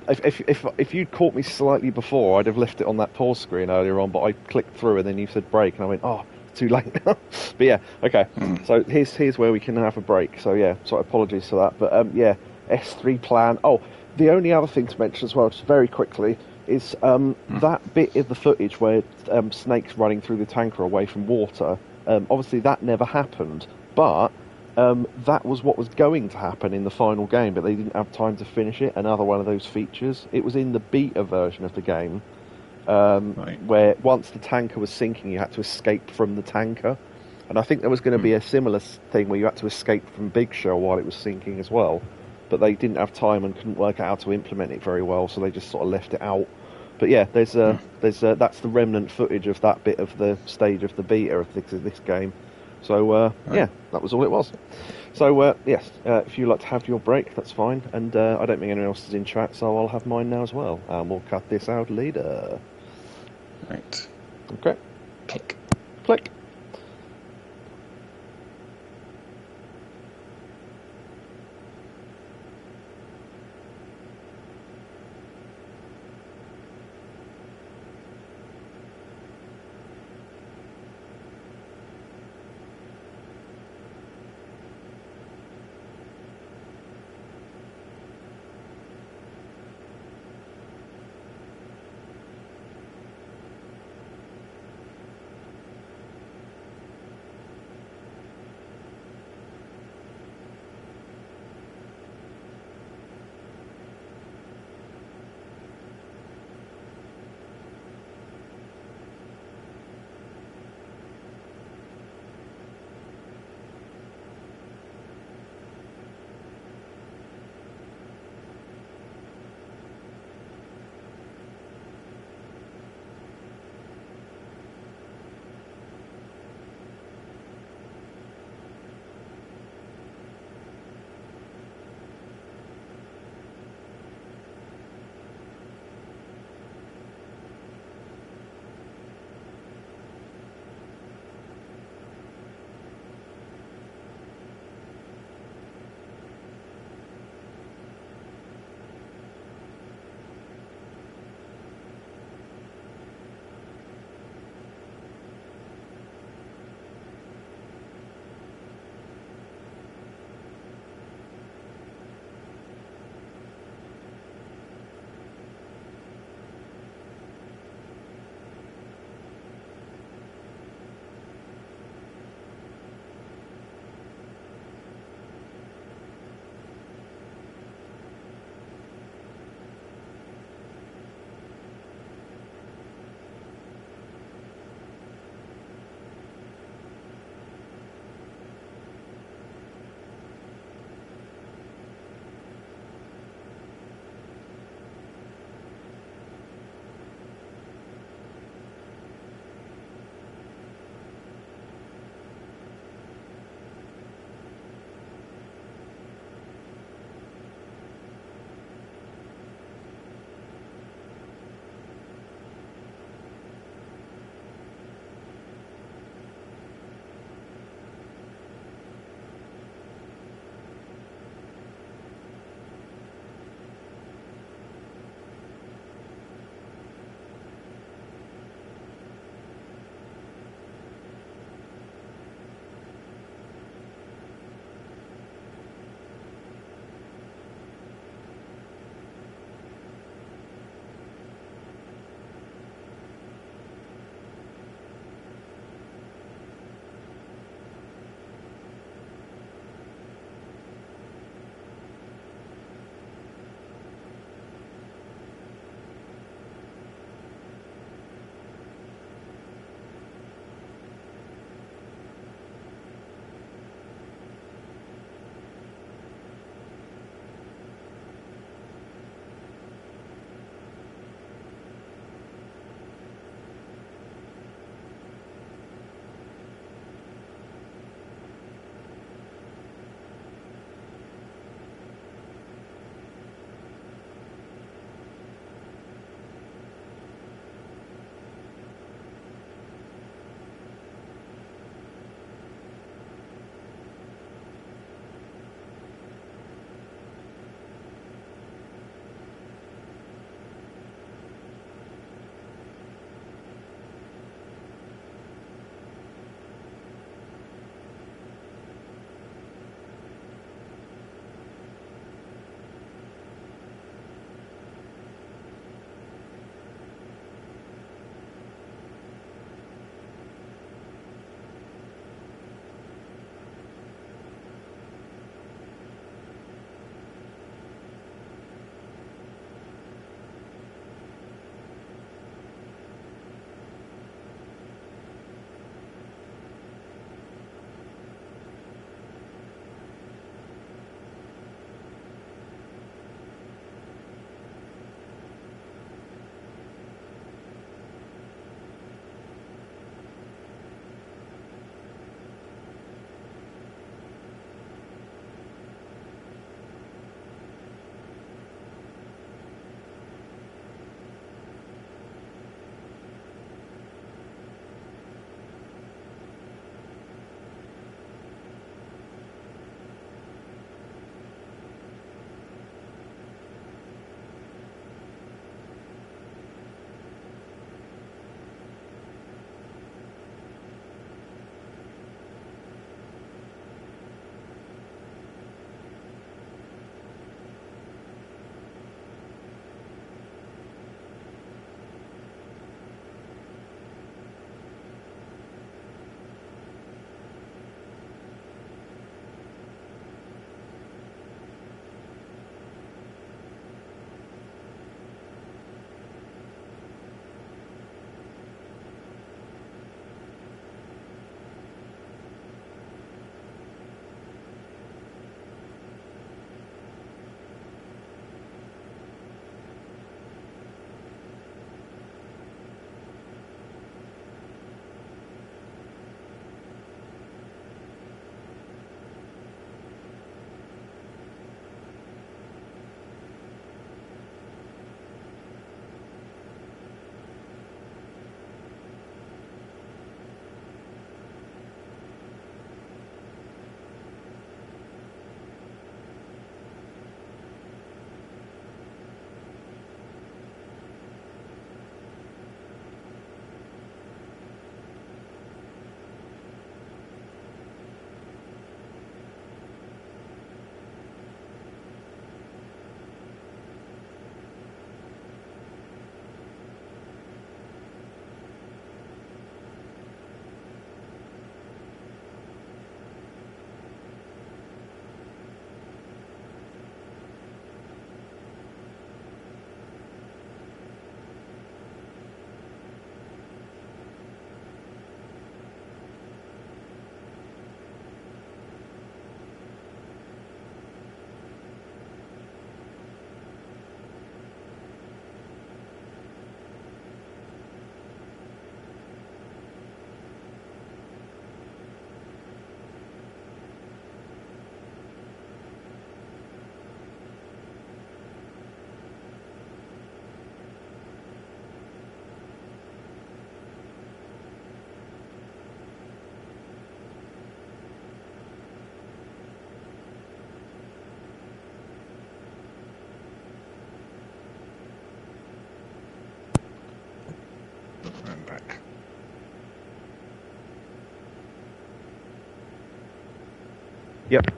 if you'd caught me slightly before, I'd have left it on that pause screen earlier on, but I clicked through and then you said break, and I went, oh, too late now. But yeah, okay. So here's where we can have a break. So yeah, so apologies for that. But yeah, S3 plan. Oh, the only other thing to mention as well, just very quickly, is that bit of the footage where Snake's running through the tanker away from water. Obviously that never happened, but that was what was going to happen in the final game, but they didn't have time to finish it. Another one of those features. It was in the beta version of the game, where once the tanker was sinking, you had to escape from the tanker. And I think there was going to be a similar thing where you had to escape from Big Shell while it was sinking as well. But they didn't have time and couldn't work out how to implement it very well, so they just sort of left it out. But yeah, that's the remnant footage of that bit of the stage of the beta of this game. So yeah, that was all it was. So yes, if you'd like to have your break, that's fine. And I don't think anyone else is in chat, so I'll have mine now as well. And we'll cut this out later. Right. Okay. Click. Click.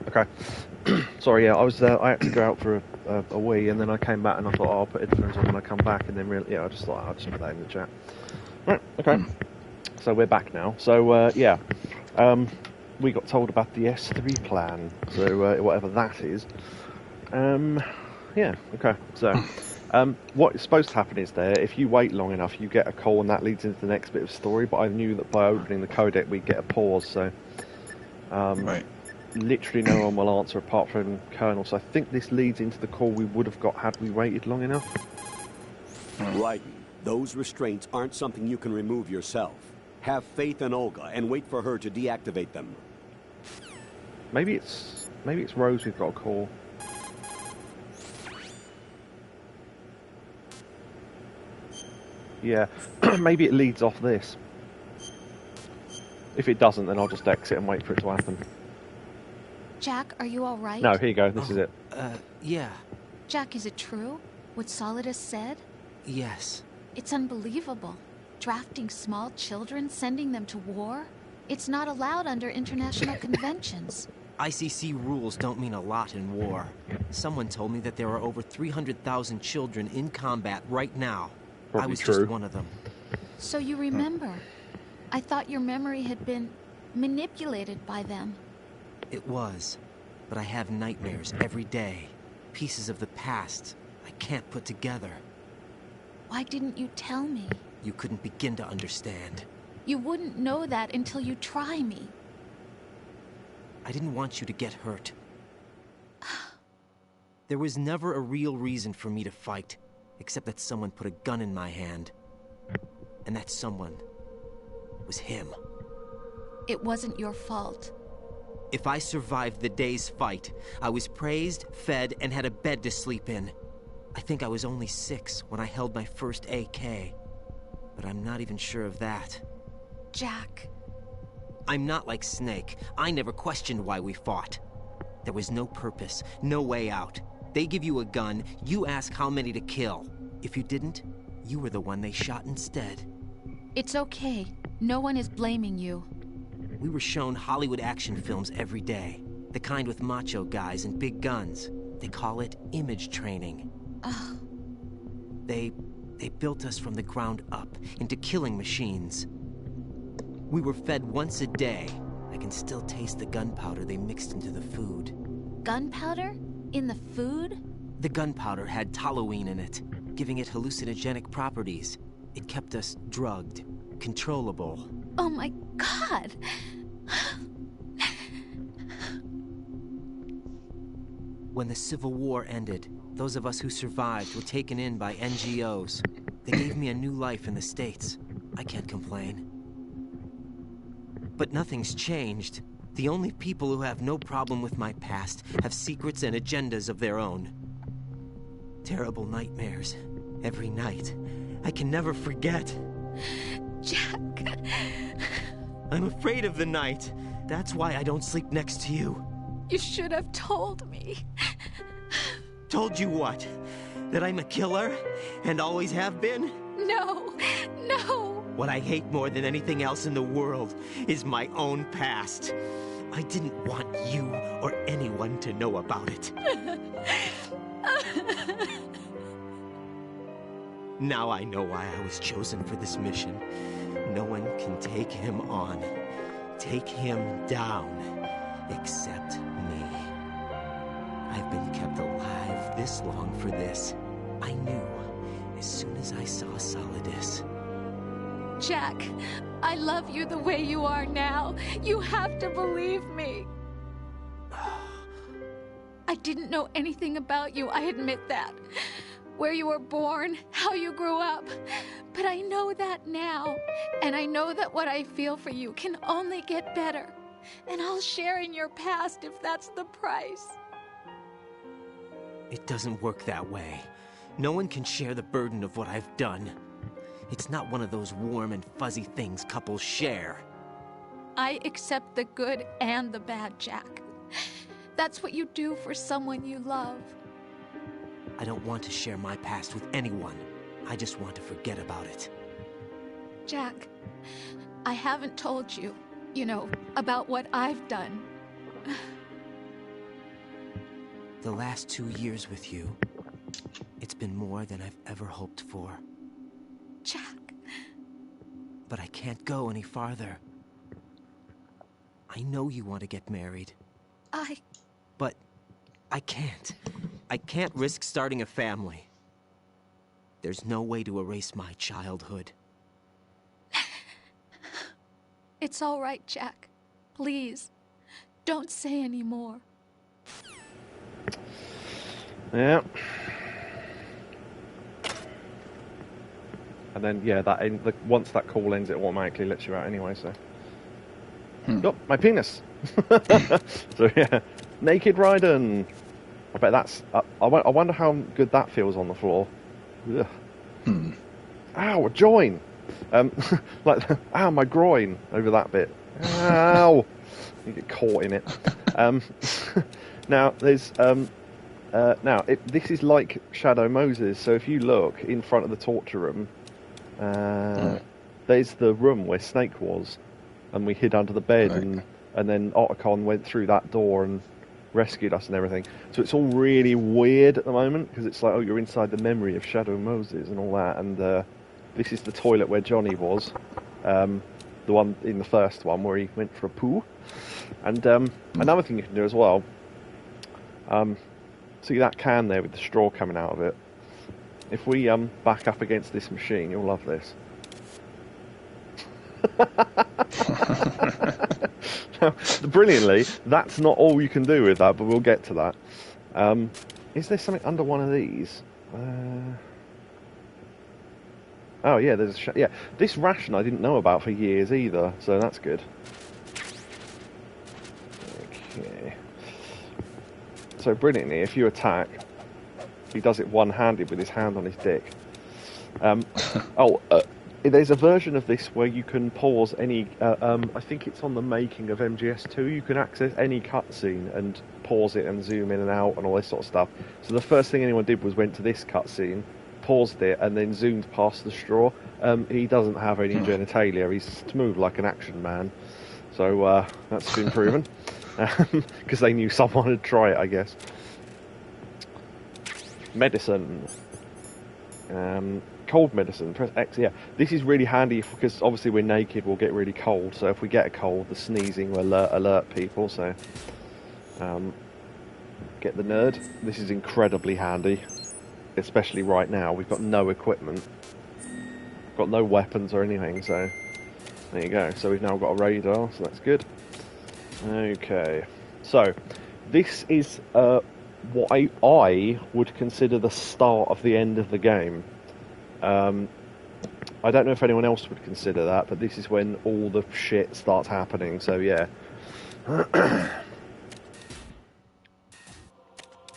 Okay. Sorry, yeah, I had to go out for a wee, and then I came back and I thought, I'll put headphones on when I come back, and then really, yeah, I just thought I'll just put that in the chat. Right, okay. So we're back now. So, yeah, we got told about the S3 plan, so whatever that is. Yeah, okay, so... what is supposed to happen is if you wait long enough, you get a call, and that leads into the next bit of story. But I knew that by opening the codec, we'd get a pause. So, right. Literally no one will answer apart from Colonel. So I think this leads into the call we would have got had we waited long enough. Right. Those restraints aren't something you can remove yourself. Have faith in Olga and wait for her to deactivate them. Maybe it's Rose we've got a call. Yeah, maybe it leads off this. If it doesn't, then I'll just exit and wait for it to happen. Jack, are you all right? No, here you go. This is it. Yeah. Jack, is it true? What Solidus said? Yes. It's unbelievable. Drafting small children, sending them to war? It's not allowed under international conventions. ICC rules don't mean a lot in war. Someone told me that there are over 300,000 children in combat right now. Probably I was true. just one of them. So you remember? I thought your memory had been manipulated by them. It was. But I have nightmares every day. Pieces of the past I can't put together. Why didn't you tell me? You couldn't begin to understand. You wouldn't know that until you try me. I didn't want you to get hurt. There was never a real reason for me to fight. Except that someone put a gun in my hand. And that someone was him. It wasn't your fault. If I survived the day's fight, I was praised, fed, and had a bed to sleep in. I think I was only 6 when I held my first AK. But I'm not even sure of that. Jack. I'm not like Snake. I never questioned why we fought. There was no purpose, no way out. They give you a gun, you ask how many to kill. If you didn't, you were the one they shot instead. It's okay. No one is blaming you. We were shown Hollywood action films every day. The kind with macho guys and big guns. They call it image training. Ugh. They built us from the ground up into killing machines. We were fed once a day. I can still taste the gunpowder they mixed into the food. Gunpowder? In the food? The gunpowder had toluene in it, giving it hallucinogenic properties. It kept us drugged, controllable. Oh my God! When the Civil War ended, those of us who survived were taken in by NGOs. They gave me a new life in the States. I can't complain. But nothing's changed. The only people who have no problem with my past have secrets and agendas of their own. Terrible nightmares. Every night. I can never forget. Jack. I'm afraid of the night. That's why I don't sleep next to you. You should have told me. Told you what? That I'm a killer? And always have been? No. No. What I hate more than anything else in the world is my own past. I didn't want you or anyone to know about it. Now I know why I was chosen for this mission. No one can take him on, take him down, except me. I've been kept alive this long for this. I knew as soon as I saw Solidus. Jack, I love you the way you are now. You have to believe me. I didn't know anything about you, I admit that. Where you were born, how you grew up. But I know that now. And I know that what I feel for you can only get better. And I'll share in your past if that's the price. It doesn't work that way. No one can share the burden of what I've done. It's not one of those warm and fuzzy things couples share. I accept the good and the bad, Jack. That's what you do for someone you love. I don't want to share my past with anyone. I just want to forget about it. Jack, I haven't told you, about what I've done. The last 2 years with you, it's been more than I've ever hoped for. Jack. But I can't go any farther. I know you want to get married. But I can't. I can't risk starting a family. There's no way to erase my childhood. It's all right, Jack. Please, don't say any more. Yeah. And then, yeah, once that call ends, it automatically lets you out anyway, so... Oh, my penis! So, yeah. Naked Raiden! I bet that's... I wonder how good that feels on the floor. Ugh. Ow, a join! Like, ow, my groin over that bit. Ow! You get caught in it. Now, there's... this is like Shadow Moses, so if you look in front of the torture room, there's the room where Snake was, and we hid under the bed, and then Otacon went through that door and rescued us and everything. So it's all really weird at the moment, because it's like, oh, you're inside the memory of Shadow Moses and all that, and this is the toilet where Johnny was, the one in the first one where he went for a poo. And another thing you can do as well, see that can there with the straw coming out of it? If we back up against this machine, you'll love this. Now, brilliantly, that's not all you can do with that, but we'll get to that. Is there something under one of these? Oh yeah, there's a this ration I didn't know about for years either, so that's good. Okay. So brilliantly, if you attack, he does it one-handed with his hand on his dick. There's a version of this where you can pause any... I think it's on the making of MGS2. You can access any cutscene and pause it and zoom in and out and all this sort of stuff. So the first thing anyone did was went to this cutscene, paused it, and then zoomed past the straw. He doesn't have any genitalia. He's smooth like an action man. So that's been proven. Because they knew someone would try it, I guess. Medicine. Cold medicine. Press X. Yeah, this is really handy because obviously we're naked. We'll get really cold. So if we get a cold, the sneezing will alert people. So get the nerd. This is incredibly handy, especially right now. We've got no equipment, got no weapons or anything. So there you go. So we've now got a radar. So that's good. Okay, so this is what I would consider the start of the end of the game. I don't know if anyone else would consider that, but this is when all the shit starts happening, so yeah.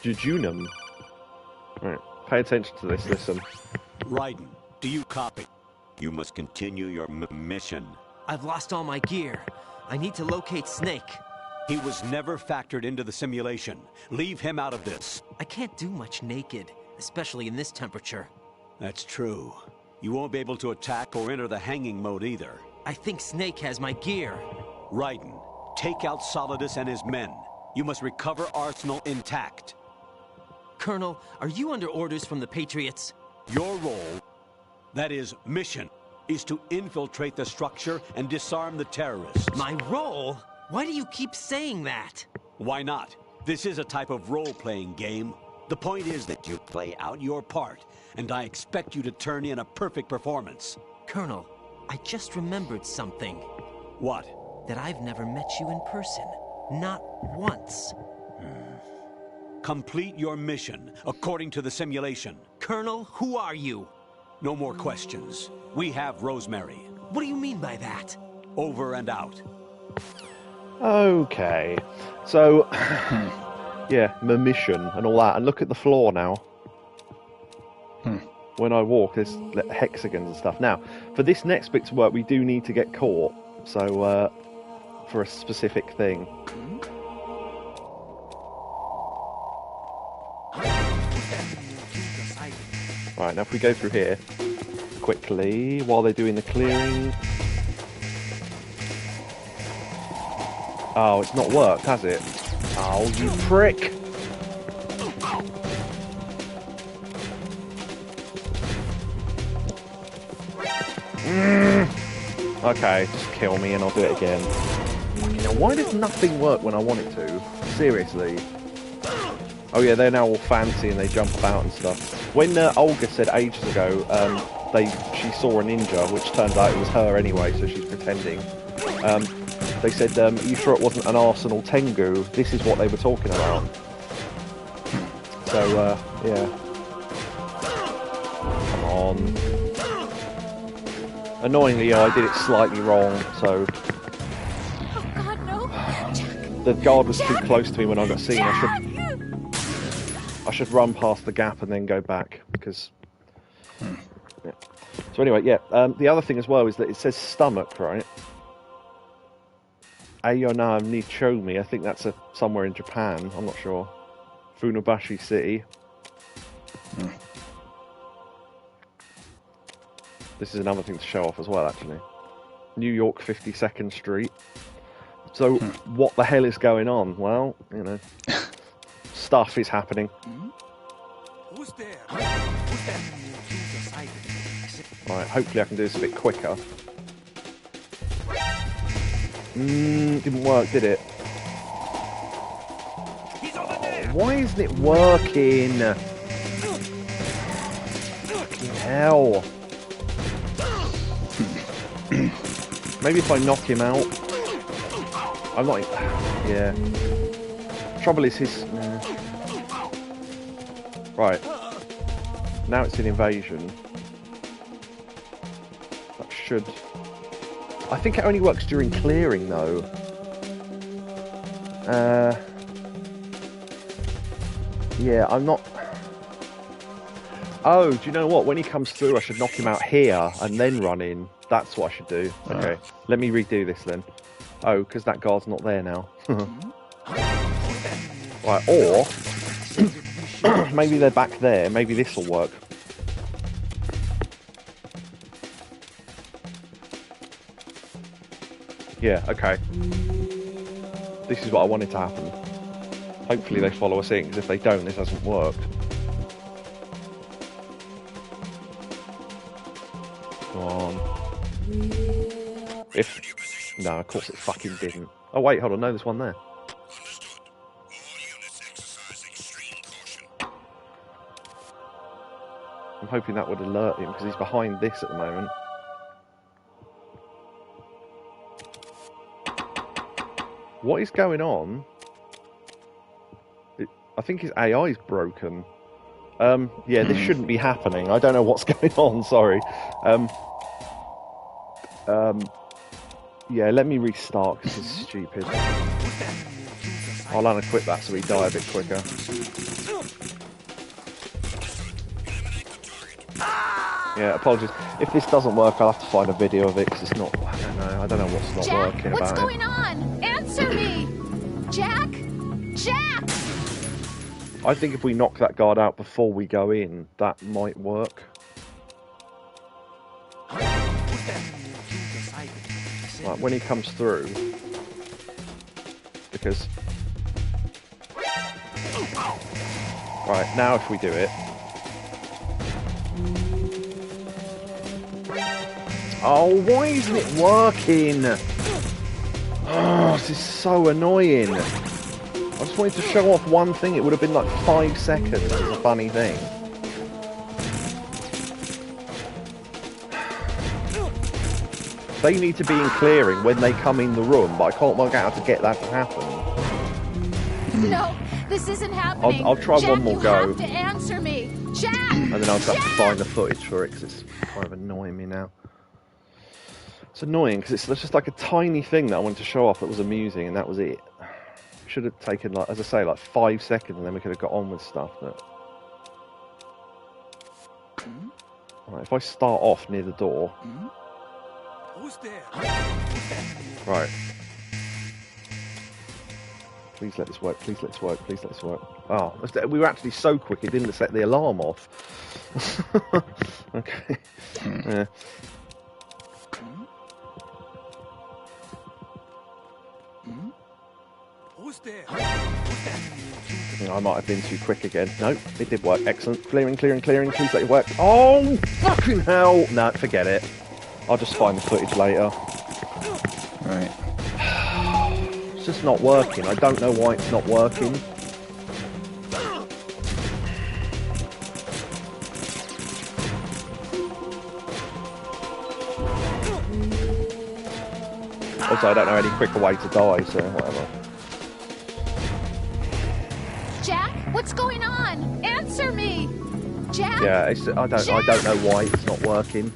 Jejunum. Right, pay attention to this, listen. Raiden, do you copy? You must continue your mission. I've lost all my gear. I need to locate Snake. He was never factored into the simulation. Leave him out of this. I can't do much naked, especially in this temperature. That's true. You won't be able to attack or enter the hanging mode either. I think Snake has my gear. Raiden, take out Solidus and his men. You must recover Arsenal intact. Colonel, are you under orders from the Patriots? Your role, that is, mission, is to infiltrate the structure and disarm the terrorists. My role? Why do you keep saying that? Why not? This is a type of role-playing game. The point is that you play out your part, and I expect you to turn in a perfect performance. Colonel, I just remembered something. What? That I've never met you in person. Not once. Complete your mission, according to the simulation. Colonel, who are you? No more questions. We have Rosemary. What do you mean by that? Over and out. Okay, so yeah, my mission and all that, and look at the floor now. When I walk, there's hexagons and stuff. Now, for this next bit to work, we do need to get caught. So, for a specific thing. Right, now if we go through here quickly while they're doing the clearing. Oh, it's not worked, has it? Oh, you prick! Okay, just kill me and I'll do it again. Fucking hell, why does nothing work when I want it to? Seriously. Oh yeah, they're now all fancy and they jump about and stuff. When Olga said ages ago, she saw a ninja, which turns out it was her anyway, so she's pretending. They said, are you sure it wasn't an Arsenal Tengu? This is what they were talking about. So, yeah. Come on. Annoyingly, I did it slightly wrong, so... Oh God, no! Jack. The guard was too close to me when I got seen. I should run past the gap and then go back, because... Yeah. So anyway, yeah, the other thing as well is that it says stomach, right? Ayona Nichomi, I think that's somewhere in Japan, I'm not sure. Funabashi City. This is another thing to show off as well, actually. New York 52nd Street. So, what the hell is going on? Well, you know, stuff is happening. Who's there? Right, hopefully I can do this a bit quicker. Didn't work, did it? Oh, why isn't it working? Fucking hell. Maybe if I knock him out. I'm not... Yeah. Trouble is his... Right. Now it's an invasion. That should... I think it only works during clearing, though. Yeah, I'm not... Oh, do you know what? When he comes through, I should knock him out here and then run in. That's what I should do. Okay, let me redo this then. Oh, because that guard's not there now. Right, or... maybe they're back there. Maybe this will work. Yeah, okay. This is what I wanted to happen. Hopefully they follow us in, because if they don't, this hasn't worked. Come on. If... No, of course it fucking didn't. Oh wait, hold on, no, there's one there. I'm hoping that would alert him, because he's behind this at the moment. What is going on? I think his AI is broken. Yeah, this shouldn't be happening. I don't know what's going on, sorry. Yeah, let me restart, because this is stupid. I'll unequip that so we die a bit quicker. Yeah, apologies. If this doesn't work, I'll have to find a video of it, because it's not... I don't know what's not Jack, working what's about it. going on? Answer me! Jack! Jack! I think if we knock that guard out before we go in, that might work. Right, when he comes through, because... Right, now if we do it... Oh, why isn't it working? Oh, this is so annoying. I just wanted to show off one thing. It would have been like 5 seconds as a funny thing. They need to be in clearing when they come in the room, but I can't work out how to get that to happen. No, this isn't happening. I'll try Jack, one more go. You have to answer me. Jack! And then I'll just have to find the footage for it, because it's kind of annoying me now. It's annoying, because it's just like a tiny thing that I wanted to show off that was amusing, and that was it. Should have taken, like, as I say, like 5 seconds, and then we could have got on with stuff. But... Right, if I start off near the door... Who's there? Right. Please let this work, please let this work, please let this work. Oh, we were actually so quick it didn't set the alarm off. Okay. Yeah. Who's there? I might have been too quick again. No, it did work. Excellent. Clearing. Please let it work. Oh, fucking hell! No, forget it. I'll just find the footage later. Right. It's just not working. I don't know why it's not working. Also, I don't know any quicker way to die, so whatever. Jack, what's going on? Answer me, Jack. Yeah, I don't know why it's not working.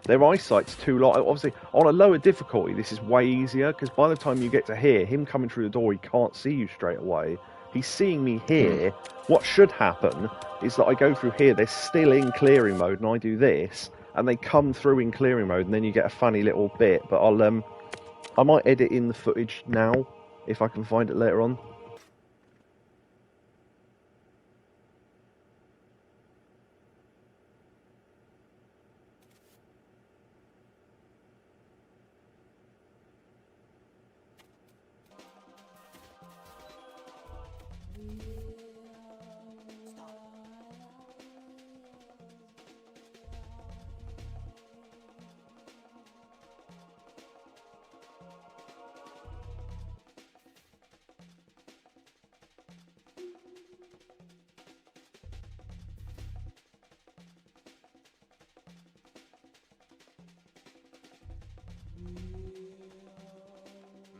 Their eyesight's too low. Obviously, on a lower difficulty, this is way easier, because by the time you get to here, him coming through the door, he can't see you straight away. He's seeing me here. What should happen is that I go through here, they're still in clearing mode, and I do this, and they come through in clearing mode, and then you get a funny little bit. But I might edit in the footage now, if I can find it later on.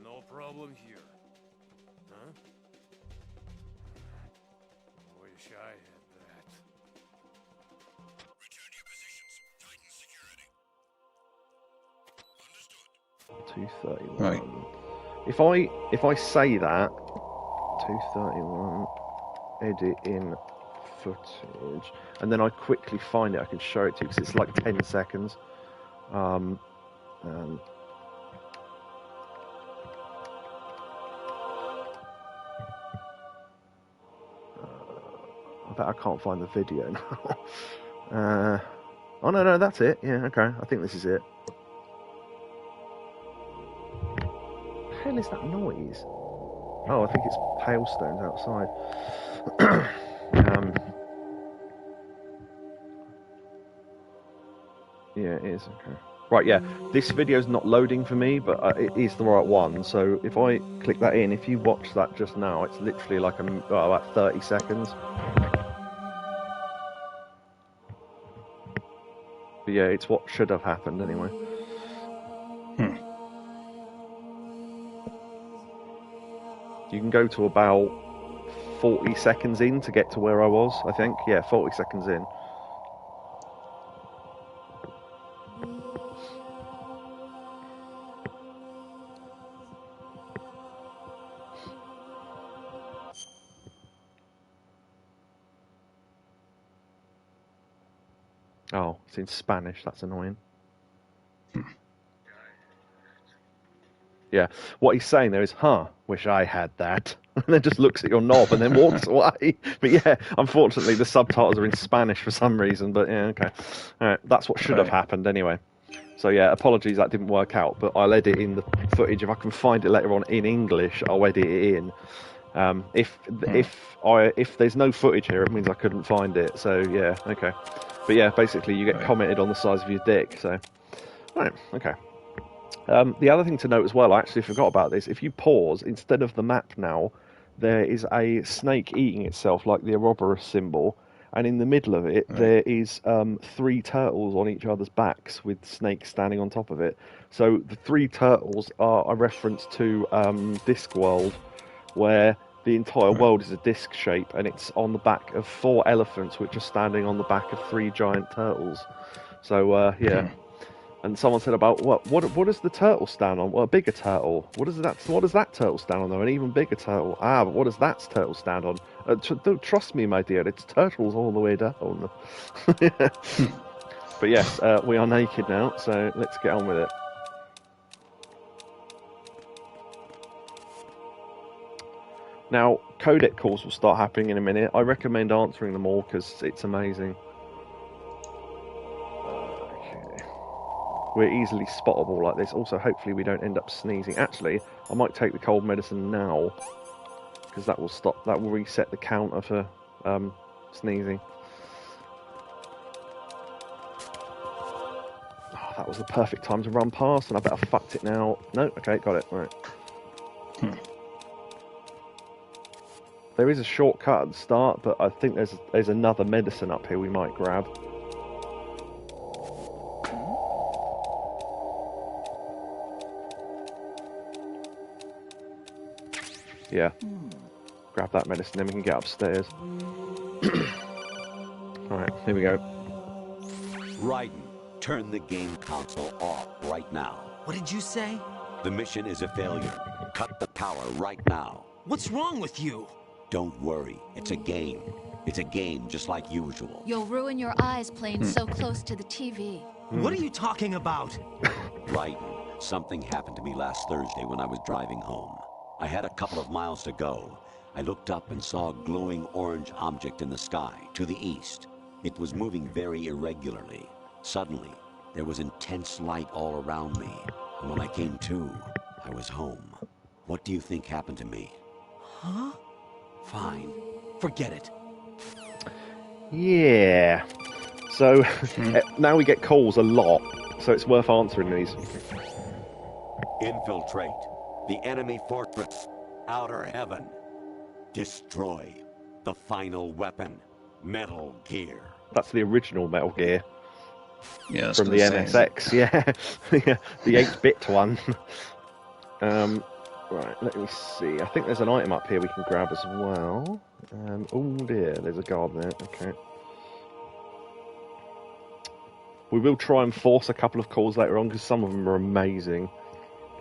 No problem here. Huh? Wish I had that. Return to your positions. Titan security. Understood. 231. Right. If I say that 231 edit in footage, and then I quickly find it, I can show it to you because it's like 10 seconds. I bet I can't find the video now. Oh no, that's it. Yeah, okay. I think this is it. What the hell is that noise? Oh, I think it's hailstones outside. Yeah, it is. Okay. Right, yeah. This video's not loading for me, but it is the right one. So if I click that in, if you watch that just now, it's literally like about 30 seconds. But yeah, it's what should have happened anyway. You can go to about 40 seconds in to get to where I was, I think. Yeah, 40 seconds in. Oh, it's in Spanish. That's annoying. Yeah, what he's saying there is, wish I had that. And then just looks at your knob and then walks away. But yeah, unfortunately the subtitles are in Spanish for some reason. But yeah, okay. Alright, that's what should have happened anyway. So yeah, apologies that didn't work out, but I'll edit in the footage. If I can find it later on in English, I'll edit it in. If there's no footage here, it means I couldn't find it. So yeah, okay. But yeah, basically you get commented on the size of your dick. So, alright, okay. The other thing to note as well, I actually forgot about this. If you pause, instead of the map now, there is a snake eating itself, like the Ouroboros symbol, and in the middle of it, there is 3 turtles on each other's backs with snakes standing on top of it. So the 3 turtles are a reference to Discworld, where the entire world is a disc shape, and it's on the back of 4 elephants, which are standing on the back of 3 giant turtles. So yeah. And someone said about what does the turtle stand on? Well, a bigger turtle. What does that turtle stand on though? An even bigger turtle. Ah, but what does that turtle stand on? Don't trust me, my dear. It's turtles all the way down. But yes, we are naked now, so let's get on with it. Now, codec calls will start happening in a minute. I recommend answering them all because it's amazing. we're easily spottable like this. Also, hopefully we don't end up sneezing. Actually, I might take the cold medicine now, because that will reset the counter for sneezing. Oh, that was the perfect time to run past, and I bet I fucked it now. No, okay, got it. Right. There is a shortcut at the start, but I think there's another medicine up here we might grab. Yeah. Grab that medicine, then we can get upstairs. Alright, here we go. Raiden, turn the game console off right now. What did you say? The mission is a failure. Cut the power right now. What's wrong with you? Don't worry, it's a game. It's a game just like usual. You'll ruin your eyes playing so close to the TV. What are you talking about? Raiden, something happened to me last Thursday when I was driving home. I had a couple of miles to go. I looked up and saw a glowing orange object in the sky, to the east. It was moving very irregularly. Suddenly, there was intense light all around me. And when I came to, I was home. What do you think happened to me? Huh? Fine. Forget it. Yeah. So, now we get calls a lot, so it's worth answering these. Infiltrate the enemy fortress. Outer heaven. Destroy the final weapon. Metal Gear. That's the original Metal Gear. Yeah, from the MSX, yeah. The 8-bit one. Right, let me see. I think there's an item up here we can grab as well. Oh dear, there's a guard there. Okay. We will try and force a couple of calls later on, because some of them are amazing.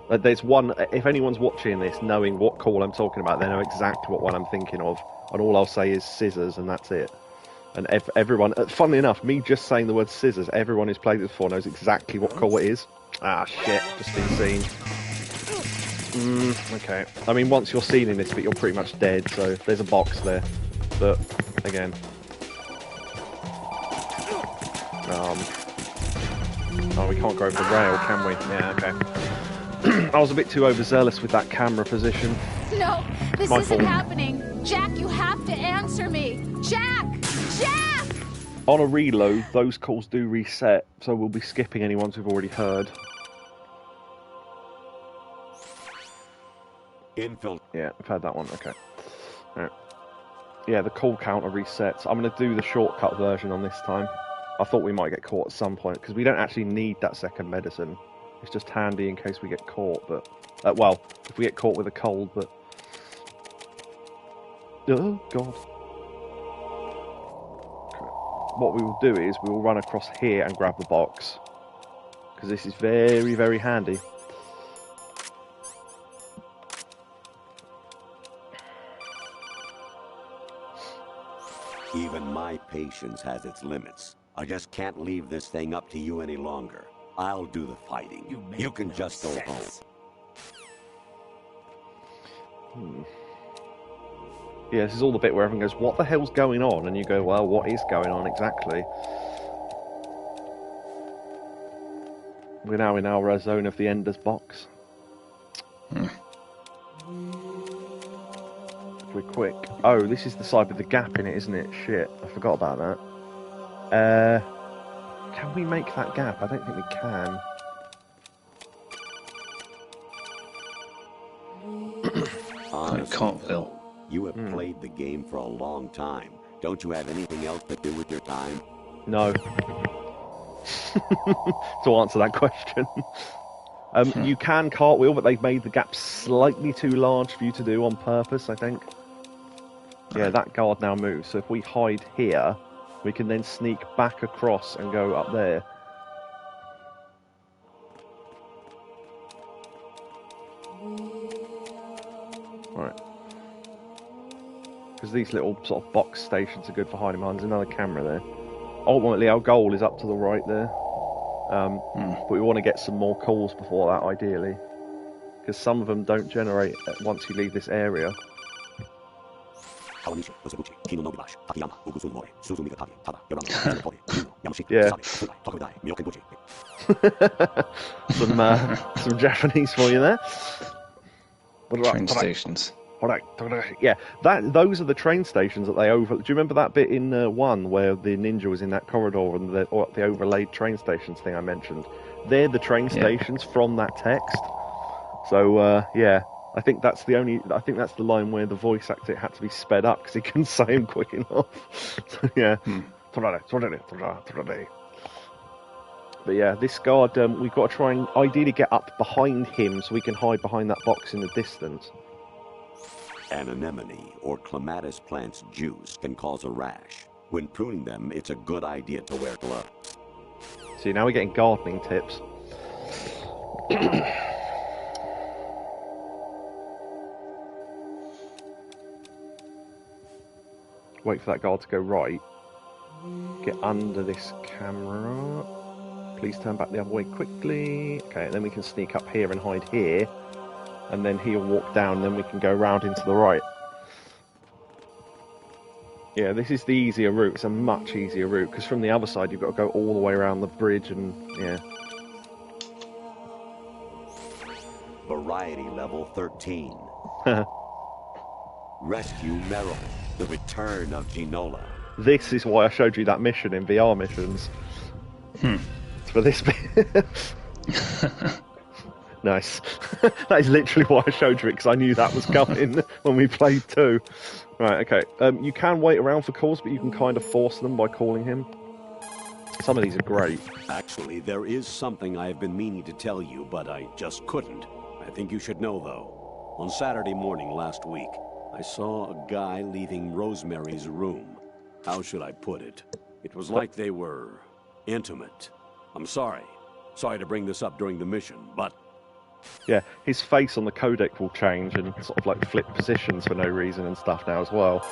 There's one, if anyone's watching this knowing what call I'm talking about, they know exactly what one I'm thinking of. And all I'll say is scissors, and that's it. And everyone, funnily enough, me just saying the word scissors, everyone who's played this before knows exactly what call it is. Ah, shit, just been seen. Okay. I mean, once you're seen in this bit, you're pretty much dead, so there's a box there. But, again. Oh, we can't go over the rail, can we? Yeah, okay. I was a bit too overzealous with that camera position. No, this My isn't fault. happening. Jack, you have to answer me. Jack! Jack! On a reload, those calls do reset, so we'll be skipping any ones we've already heard. Yeah, I've had that one, okay. Right. Yeah, the call counter resets. I'm going to do the shortcut version on this time. I thought we might get caught at some point, because we don't actually need that second medicine. It's just handy in case we get caught, but... well, if we get caught with a cold, but... Oh, God. Okay. What we will do is, we will run across here and grab the box. Because this is very, very handy. Even my patience has its limits. I just can't leave this thing up to you any longer. I'll do the fighting. You can just go home. Yeah, this is all the bit where everyone goes, what the hell's going on? And you go, well, what is going on exactly? We're now in our zone of the Ender's box. If we're quick. Oh, this is the side with the gap in it, isn't it? Shit, I forgot about that. Can we make that gap? I don't think we can. Honestly, Phil, you have played the game for a long time. Don't you have anything else to do with your time? No. To answer that question. You can cartwheel, but they've made the gap slightly too large for you to do on purpose, I think. Yeah, that guard now moves, so if we hide here, we can then sneak back across and go up there. Right. Because these little sort of box stations are good for hiding behind. There's another camera there. Ultimately, our goal is up to the right there. But we want to get some more calls before that, ideally. Because some of them don't generate once you leave this area. Yeah. Some Japanese for you there. Train stations. Yeah, those are the train stations that they over. Do you remember that bit in 1 where the ninja was in that corridor and the overlaid train stations thing I mentioned? They're the train stations from that text. So yeah, I think that's the line where the voice actor had to be sped up because he couldn't say him quick enough. So, yeah. But yeah, this guard, we've got to try and ideally get up behind him so we can hide behind that box in the distance. An anemone or clematis plant's juice can cause a rash. When pruning them, it's a good idea to wear gloves. See, now we're getting gardening tips. Wait for that guard to go right. Get under this camera. Please turn back the other way quickly. Okay, and then we can sneak up here and hide here. And then he'll walk down, and then we can go round into the right. Yeah, this is the easier route. It's a much easier route, because from the other side you've got to go all the way around the bridge and, yeah. Variety level 13. Rescue Merrill, the return of Ginola. This is why I showed you that mission in VR missions. It's for this bit. Nice. That is literally why I showed you it, because I knew that was coming when we played 2. Right, okay. You can wait around for calls, but you can kind of force them by calling him. Some of these are great. Actually, there is something I have been meaning to tell you, but I just couldn't. I think you should know, though. On Saturday morning last week, I saw a guy leaving Rosemary's room. How should I put it? It was like they were intimate. I'm sorry. Sorry to bring this up during the mission, but... Yeah, his face on the codec will change and sort of like flip positions for no reason and stuff now as well.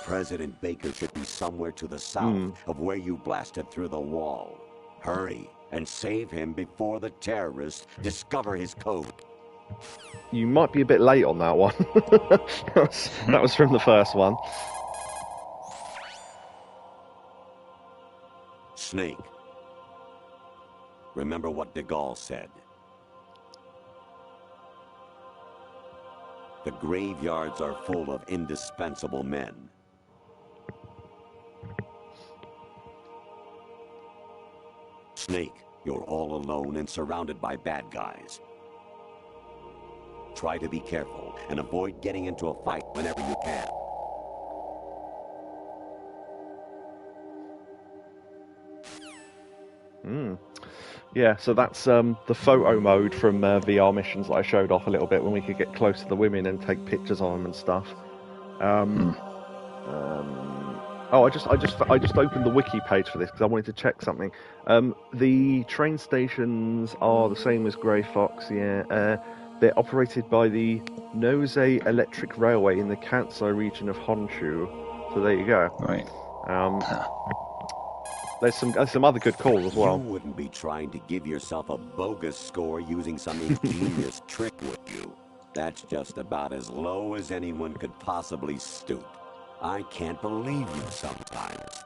President Baker should be somewhere to the south of where you blasted through the wall. Hurry and save him before the terrorists discover his code. You might be a bit late on that one. that was from the first one. Snake. Remember what de Gaulle said. The graveyards are full of indispensable men. Snake, you're all alone and surrounded by bad guys. Try to be careful and avoid getting into a fight whenever you can. Yeah, so that's the photo mode from VR missions that I showed off a little bit when we could get close to the women and take pictures of them and stuff. Oh, I just opened the wiki page for this because I wanted to check something. The train stations are the same as Grey Fox. Yeah, they're operated by the Nozei Electric Railway in the Kansai region of Honshu. So there you go. Right. There's some other good calls as well. You wouldn't be trying to give yourself a bogus score using some ingenious trick, would you? That's just about as low as anyone could possibly stoop. I can't believe you sometimes.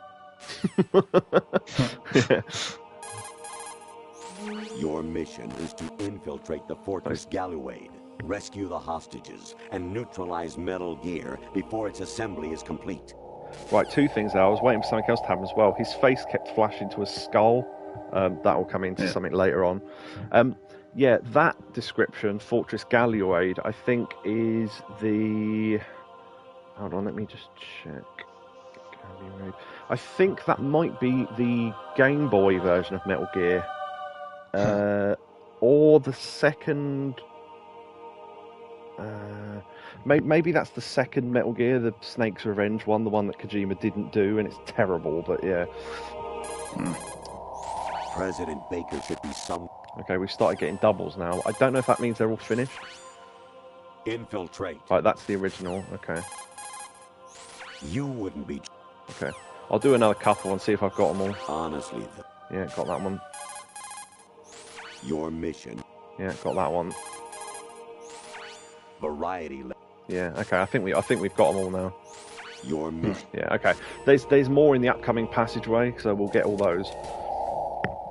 Your mission is to infiltrate the Fortress Galluade, rescue the hostages, and neutralize Metal Gear before its assembly is complete. Right, 2 things there. I was waiting for something else to happen as well. His face kept flashing to a skull. That will come into something later on. Yeah, that description, Fortress Galluade, I think is the... Hold on, let me just check. Galluade. I think that might be the Game Boy version of Metal Gear. Or the second... maybe that's the second Metal Gear, the Snake's Revenge one, the one that Kojima didn't do, and it's terrible, but yeah. President Baker should be some... Okay, we've started getting doubles now. I don't know if that means they're all finished. Infiltrate. Right, that's the original, okay. You wouldn't be... Okay, I'll do another couple and see if I've got them all. Honestly, yeah, got that one. Your mission. Yeah, got that one. Variety. Yeah, okay, I think we've got them all now. Your mission. Yeah, okay. There's more in the upcoming passageway, so we'll get all those.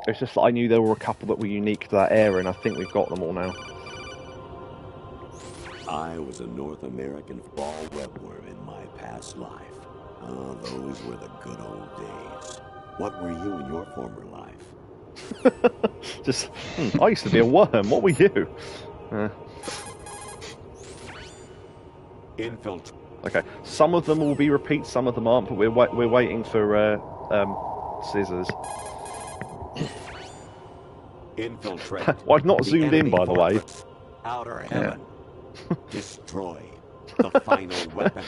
It's just that I knew there were a couple that were unique to that area, and I think we've got them all now. I was a North American fall webworm in my past life. Oh, those were the good old days. What were you in your former life? Just, I used to be a worm. What were you? Infiltrate. Okay, some of them will be repeats, some of them aren't, but we're waiting for scissors. Infiltrate. Well, I've not zoomed in, by the way. Outer heaven. Destroy the final weapon.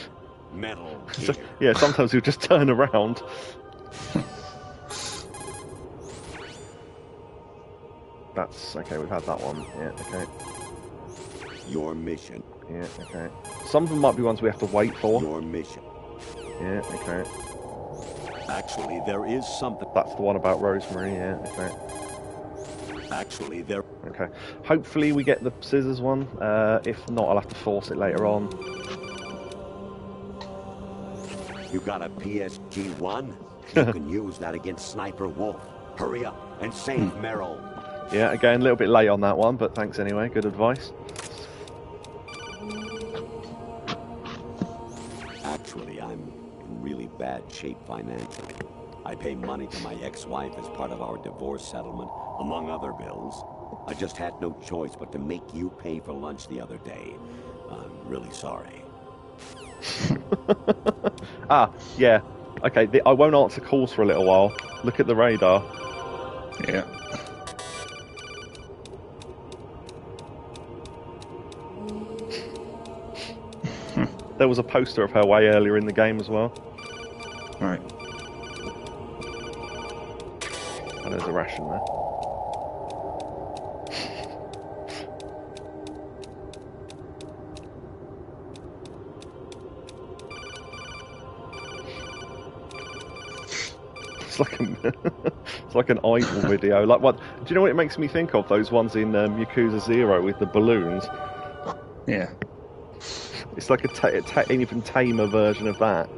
Metal Gear. Yeah, sometimes you'll just turn around. That's okay. We've had that one. Yeah. Okay. Your mission. Yeah. Okay. Some of them might be ones we have to wait for. Your mission. Yeah. Okay. Actually, there is something. That's the one about Rosemary. Yeah. Okay. Actually, there. Okay. Hopefully we get the scissors one. If not, I'll have to force it later on. You got a PSG-1? You can use that against Sniper Wolf. Hurry up and save Merrill. Yeah, again, a little bit late on that one, but thanks anyway. Good advice. Actually, I'm in really bad shape financially. I pay money to my ex-wife as part of our divorce settlement, among other bills. I just had no choice but to make you pay for lunch the other day. I'm really sorry. Yeah. Okay, I won't answer calls for a little while. Look at the radar. Yeah. There was a poster of her way earlier in the game as well. Right. And there's a ration there. It's like an idol video. Like what? Do you know what it makes me think of? Those ones in Yakuza 0 with the balloons. Yeah. It's like an even tamer version of that.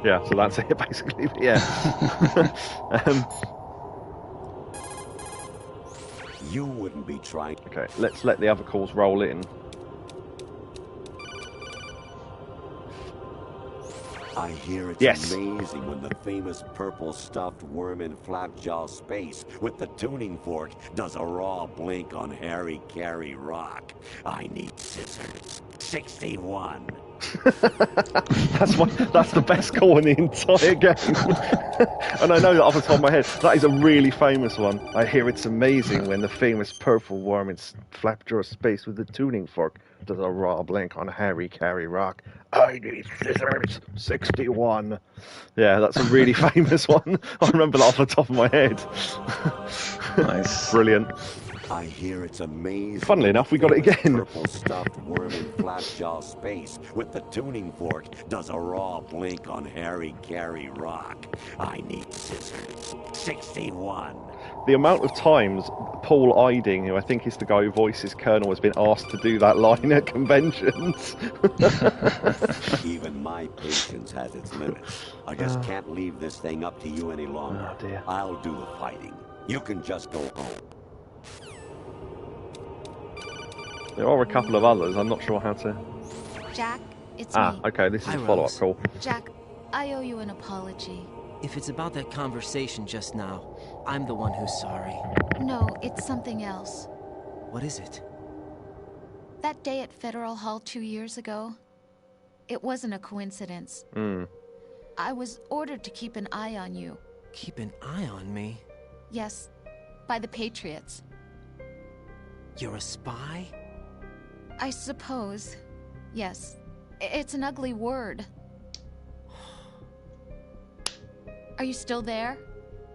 Yeah, so that's it basically. But yeah. You wouldn't be trying. Okay, let's let the other calls roll in. I hear it's amazing when the famous purple stuffed worm in Flapjaw Space with the tuning fork does a raw blink on Harry Carey Rock. I need scissors. 61. That's the best call in the entire game. And I know that off the top of my head, that is a really famous one. I hear it's amazing when the famous purple worm in Flapjaw Space with the tuning fork does a raw blink on Harry Carey Rock. I need scissors. 61. Yeah, that's a really famous one. I remember that off the top of my head. Nice. Brilliant. I hear it's amazing. Funnily enough, we got it again. Purple stuffed worm in Flapjaw Space with the tuning fork does a raw blink on Harry Carey Rock. I need scissors. 61. The amount of times Paul Iding, who I think is the guy who voices Colonel, has been asked to do that line at conventions. Even my patience has its limits. I just can't leave this thing up to you any longer. Oh dear. I'll do the fighting. You can just go home. There are a couple of others. I'm not sure how to. Jack, it's me. Okay. This is Hi, a follow-up Rose. call. Jack, I owe you an apology. If it's about that conversation just now, I'm the one who's sorry. No, it's something else. What is it? That day at Federal Hall 2 years ago, it wasn't a coincidence. I was ordered to keep an eye on you. Keep an eye on me? Yes, by the Patriots. You're a spy? I suppose. Yes. It's an ugly word. Are you still there?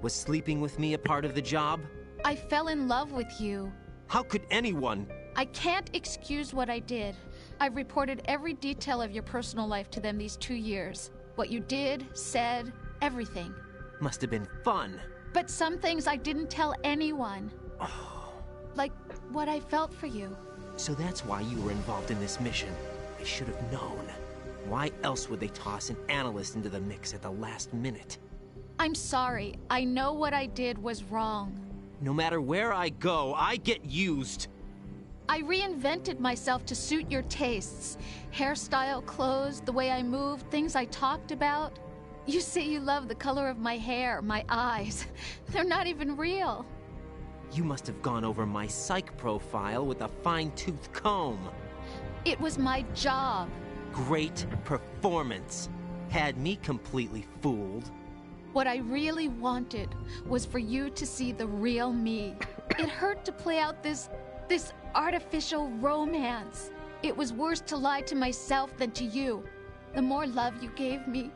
Was sleeping with me a part of the job? I fell in love with you. How could anyone? I can't excuse what I did. I've reported every detail of your personal life to them these 2 years. What you did, said, everything. Must have been fun. But some things I didn't tell anyone. Like what I felt for you. So that's why you were involved in this mission. I should have known. Why else would they toss an analyst into the mix at the last minute? I'm sorry. I know what I did was wrong. No matter where I go, I get used. I reinvented myself to suit your tastes. Hairstyle, clothes, the way I moved, things I talked about. You say you love the color of my hair, my eyes. They're not even real. You must have gone over my psych profile with a fine-tooth comb. It was my job. Great performance. Had me completely fooled. What I really wanted was for you to see the real me. It hurt to play out this artificial romance. It was worse to lie to myself than to you. The more love you gave me,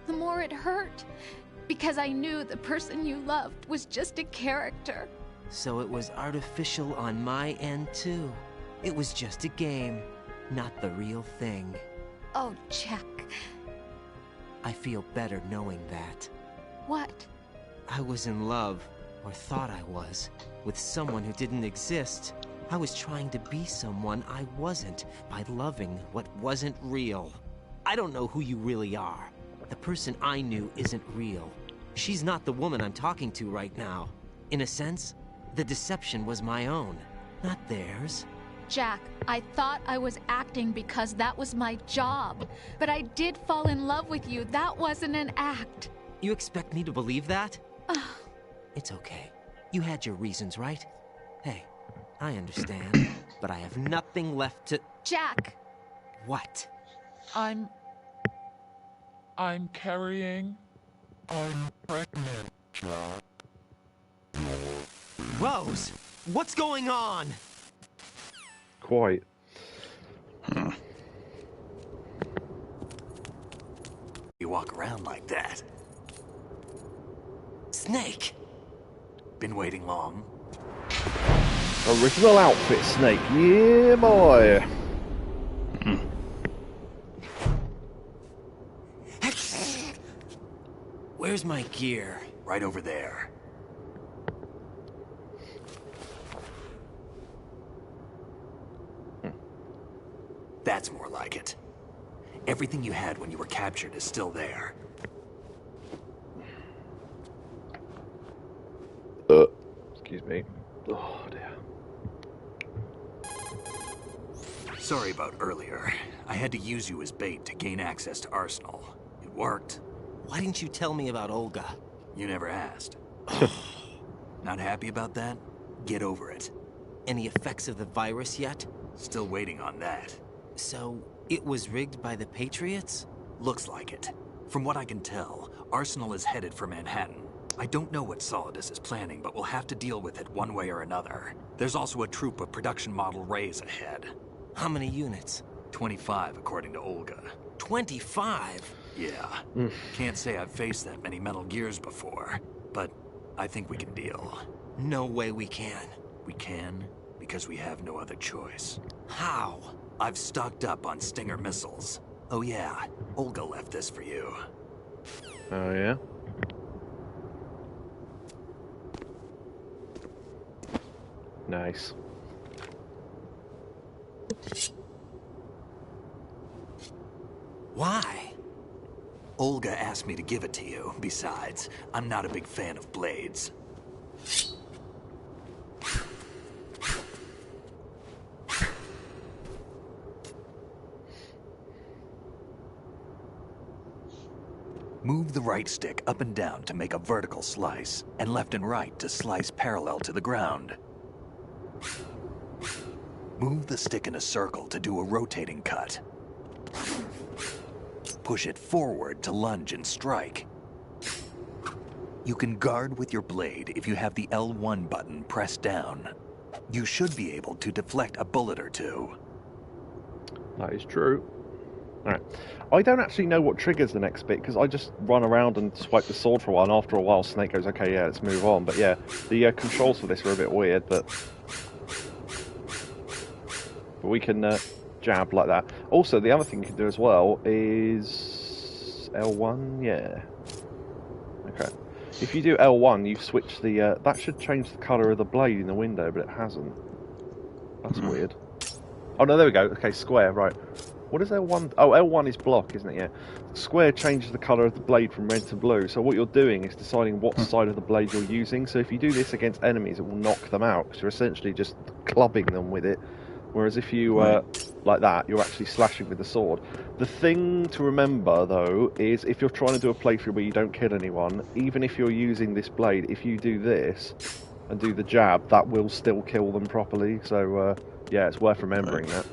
the more it hurt. Because I knew the person you loved was just a character. So it was artificial on my end, too. It was just a game, not the real thing. Oh, Jack. I feel better knowing that. What? I was in love, or thought I was, with someone who didn't exist. I was trying to be someone I wasn't by loving what wasn't real. I don't know who you really are. The person I knew isn't real. She's not the woman I'm talking to right now. In a sense, the deception was my own, not theirs. Jack, I thought I was acting because that was my job. But I did fall in love with you. That wasn't an act. You expect me to believe that? It's okay. You had your reasons, right? Hey, I understand, but I have nothing left to... Jack! What? I'm carrying... I'm pregnant, Jack. Rose! What's going on? Quite. You walk around like that. Snake! Been waiting long? Original outfit, Snake. Yeah, boy. Where's my gear? Right over there. That's more like it. Everything you had when you were captured is still there. Excuse me. Oh, dear. Sorry about earlier. I had to use you as bait to gain access to Arsenal. It worked. Why didn't you tell me about Olga? You never asked. Not happy about that? Get over it. Any effects of the virus yet? Still waiting on that. So, it was rigged by the Patriots? Looks like it. From what I can tell, Arsenal is headed for Manhattan. I don't know what Solidus is planning, but we'll have to deal with it one way or another. There's also a troop of production model Rays ahead. How many units? 25, according to Olga. 25? Yeah. Can't say I've faced that many Metal Gears before, but I think we can deal. No way we can. We can, because we have no other choice. How? I've stocked up on Stinger missiles. Oh yeah, Olga left this for you. Oh, yeah? Nice. Why? Olga asked me to give it to you. Besides, I'm not a big fan of blades. Move the right stick up and down to make a vertical slice, and left and right to slice parallel to the ground. Move the stick in a circle to do a rotating cut. Push it forward to lunge and strike. You can guard with your blade if you have the L1 button pressed down. You should be able to deflect a bullet or two. That is true. Alright. I don't actually know what triggers the next bit, because I just run around and swipe the sword for a while, and after a while Snake goes, okay, yeah, let's move on. But yeah, the controls for this are a bit weird, but we can jab like that. Also, the other thing you can do as well is L1, yeah. Okay. If you do L1, you switch the... that should change the colour of the blade in the window, but it hasn't. That's weird. Oh, no, there we go. Okay, square, right. What is L1? Oh, L1 is block, isn't it? Yeah. Square changes the colour of the blade from red to blue. So what you're doing is deciding what side of the blade you're using. So if you do this against enemies, it will knock them out, because you're essentially just clubbing them with it. Whereas if you, like that, you're actually slashing with the sword. The thing to remember, though, is if you're trying to do a playthrough where you don't kill anyone, even if you're using this blade, if you do this and do the jab, that will still kill them properly. So, yeah, it's worth remembering that.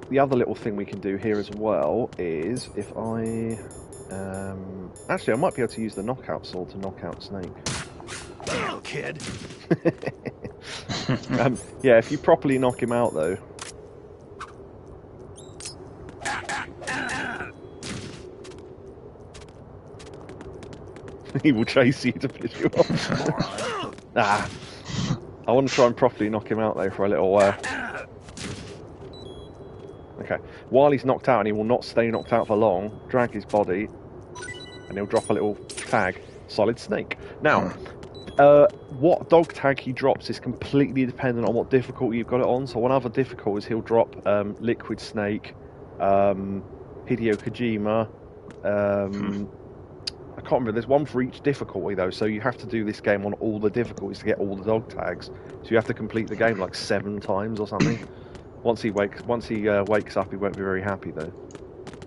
The other little thing we can do here as well is if I... actually, I might be able to use the knockout sword to knock out Snake. Little kid. Yeah, if you properly knock him out, though... he will chase you to piss you off. Ah. I want to try and properly knock him out, though, for a little while. Okay. While he's knocked out, and he will not stay knocked out for long, drag his body, and he'll drop a little tag. Solid Snake. Now... what dog tag he drops is completely dependent on what difficulty you've got it on. So on other difficulties, he'll drop Liquid Snake, Hideo Kojima. I can't remember. There's one for each difficulty though, so you have to do this game on all the difficulties to get all the dog tags. So you have to complete the game like 7 times or something. Once he wakes up, he won't be very happy though.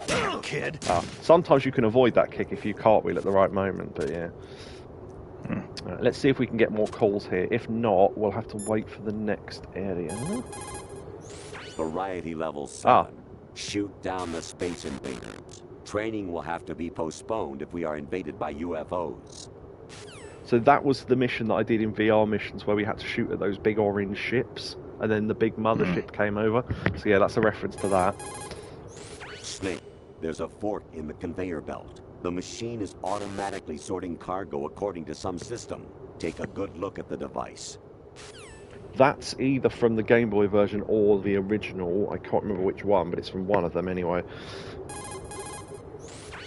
Little kid. Sometimes you can avoid that kick if you cartwheel at the right moment, but yeah. Let's see if we can get more calls here. If not, we'll have to wait for the next area. Variety level 7. Shoot down the space invaders. Training will have to be postponed if we are invaded by UFOs. So that was the mission that I did in VR missions where we had to shoot at those big orange ships, and then the big mothership came over. So yeah, that's a reference to that. Snake, there's a fork in the conveyor belt. The machine is automatically sorting cargo according to some system. Take a good look at the device. That's either from the Game Boy version or the original. I can't remember which one, but it's from one of them anyway.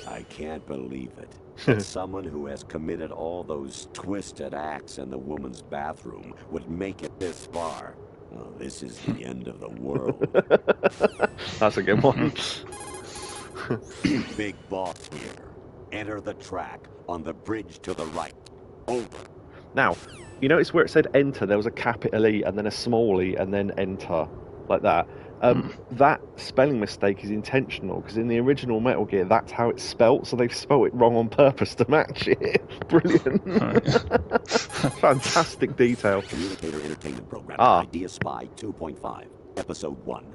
I can't believe it. That someone who has committed all those twisted acts in the woman's bathroom would make it this far. Oh, this is the end of the world. That's a good one. Big boss here. Enter the track on the bridge to the right. Over. Now, you notice where it said enter, there was a capital E and then a small e and then enter, like that. That spelling mistake is intentional, because in the original Metal Gear, that's how it's spelt, so they've spelt it wrong on purpose to match it. Brilliant. Fantastic detail. Communicator Entertainment Program, Idea Spy 2.5, Episode 1,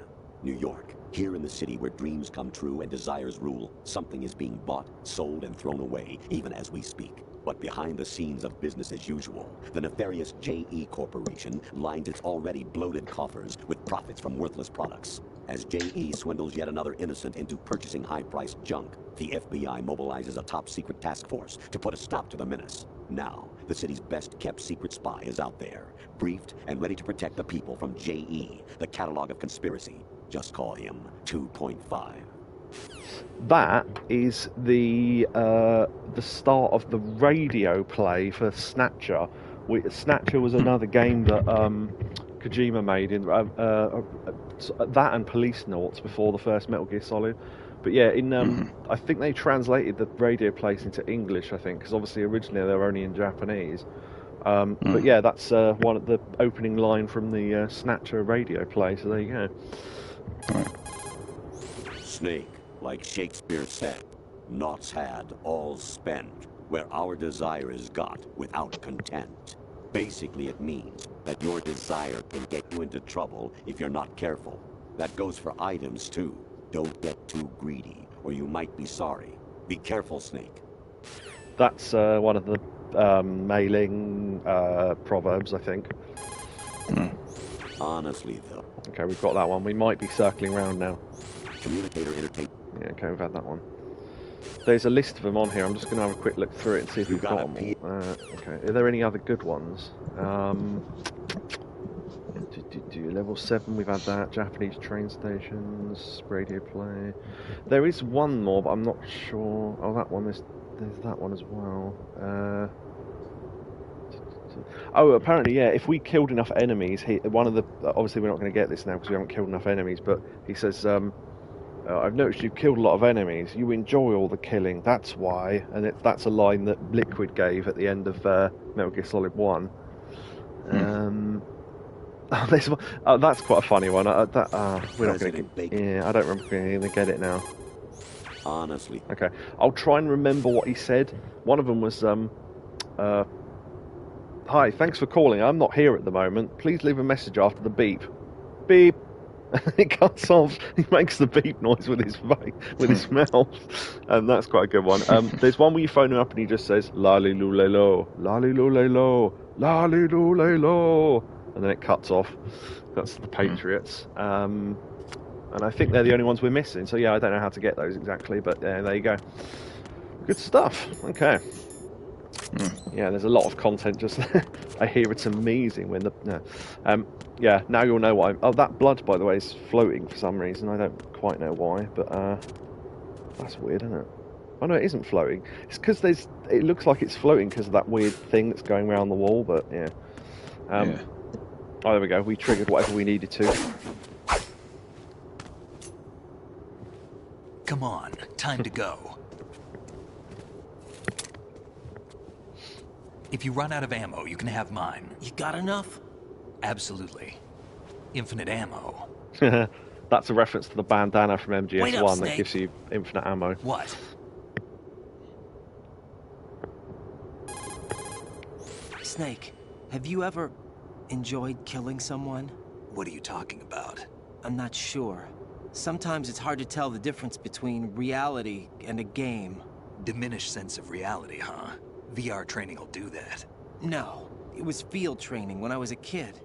New York. Here in the city where dreams come true and desires rule, something is being bought, sold, and thrown away, even as we speak. But behind the scenes of business as usual, the nefarious JE Corporation lines its already bloated coffers with profits from worthless products. As JE swindles yet another innocent into purchasing high-priced junk, the FBI mobilizes a top-secret task force to put a stop to the menace. Now, the city's best-kept secret spy is out there, briefed and ready to protect the people from JE, the catalog of conspiracy. Just call him 2.5. That is the start of the radio play for Snatcher. Snatcher was another game that Kojima made in that and Police Noughts before the first Metal Gear Solid. But yeah, in I think they translated the radio plays into English. I think because obviously originally they were only in Japanese. But yeah, that's one of the opening line from the Snatcher radio play. So there you go. Snake, like Shakespeare said, naught's had, all's spent, where our desire is got without content. Basically, it means that your desire can get you into trouble if you're not careful. That goes for items, too. Don't get too greedy, or you might be sorry. Be careful, Snake. That's one of the mailing proverbs, I think. Honestly, though. Okay, we've got that one. We might be circling round now. Communicator Entertainment. Yeah, okay, we've had that one. There's a list of them on here. I'm just going to have a quick look through it and see if we've got them all. Okay, are there any other good ones? Level 7, we've had that. Japanese train stations, radio play. There is one more, but I'm not sure. Oh, that one is there's that one as well. Oh, apparently, yeah. If we killed enough enemies, one of the obviously we're not going to get this now because we haven't killed enough enemies. But he says, "I've noticed you've killed a lot of enemies. You enjoy all the killing. That's why." And that's a line that Liquid gave at the end of Metal Gear Solid 1. That's quite a funny one. We're not going to get. Yeah, I don't remember going to get it now. Honestly. Okay, I'll try and remember what he said. One of them was, "Hi, thanks for calling. I'm not here at the moment. Please leave a message after the beep." Beep. It cuts off. He makes the beep noise with his mouth, and that's quite a good one. There's one where you phone him up and he just says "lali lu le lo, lali lu le lo, lali lu le lo," and then it cuts off. That's the Patriots. And I think they're the only ones we're missing. So yeah, I don't know how to get those exactly, but there you go. Good stuff. Okay. Yeah, there's a lot of content just there. I hear it's amazing when yeah, now you'll know why. Oh, that blood, by the way, is floating for some reason. I don't quite know why, but that's weird, isn't it? Oh no, it isn't floating. It's because it looks like it's floating because of that weird thing that's going around the wall, but yeah. Oh, there we go. We triggered whatever we needed to. Come on, time to go. If you run out of ammo, you can have mine. You got enough? Absolutely. Infinite ammo. That's a reference to the bandana from MGS1 that gives you infinite ammo. What? Snake, have you ever enjoyed killing someone? What are you talking about? I'm not sure. Sometimes it's hard to tell the difference between reality and a game. Diminished sense of reality, huh? VR training will do that. No, it was field training when I was a kid.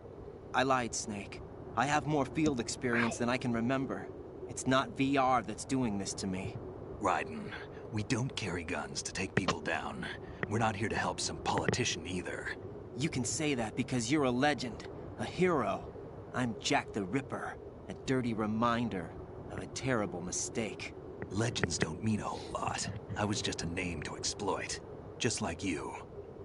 I lied, Snake. I have more field experience than I can remember. It's not VR that's doing this to me. Raiden, we don't carry guns to take people down. We're not here to help some politician either. You can say that because you're a legend, a hero. I'm Jack the Ripper, a dirty reminder of a terrible mistake. Legends don't mean a whole lot. I was just a name to exploit. Just like you.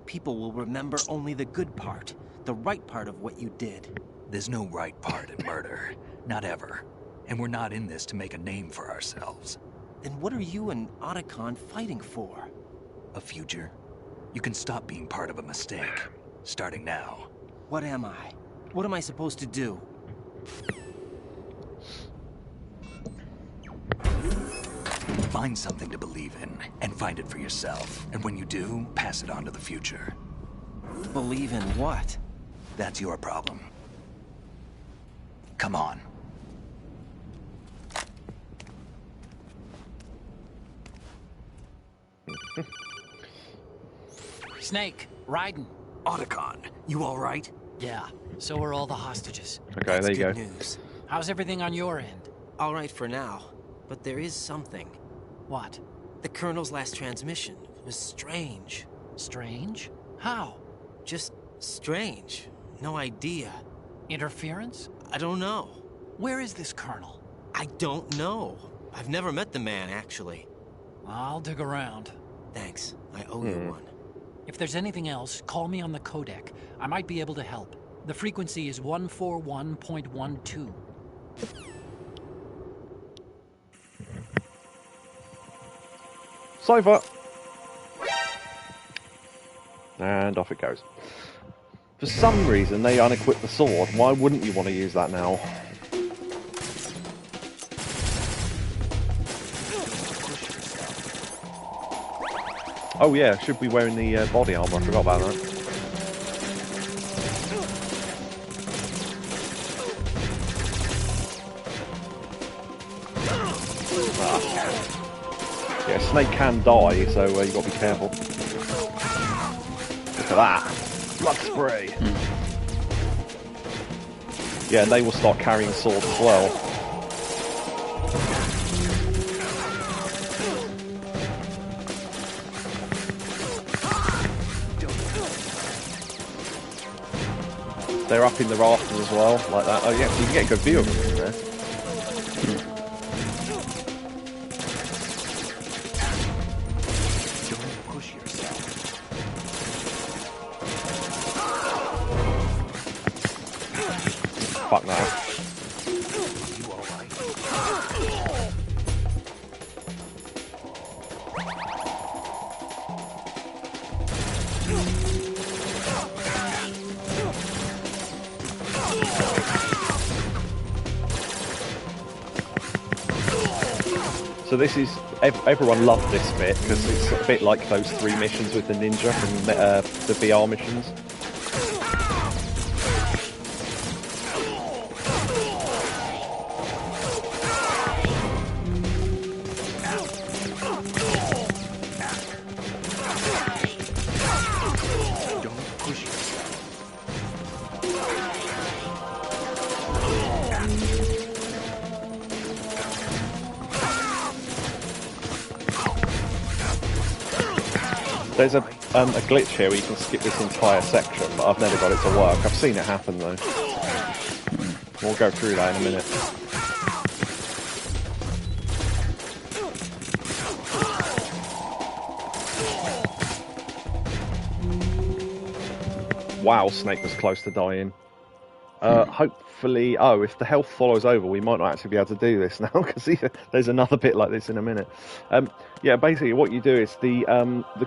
People will remember only the good part, the right part of what you did. There's no right part in murder. Not ever. And we're not in this to make a name for ourselves. Then what are you and Otacon fighting for? A future? You can stop being part of a mistake. Starting now. What am I? What am I supposed to do? Find something to believe in, and find it for yourself. And when you do, pass it on to the future. Believe in what? That's your problem. Come on. Snake, Raiden. Otacon, you all right? Yeah, so are all the hostages. Okay, there you go. News. How's everything on your end? All right for now, but there is something. What? The Colonel's last transmission was strange. Strange? How? Just strange. No idea. Interference? I don't know. Where is this Colonel? I don't know. I've never met the man, actually. I'll dig around. Thanks. I owe you one. If there's anything else, call me on the codec. I might be able to help. The frequency is 141.12. Cipher! And off it goes. For some reason, they unequipped the sword. Why wouldn't you want to use that now? Oh yeah, should be wearing the body armor. I forgot about that. Yeah, Snake can die, so you got to be careful. Look at that. Blood spray. Yeah, and they will start carrying swords as well. They're up in the rafters as well, like that. Oh yeah, so you can get a good view of them from there. Fuck now. So this is, everyone loved this bit because it's a bit like those 3 missions with the ninja from the VR missions. There's a glitch here where you can skip this entire section, but I've never got it to work. I've seen it happen though. We'll go through that in a minute. Wow, Snake was close to dying. Hopefully, if the health follows over, we might not actually be able to do this now, because there's another bit like this in a minute. Yeah, basically what you do is the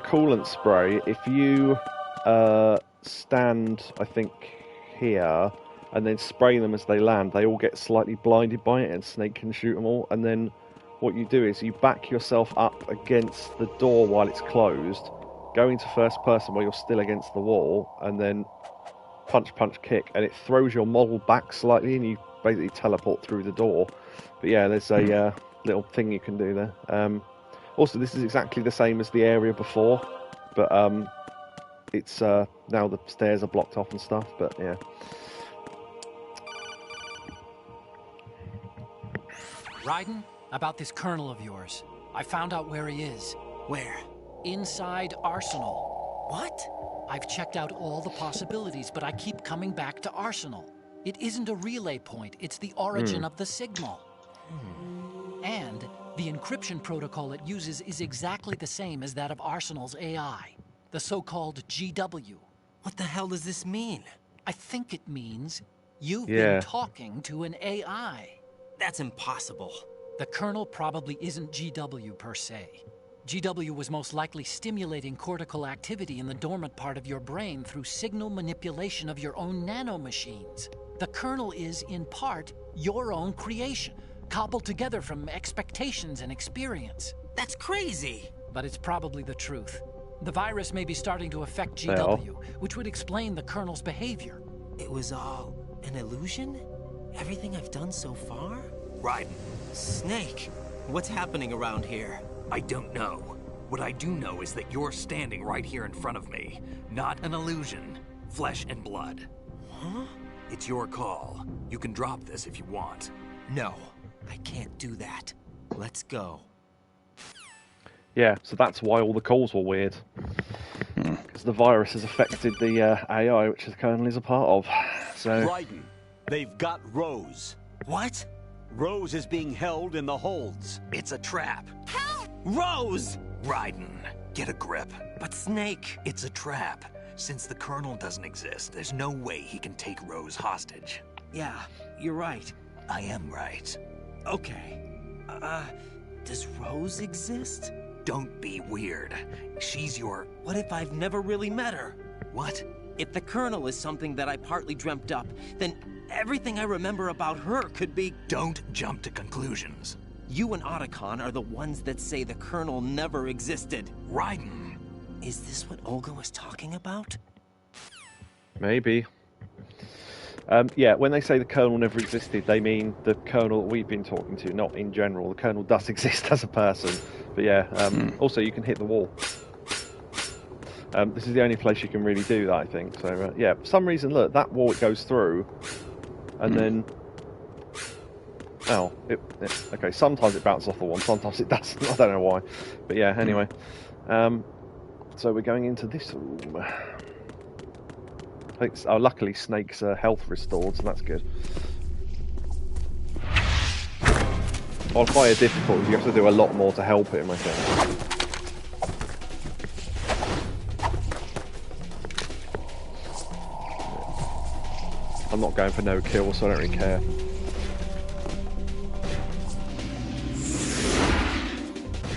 coolant spray, if you stand, I think, here, and then spray them as they land, they all get slightly blinded by it, and Snake can shoot them all, and then what you do is you back yourself up against the door while it's closed, go into first person while you're still against the wall, and then punch, punch, kick, and it throws your model back slightly, and you basically teleport through the door. But yeah, there's a little thing you can do there. Also, this is exactly the same as the area before, but it's now the stairs are blocked off and stuff. But yeah. Raiden, about this colonel of yours. I found out where he is. Where? Inside Arsenal. What? I've checked out all the possibilities, but I keep coming back to Arsenal. It isn't a relay point, it's the origin of the signal. And the encryption protocol it uses is exactly the same as that of Arsenal's AI, the so-called GW. What the hell does this mean? I think it means you've been talking to an AI. That's impossible. The Colonel probably isn't GW per se. GW was most likely stimulating cortical activity in the dormant part of your brain through signal manipulation of your own nanomachines. The Colonel is, in part, your own creation, cobbled together from expectations and experience. That's crazy! But it's probably the truth. The virus may be starting to affect GW, which would explain the Colonel's behavior. It was all an illusion? Everything I've done so far? Raiden. Snake, what's happening around here? I don't know. What I do know is that you're standing right here in front of me. Not an illusion. Flesh and blood. Huh? It's your call. You can drop this if you want. No, I can't do that. Let's go. Yeah, so that's why all the calls were weird. Because the virus has affected the AI, which the Colonel is a part of. So. Raiden, they've got Rose. What? Rose is being held in the holds. It's a trap. Help! Rose! Raiden, get a grip. But Snake... It's a trap. Since the Colonel doesn't exist, there's no way he can take Rose hostage. Yeah, you're right. I am right. Okay. Does Rose exist? Don't be weird. She's your... What if I've never really met her? What? If the Colonel is something that I partly dreamt up, then everything I remember about her could be... Don't jump to conclusions. You and Otacon are the ones that say the Colonel never existed. Raiden. Is this what Olga was talking about? Maybe. Yeah, when they say the Colonel never existed, they mean the Colonel that we've been talking to, not in general. The Colonel does exist as a person. But yeah, also you can hit the wall. This is the only place you can really do that, I think. So yeah, for some reason, look, that wall it goes through, and then... Oh, okay, sometimes it bounces off the wall, sometimes it doesn't. I don't know why. But yeah, anyway. So we're going into this room. Luckily Snake's health restored, so that's good. On higher difficulties, you have to do a lot more to help him, I think. I'm not going for no kill, so I don't really care.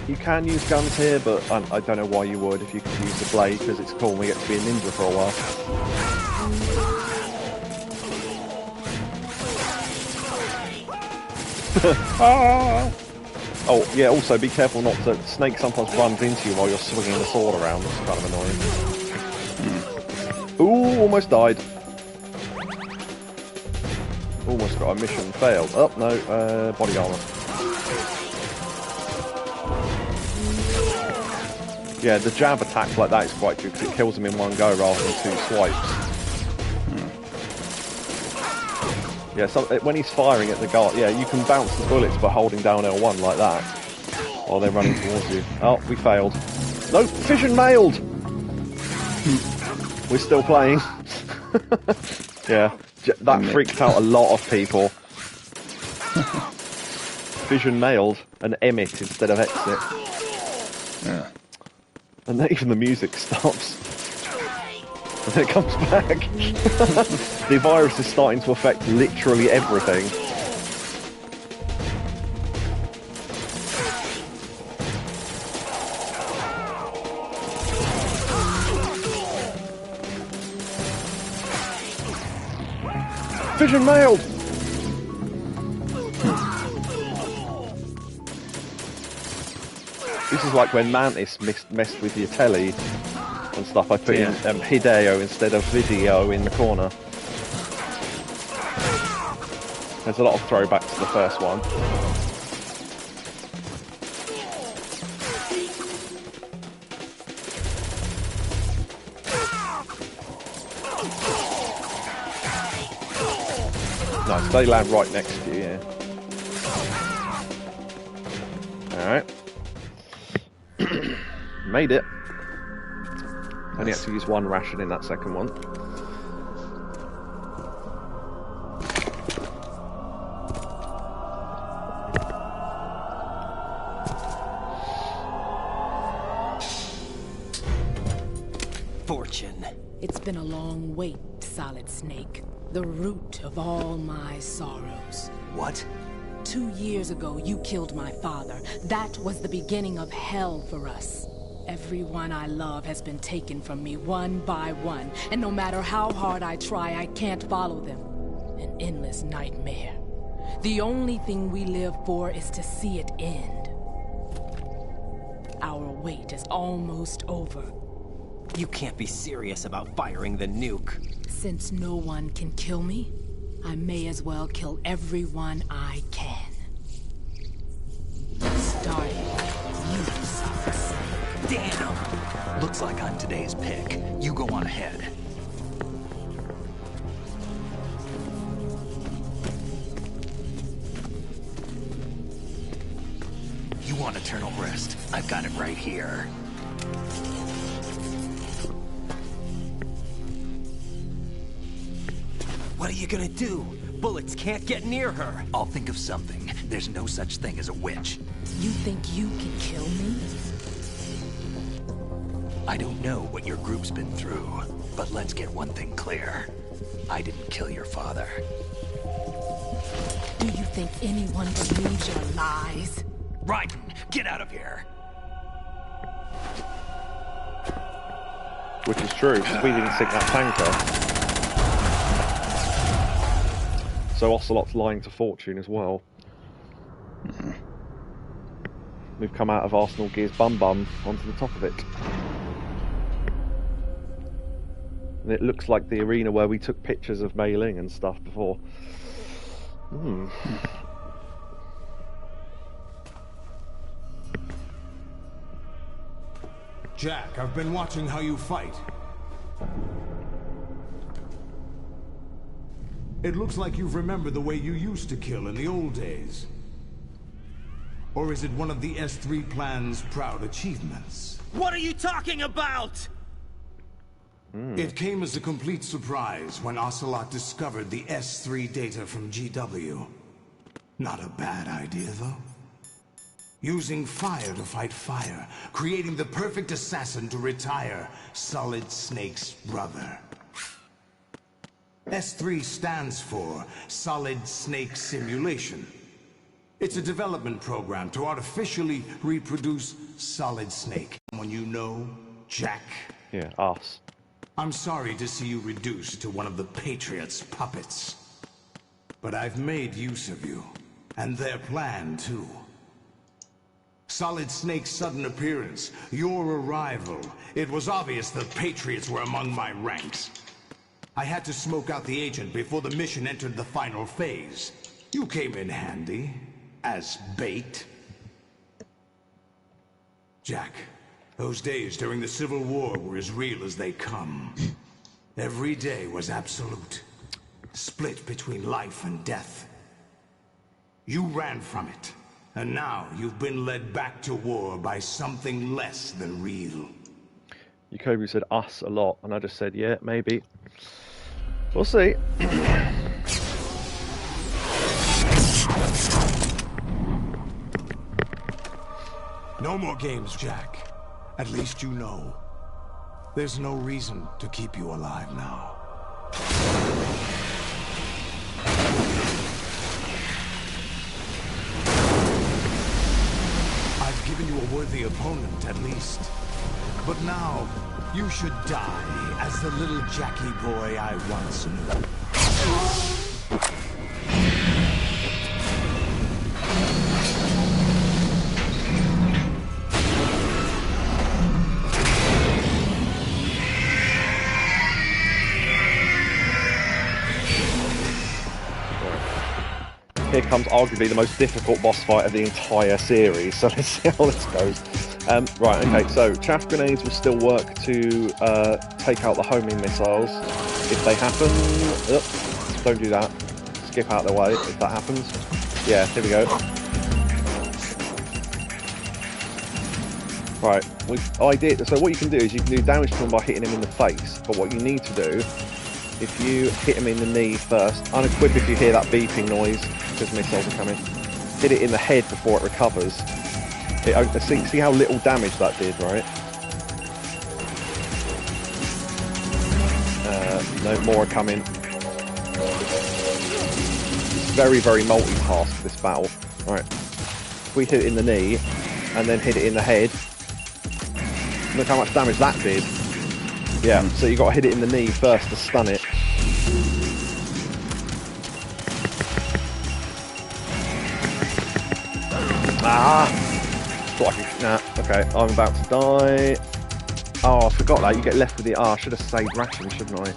You can use guns here, but I don't know why you would if you could use the blade, because it's cool and we get to be a ninja for a while. Ah! Oh, yeah, also be careful not to... Snake sometimes runs into you while you're swinging the sword around. It's kind of annoying. Ooh, almost died. Almost got a mission failed. Oh, no, body armor. Yeah, the jab attack like that is quite good because it kills him in one go rather than 2 swipes. Yeah, so when he's firing at the guard, yeah, you can bounce the bullets by holding down L1 like that while they're running towards you. Oh, we failed. No, fission mailed! We're still playing. Yeah, that freaked out a lot of people. Fission mailed and emit instead of exit. Yeah. And then even the music stops. And then it comes back. The virus is starting to affect literally everything. Vision mailed! This is like when Mantis messed with your telly and stuff. I put in Hideo instead of video in the corner. There's a lot of throwbacks to the first one. Nice, they land right next to you, yeah. Alright. Made it. Only had to use 1 ration in that second one. Fortune. It's been a long wait, Solid Snake. The root of all my sorrows. What? 2 years ago, you killed my father. That was the beginning of hell for us. Everyone I love has been taken from me one by one, and no matter how hard I try, I can't follow them. An endless nightmare. The only thing we live for is to see it end. Our wait is almost over. You can't be serious about firing the nuke. Since no one can kill me, I may as well kill everyone I can. Starting you, Solid Snake. Damn! Looks like I'm today's pick. You go on ahead. You want eternal rest? I've got it right here. What are you gonna do? Bullets can't get near her. I'll think of something. There's no such thing as a witch. You think you can kill me? I don't know what your group's been through, but let's get one thing clear. I didn't kill your father. Do you think anyone believes your lies? Raiden, get out of here! Which is true, because we didn't sink that tanker. So Ocelot's lying to Fortune as well. We've come out of Arsenal Gear's bum onto the top of it. And it looks like the arena where we took pictures of Mei Ling and stuff before. Jack, I've been watching how you fight. It looks like you've remembered the way you used to kill in the old days. Or is it one of the S3 plan's proud achievements? What are you talking about? It came as a complete surprise when Ocelot discovered the S3 data from GW. Not a bad idea, though. Using fire to fight fire, creating the perfect assassin to retire Solid Snake's brother. S3 stands for Solid Snake Simulation. It's a development program to artificially reproduce Solid Snake. Someone you know, Jack? Yeah, us. I'm sorry to see you reduced to one of the Patriots' puppets. But I've made use of you, and their plan too. Solid Snake's sudden appearance, your arrival, it was obvious the Patriots were among my ranks. I had to smoke out the agent before the mission entered the final phase. You came in handy, as bait. Jack, those days during the Civil War were as real as they come. Every day was absolute. Split between life and death. You ran from it, and now you've been led back to war by something less than real. Yakobu said us a lot, and I just said, yeah, maybe. We'll see. No more games, Jack. At least you know. There's no reason to keep you alive now. I've given you a worthy opponent, at least. But now, you should die as the little Jackie boy I once knew. Here comes arguably the most difficult boss fight of the entire series, so let's see how this goes. Right, okay, so chaff grenades will still work to take out the homing missiles. If they happen... don't do that. Skip out of the way if that happens. Yeah, here we go. Right, so what you can do is you can do damage to him by hitting him in the face, but what you need to do, if you hit him in the knee first, unequip if you hear that beeping noise, because missiles are coming. Hit it in the head before it recovers. See how little damage that did, right? No, more are coming. Very, very multitask, this battle. Right. If we hit it in the knee, and then hit it in the head, look how much damage that did. Yeah, so you got to hit it in the knee first to stun it. Okay, I'm about to die. Oh, I forgot that. You get left with the... I should have saved rations, shouldn't I?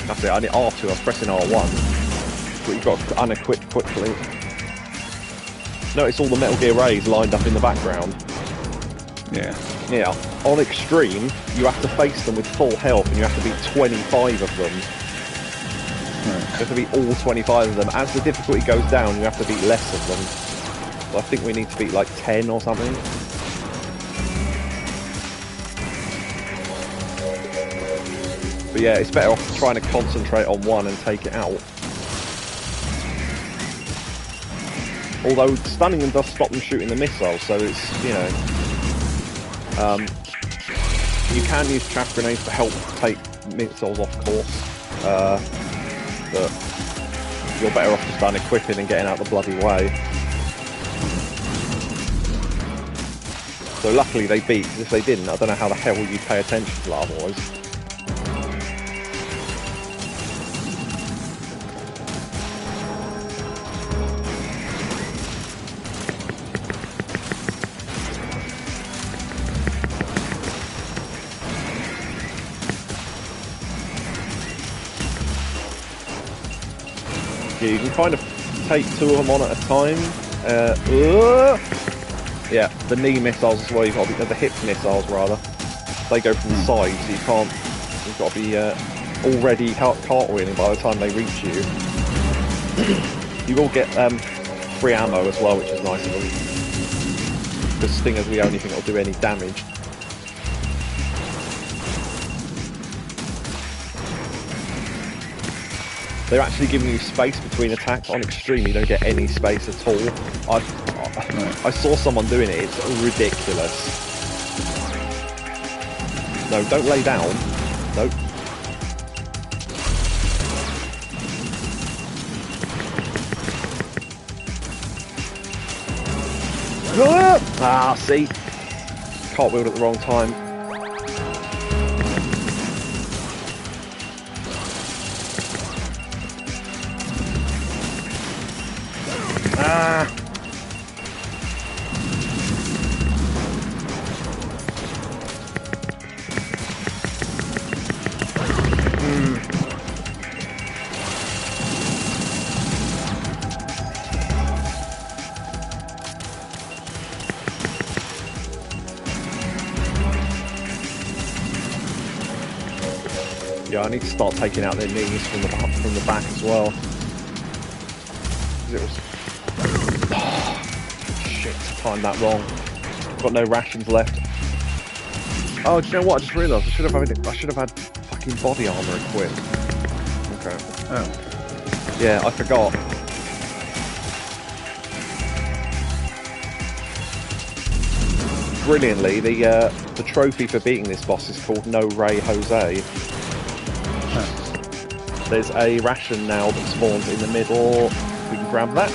That's it, I need R2, I was pressing R1. But you've got to unequip quickly. Notice all the Metal Gear Rays lined up in the background. Yeah. Yeah, on extreme, you have to face them with full health and you have to beat 25 of them. You have to beat all 25 of them. As the difficulty goes down, you have to beat less of them. So I think we need to beat like 10 or something. But yeah, it's better off trying to concentrate on one and take it out. Although stunning them does stop them shooting the missiles, so it's, you know... you can use chaff grenades to help take missiles off course, but you're better off just unequipping and getting out the bloody way. So luckily they beat, because if they didn't, I don't know how the hell you'd pay attention to that otherwise. Yeah, you can kind of take two of them on at a time. Yeah, the knee missiles as well. You've got to be, the hip missiles rather. They go from the side, so you can't. You've got to be already cartwheeling by the time they reach you. You will get free ammo as well, which is nice of them. Because Stinger's the only thing that'll do any damage. They're actually giving you space between attacks. On Extreme, you don't get any space at all. I saw someone doing it. It's ridiculous. No, don't lay down. Nope. Ah, see? Cartwheeled at the wrong time. Ah! Yeah, I need to start taking out their knees from the back as well. It was... Oh, shit, timed that wrong. Got no rations left. Oh, do you know what? I just realised I should have had fucking body armour equipped. Okay. Oh. Yeah, I forgot. Brilliantly, the trophy for beating this boss is called No Ray Jose. There's a ration now that spawns in the middle. We can grab that.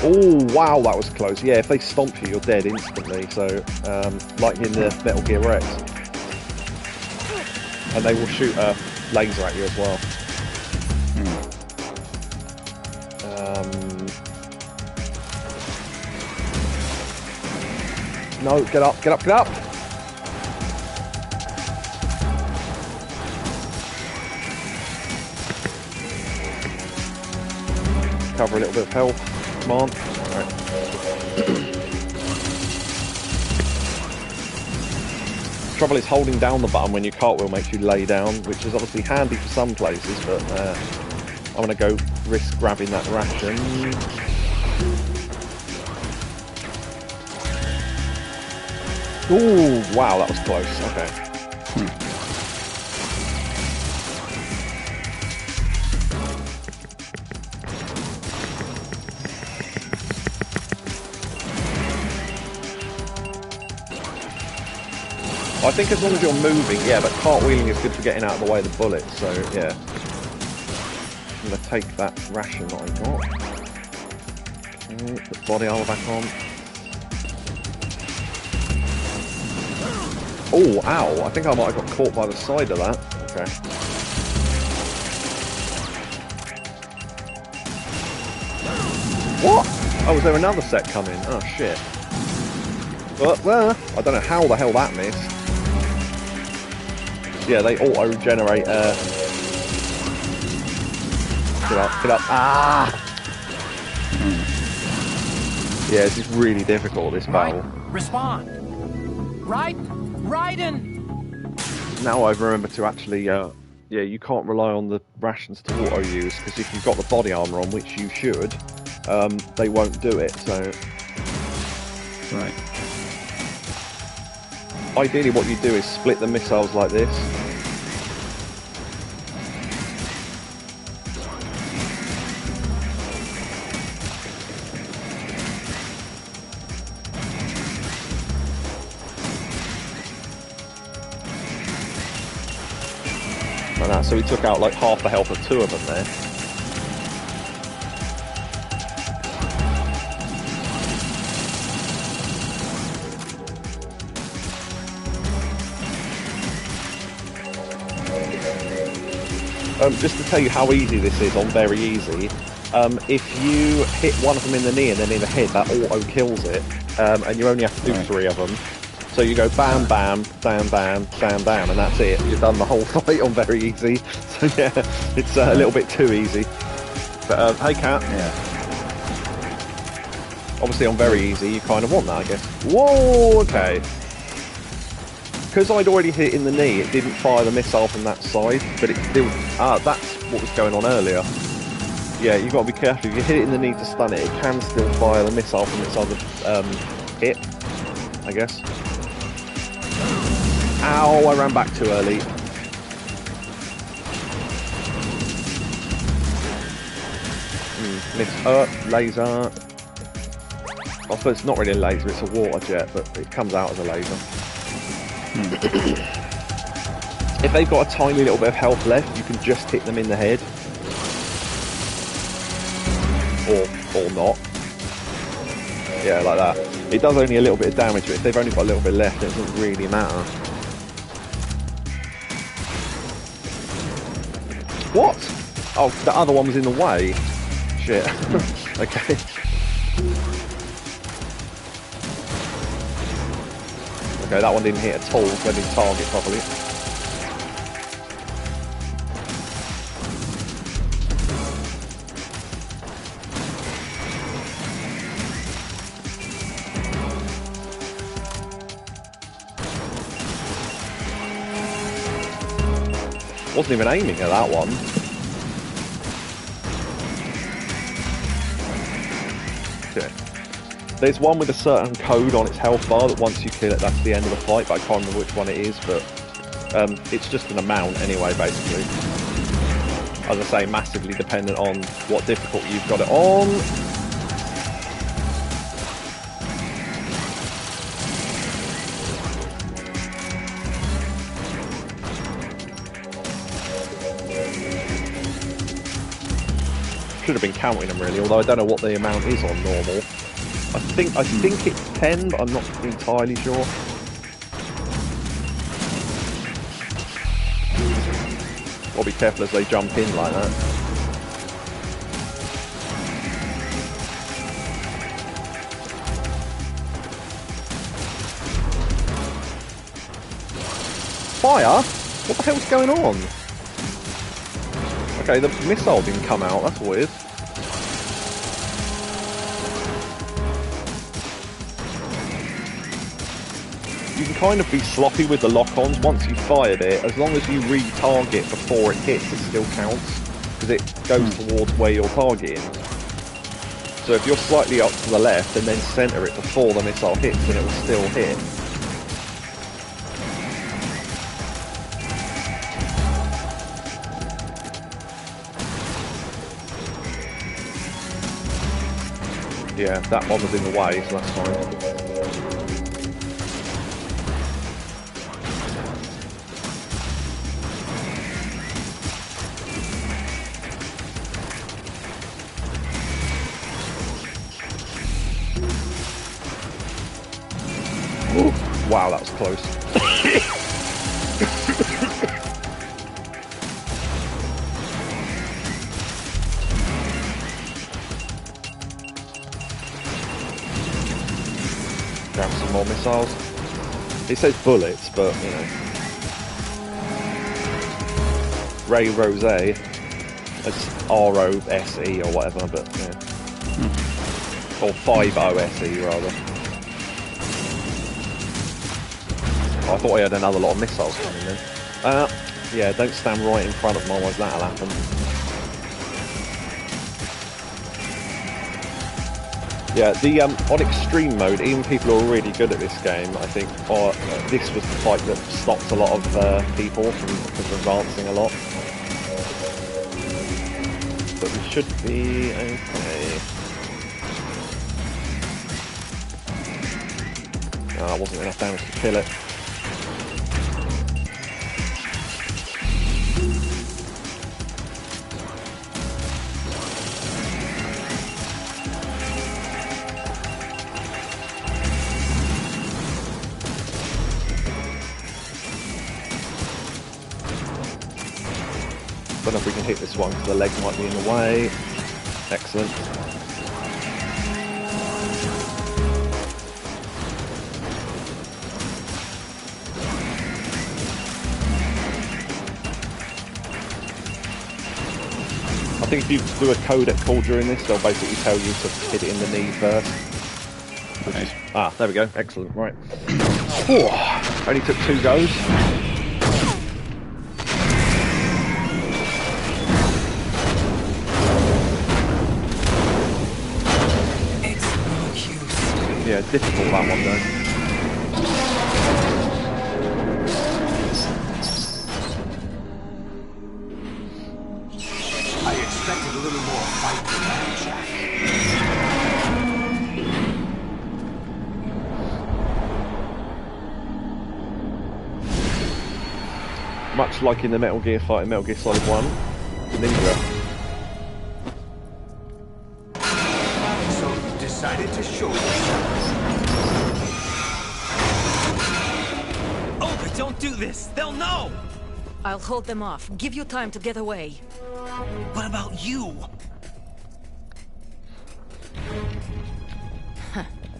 Oh, wow, that was close. Yeah, if they stomp you, you're dead instantly. So, like in the Metal Gear Rex. And they will shoot a laser at you as well. No, get up, get up, get up! Cover a little bit of health. Come on. Alright. Trouble is holding down the button when you cartwheel makes you lay down, which is obviously handy for some places, but I'm going to go risk grabbing that ration. Ooh, wow, that was close. Okay. I think as long as you're moving, yeah, but cartwheeling is good for getting out of the way of the bullets, so yeah. I'm going to take that ration that I got. Okay, put body armor back on. Oh, ow, I think I might have got caught by the side of that. Okay. What? Oh, was there another set coming? Oh, shit. Well, I don't know how the hell that missed. Yeah, they auto-generate, Get up, get up. Ah! Yeah, this is really difficult, this battle. Respond! Raiden! Now I remember to actually, yeah, you can't rely on the rations to auto-use, because if you've got the body armour on, which you should, they won't do it, so... Right. Ideally what you do is split the missiles like this. Like that, so he took out like half the health of two of them there. Just to tell you how easy this is on Very Easy, if you hit one of them in the knee and then in the head, that auto kills it, and you only have to do 3 of them. So you go bam, bam, bam, bam, bam, bam, and that's it. You've done the whole fight on Very Easy. So yeah, it's a little bit too easy. But hey, Cat. Yeah. Obviously on Very Easy, you kind of want that, I guess. Whoa, okay. Because I'd already hit it in the knee, it didn't fire the missile from that side, but it still... Ah, that's what was going on earlier. Yeah, you've got to be careful. If you hit it in the knee to stun it, it can still fire the missile from its other hit, I guess. Ow, I ran back too early. Laser. I suppose it's not really a laser, it's a water jet, but it comes out as a laser. If they've got a tiny little bit of health left, you can just hit them in the head. Or not. Yeah, like that. It does only a little bit of damage, but if they've only got a little bit left, it doesn't really matter. What? Oh, the other one was in the way. Shit. Okay. Okay, that one didn't hit at all, so I didn't target properly. Wasn't even aiming at that one. Okay. There's one with a certain code on its health bar that once you kill it, that's the end of the fight, but I can't remember which one it is, but it's just an amount anyway, basically. As I say, massively dependent on what difficulty you've got it on. Should have been counting them really, although I don't know what the amount is on normal. I think it's 10, but I'm not entirely sure. Gotta be careful as they jump in like that. Fire? What the hell's going on? Okay, the missile didn't come out, that's weird. You can kind of be sloppy with the lock-ons once you've fired it. As long as you re-target before it hits, it still counts, because it goes towards where you're targeting. So if you're slightly up to the left and then center it before the missile hits, then it will still hit. Yeah, that one was in the way, so that's fine. Ooh, wow, that was close. Grab some more missiles. It says bullets, but you know. Ray Rose. It's R-O-S-E or whatever, but yeah. Or 5-O-S-E rather. Oh, I thought I had another lot of missiles coming in. Yeah, don't stand right in front of them, otherwise that'll happen. Yeah, the on extreme mode, even people who are really good at this game, I think, this was the fight that stopped a lot of people from advancing a lot. But we should be okay. Oh, that wasn't enough damage to kill it. Don't know if we can hit this one because the leg might be in the way. Excellent. I think if you do a codec call during this, they'll basically tell you to hit it in the knee first. Okay. Ah, there we go. Excellent. Right. Whew. Only took 2 goes. Yeah, difficult that one though. I expected a little more fight than that, Jack. Much like in the Metal Gear fight in Metal Gear Solid 1. Ninja. So you decided to show yourself. Olga, don't do this! They'll know! I'll hold them off. Give you time to get away. What about you?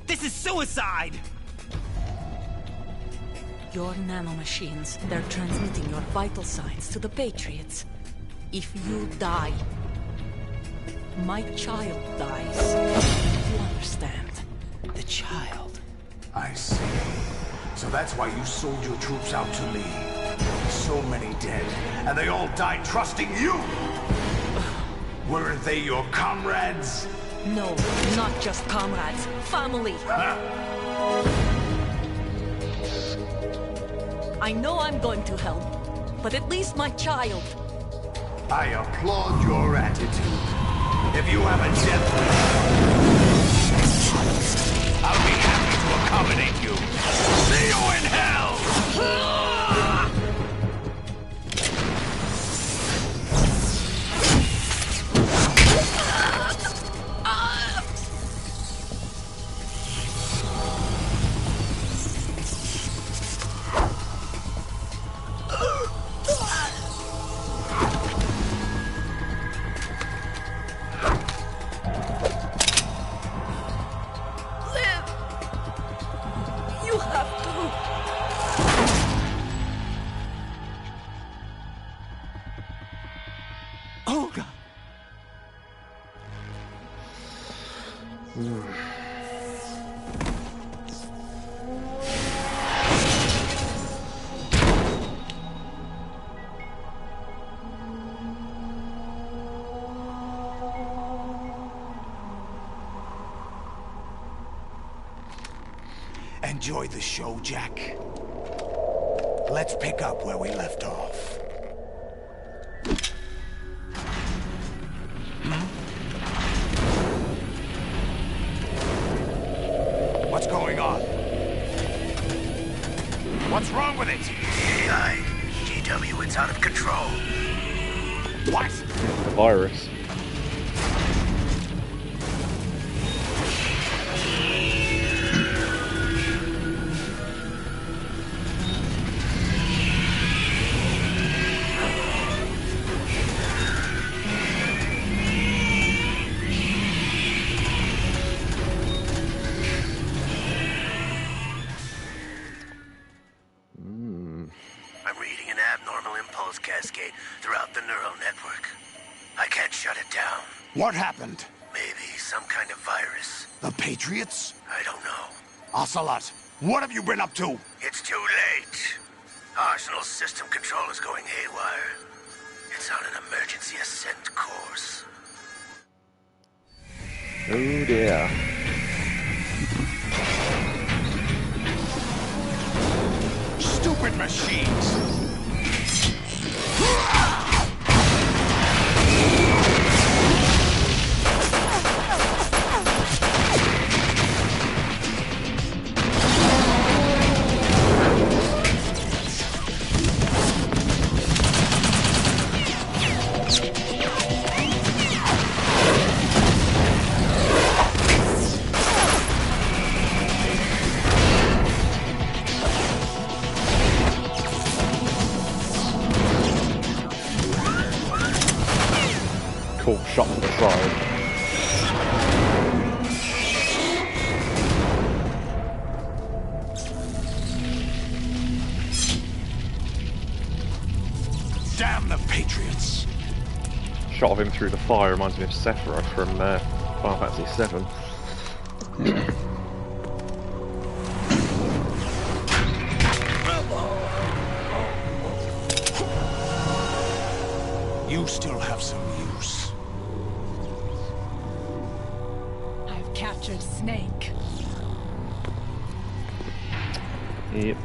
This is suicide! Your nanomachines, they're transmitting your vital signs to the Patriots. If you die, my child dies. You understand? The child. I see. So that's why you sold your troops out to me. So many dead, and they all died trusting you! Weren't they your comrades? No, not just comrades. Family. I know I'm going to help, but at least my child. I applaud your attitude. If you have a death wish, I'll be happy to accommodate you. See you in hell! Enjoy the show, Jack. Let's pick up where we left off. What's going on? What's wrong with it? AI, GW, it's out of control. What? The virus. Cascade throughout the neural network. I can't shut it down. What happened? Maybe some kind of virus. The Patriots? I don't know. Ocelot, what have you been up to? It's too late. Arsenal's system control is going haywire. It's on an emergency ascent course. Oh dear. Stupid machines! Cool shot to the side. Damn the Patriots! Shot of him through the fire reminds me of Sephiroth from Final Fantasy VII. You still have some use. I've captured Snake. Yep.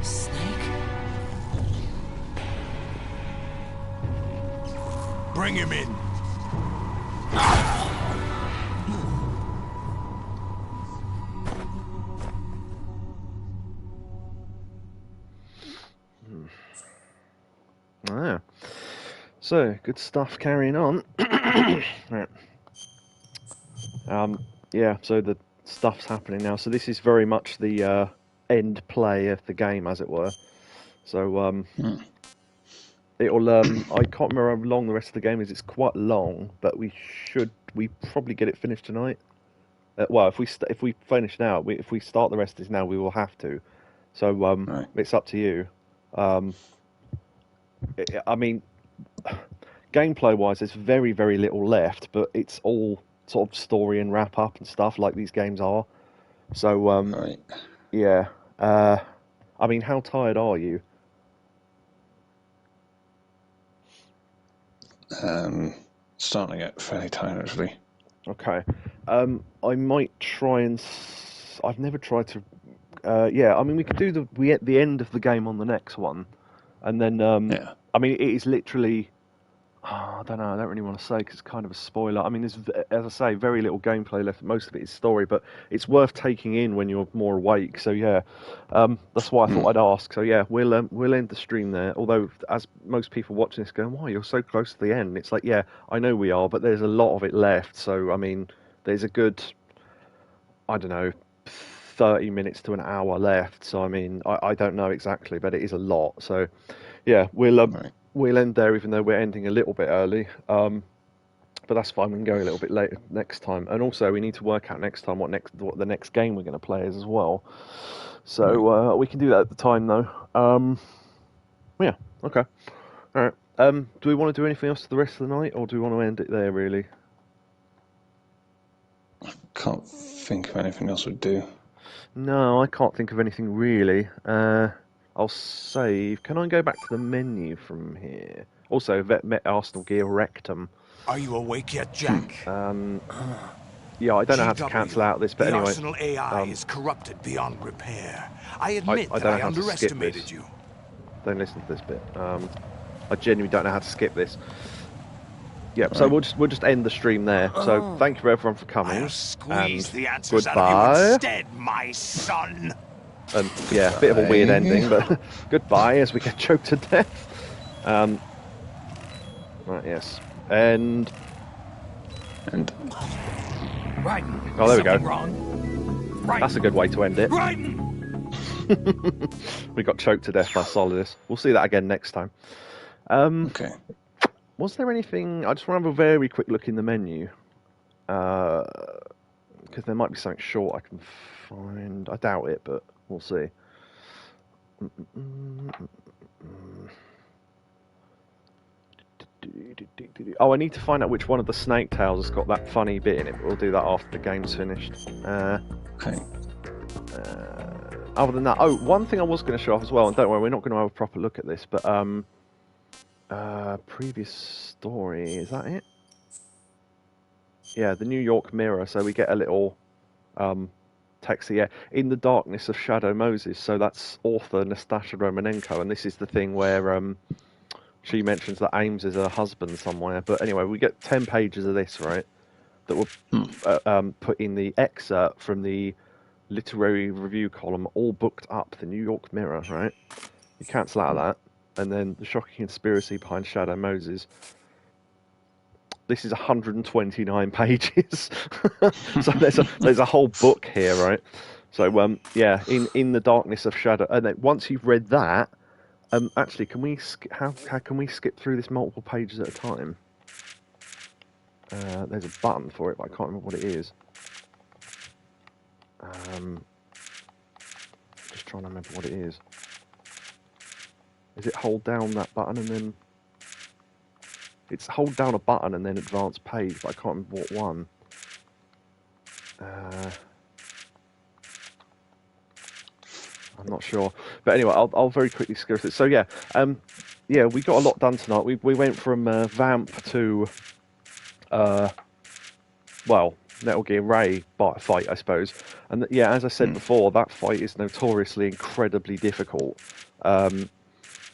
Snake? Bring him in. So, good stuff carrying on. Right. Yeah, so the stuff's happening now. So this is very much the end play of the game, as it were. So, it'll, I can't remember how long the rest of the game is. It's quite long, but we probably get it finished tonight. Well, if we finish now, if we start the rest of this now, we will have to. So, it's up to you. I mean, gameplay-wise, there's very, very little left, but it's all sort of story and wrap-up and stuff like these games are. So, yeah. I mean, how tired are you? Starting to get fairly tired, actually. Okay. I might try and... I've never tried to... yeah, I mean, we could do the end of the game on the next one. And then, yeah. I mean, it is literally... I don't know, I don't really want to say because it's kind of a spoiler. I mean, there's, as I say, very little gameplay left. Most of it is story, but it's worth taking in when you're more awake. So, yeah, that's why I thought I'd ask. So, yeah, we'll end the stream there. Although, as most people watching this going, why, you're so close to the end. It's like, yeah, I know we are, but there's a lot of it left. So, I mean, there's a good, I don't know, 30 minutes to an hour left. So, I mean, I don't know exactly, but it is a lot. So, yeah, we'll end there, even though we're ending a little bit early. But that's fine. We can go a little bit later next time. And also, we need to work out next time what the next game we're going to play is as well. So we can do that at the time, though. Yeah. Okay. All right. Do we want to do anything else for the rest of the night, or do we want to end it there? Really? I can't think of anything else we'd do. No, I can't think of anything really. I'll save. Can I go back to the menu from here? Also, Met Arsenal Gear Rectum. Are you awake yet, Jack? Yeah, I don't know how to cancel out this, but the anyway. Arsenal AI is corrupted beyond repair. I admit that I underestimated you. Don't listen to this bit. I genuinely don't know how to skip this. Yeah, so we'll just end the stream there. So thank you everyone for coming. I'll squeeze and the answers goodbye. out of you instead, my son. And yeah, a bit of a weird ending, but goodbye as we get choked to death. Right, yes, and right. Oh, there we go. Wrong. Right. That's a good way to end it. Right. We got choked to death by Solidus. We'll see that again next time. Okay. Was there anything... I just want to have a very quick look in the menu. Because there might be something short I can find. I doubt it, but we'll see. Oh, I need to find out which one of the snake tails has got that funny bit in it, but we'll do that after the game's finished. Okay. Other than that... Oh, one thing I was going to show off as well, and don't worry, we're not going to have a proper look at this, but... previous story, is that it? Yeah, the New York Mirror, so we get a little text here. In the darkness of Shadow Moses, so that's author Nastasha Romanenko, and this is the thing where she mentions that Ames is her husband somewhere. But anyway, we get 10 pages of this, right, that were put in the excerpt from the literary review column, all booked up, the New York Mirror, right? You cancel out of that. And then the shocking conspiracy behind Shadow Moses. This is 129 pages. So there's a whole book here, right? So yeah, in the darkness of Shadow. And then once you've read that, actually, can we how can we skip through this multiple pages at a time? There's a button for it, but I can't remember what it is. Just trying to remember what it is. Is it hold down that button and then... It's hold down a button and then advance page, but I can't remember what one. I'm not sure. But anyway, I'll very quickly skip through it. So yeah, yeah, we got a lot done tonight. We went from Vamp to... well, Metal Gear Ray fight, I suppose. And yeah, as I said before, that fight is notoriously incredibly difficult.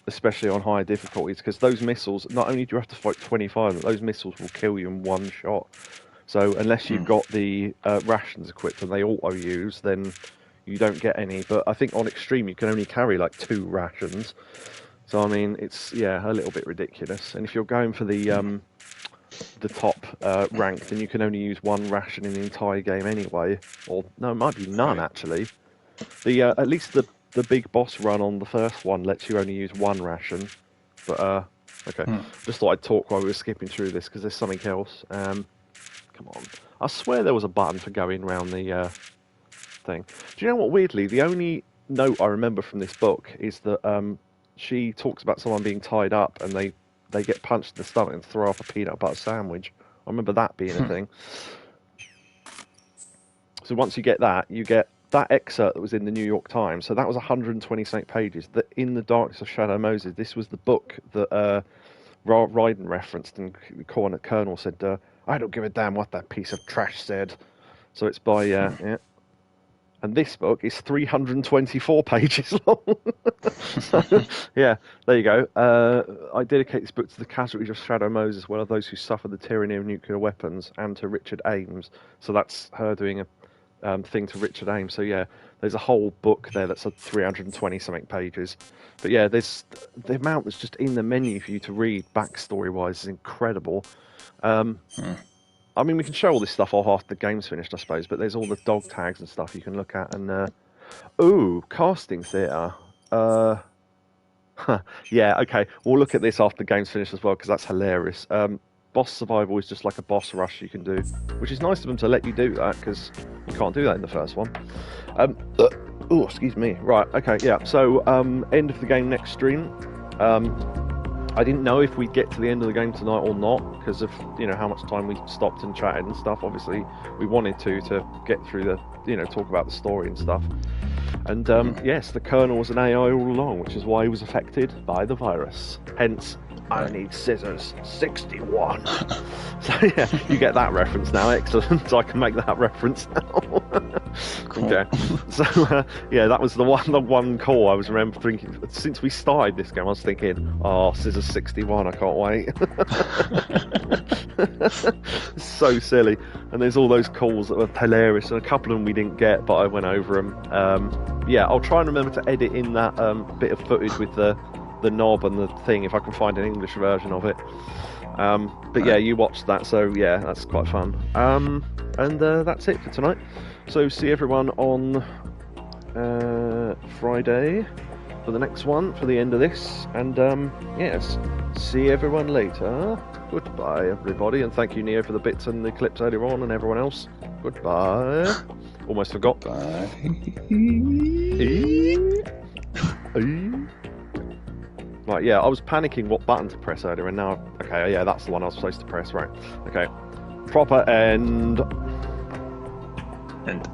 Especially on higher difficulties, because those missiles, not only do you have to fight 25, those missiles will kill you in one shot. So unless you've got the rations equipped and they auto-use, then you don't get any. But I think on Extreme you can only carry like 2 rations. So I mean, it's a little bit ridiculous. And if you're going for the top rank, then you can only use one ration in the entire game anyway. Or no, it might be none actually. The at least the big boss run on the first one lets you only use one ration. But okay, just thought I'd talk while we were skipping through this because there's something else. Come on, I swear there was a button for going around the thing. Do you know what? Weirdly, the only note I remember from this book is that she talks about someone being tied up and they get punched in the stomach and throw up a peanut butter sandwich. I remember that being a thing. So once you get that excerpt that was in the New York Times. So that was 128 pages. That in the Darkness of Shadow Moses, this was the book that Raiden referenced, and the Colonel said, "I don't give a damn what that piece of trash said." So it's by yeah. And this book is 324 pages long. So, yeah, there you go. I dedicate this book to the casualties of Shadow Moses, one of those who suffered the tyranny of nuclear weapons, and to Richard Ames. So that's her doing a thing to Richard Ames. So yeah, there's a whole book there that's 320-something pages. But yeah, there's the amount that's just in the menu for you to read, backstory-wise, is incredible. I mean, we can show all this stuff off after the game's finished, I suppose, but there's all the dog tags and stuff you can look at. And, casting theatre. Yeah, okay. We'll look at this after the game's finished as well, because that's hilarious. Boss survival is just like a boss rush you can do, which is nice of them to let you do that, because you can't do that in the first one. Excuse me. Right, okay, yeah. So, end of the game next stream. I didn't know if we'd get to the end of the game tonight or not, because of how much time we stopped and chatted and stuff. Obviously, we wanted to get through the talk about the story and stuff. And yes, the Colonel was an AI all along, which is why he was affected by the virus. Hence, I need scissors 61. So yeah, you get that reference now. Excellent. I can make that reference now. Cool. Okay. So yeah, that was the one call I was thinking. Since we started this game, I was thinking, oh, scissors 61. I can't wait. So silly. And there's all those calls that were hilarious, and a couple of them we didn't get, but I went over them. Yeah, I'll try and remember to edit in that bit of footage with the knob and the thing if I can find an English version of it. But yeah, you watched that, so yeah, that's quite fun. And that's it for tonight. So see everyone on Friday for the next one, for the end of this. And yes, see everyone later. Goodbye, everybody, and thank you, Neo, for the bits and the clips earlier on, and everyone else. Goodbye. Almost forgot. Bye. Right, yeah, I was panicking what button to press earlier, and now, okay, yeah, that's the one I was supposed to press, right. Okay. Proper end. End.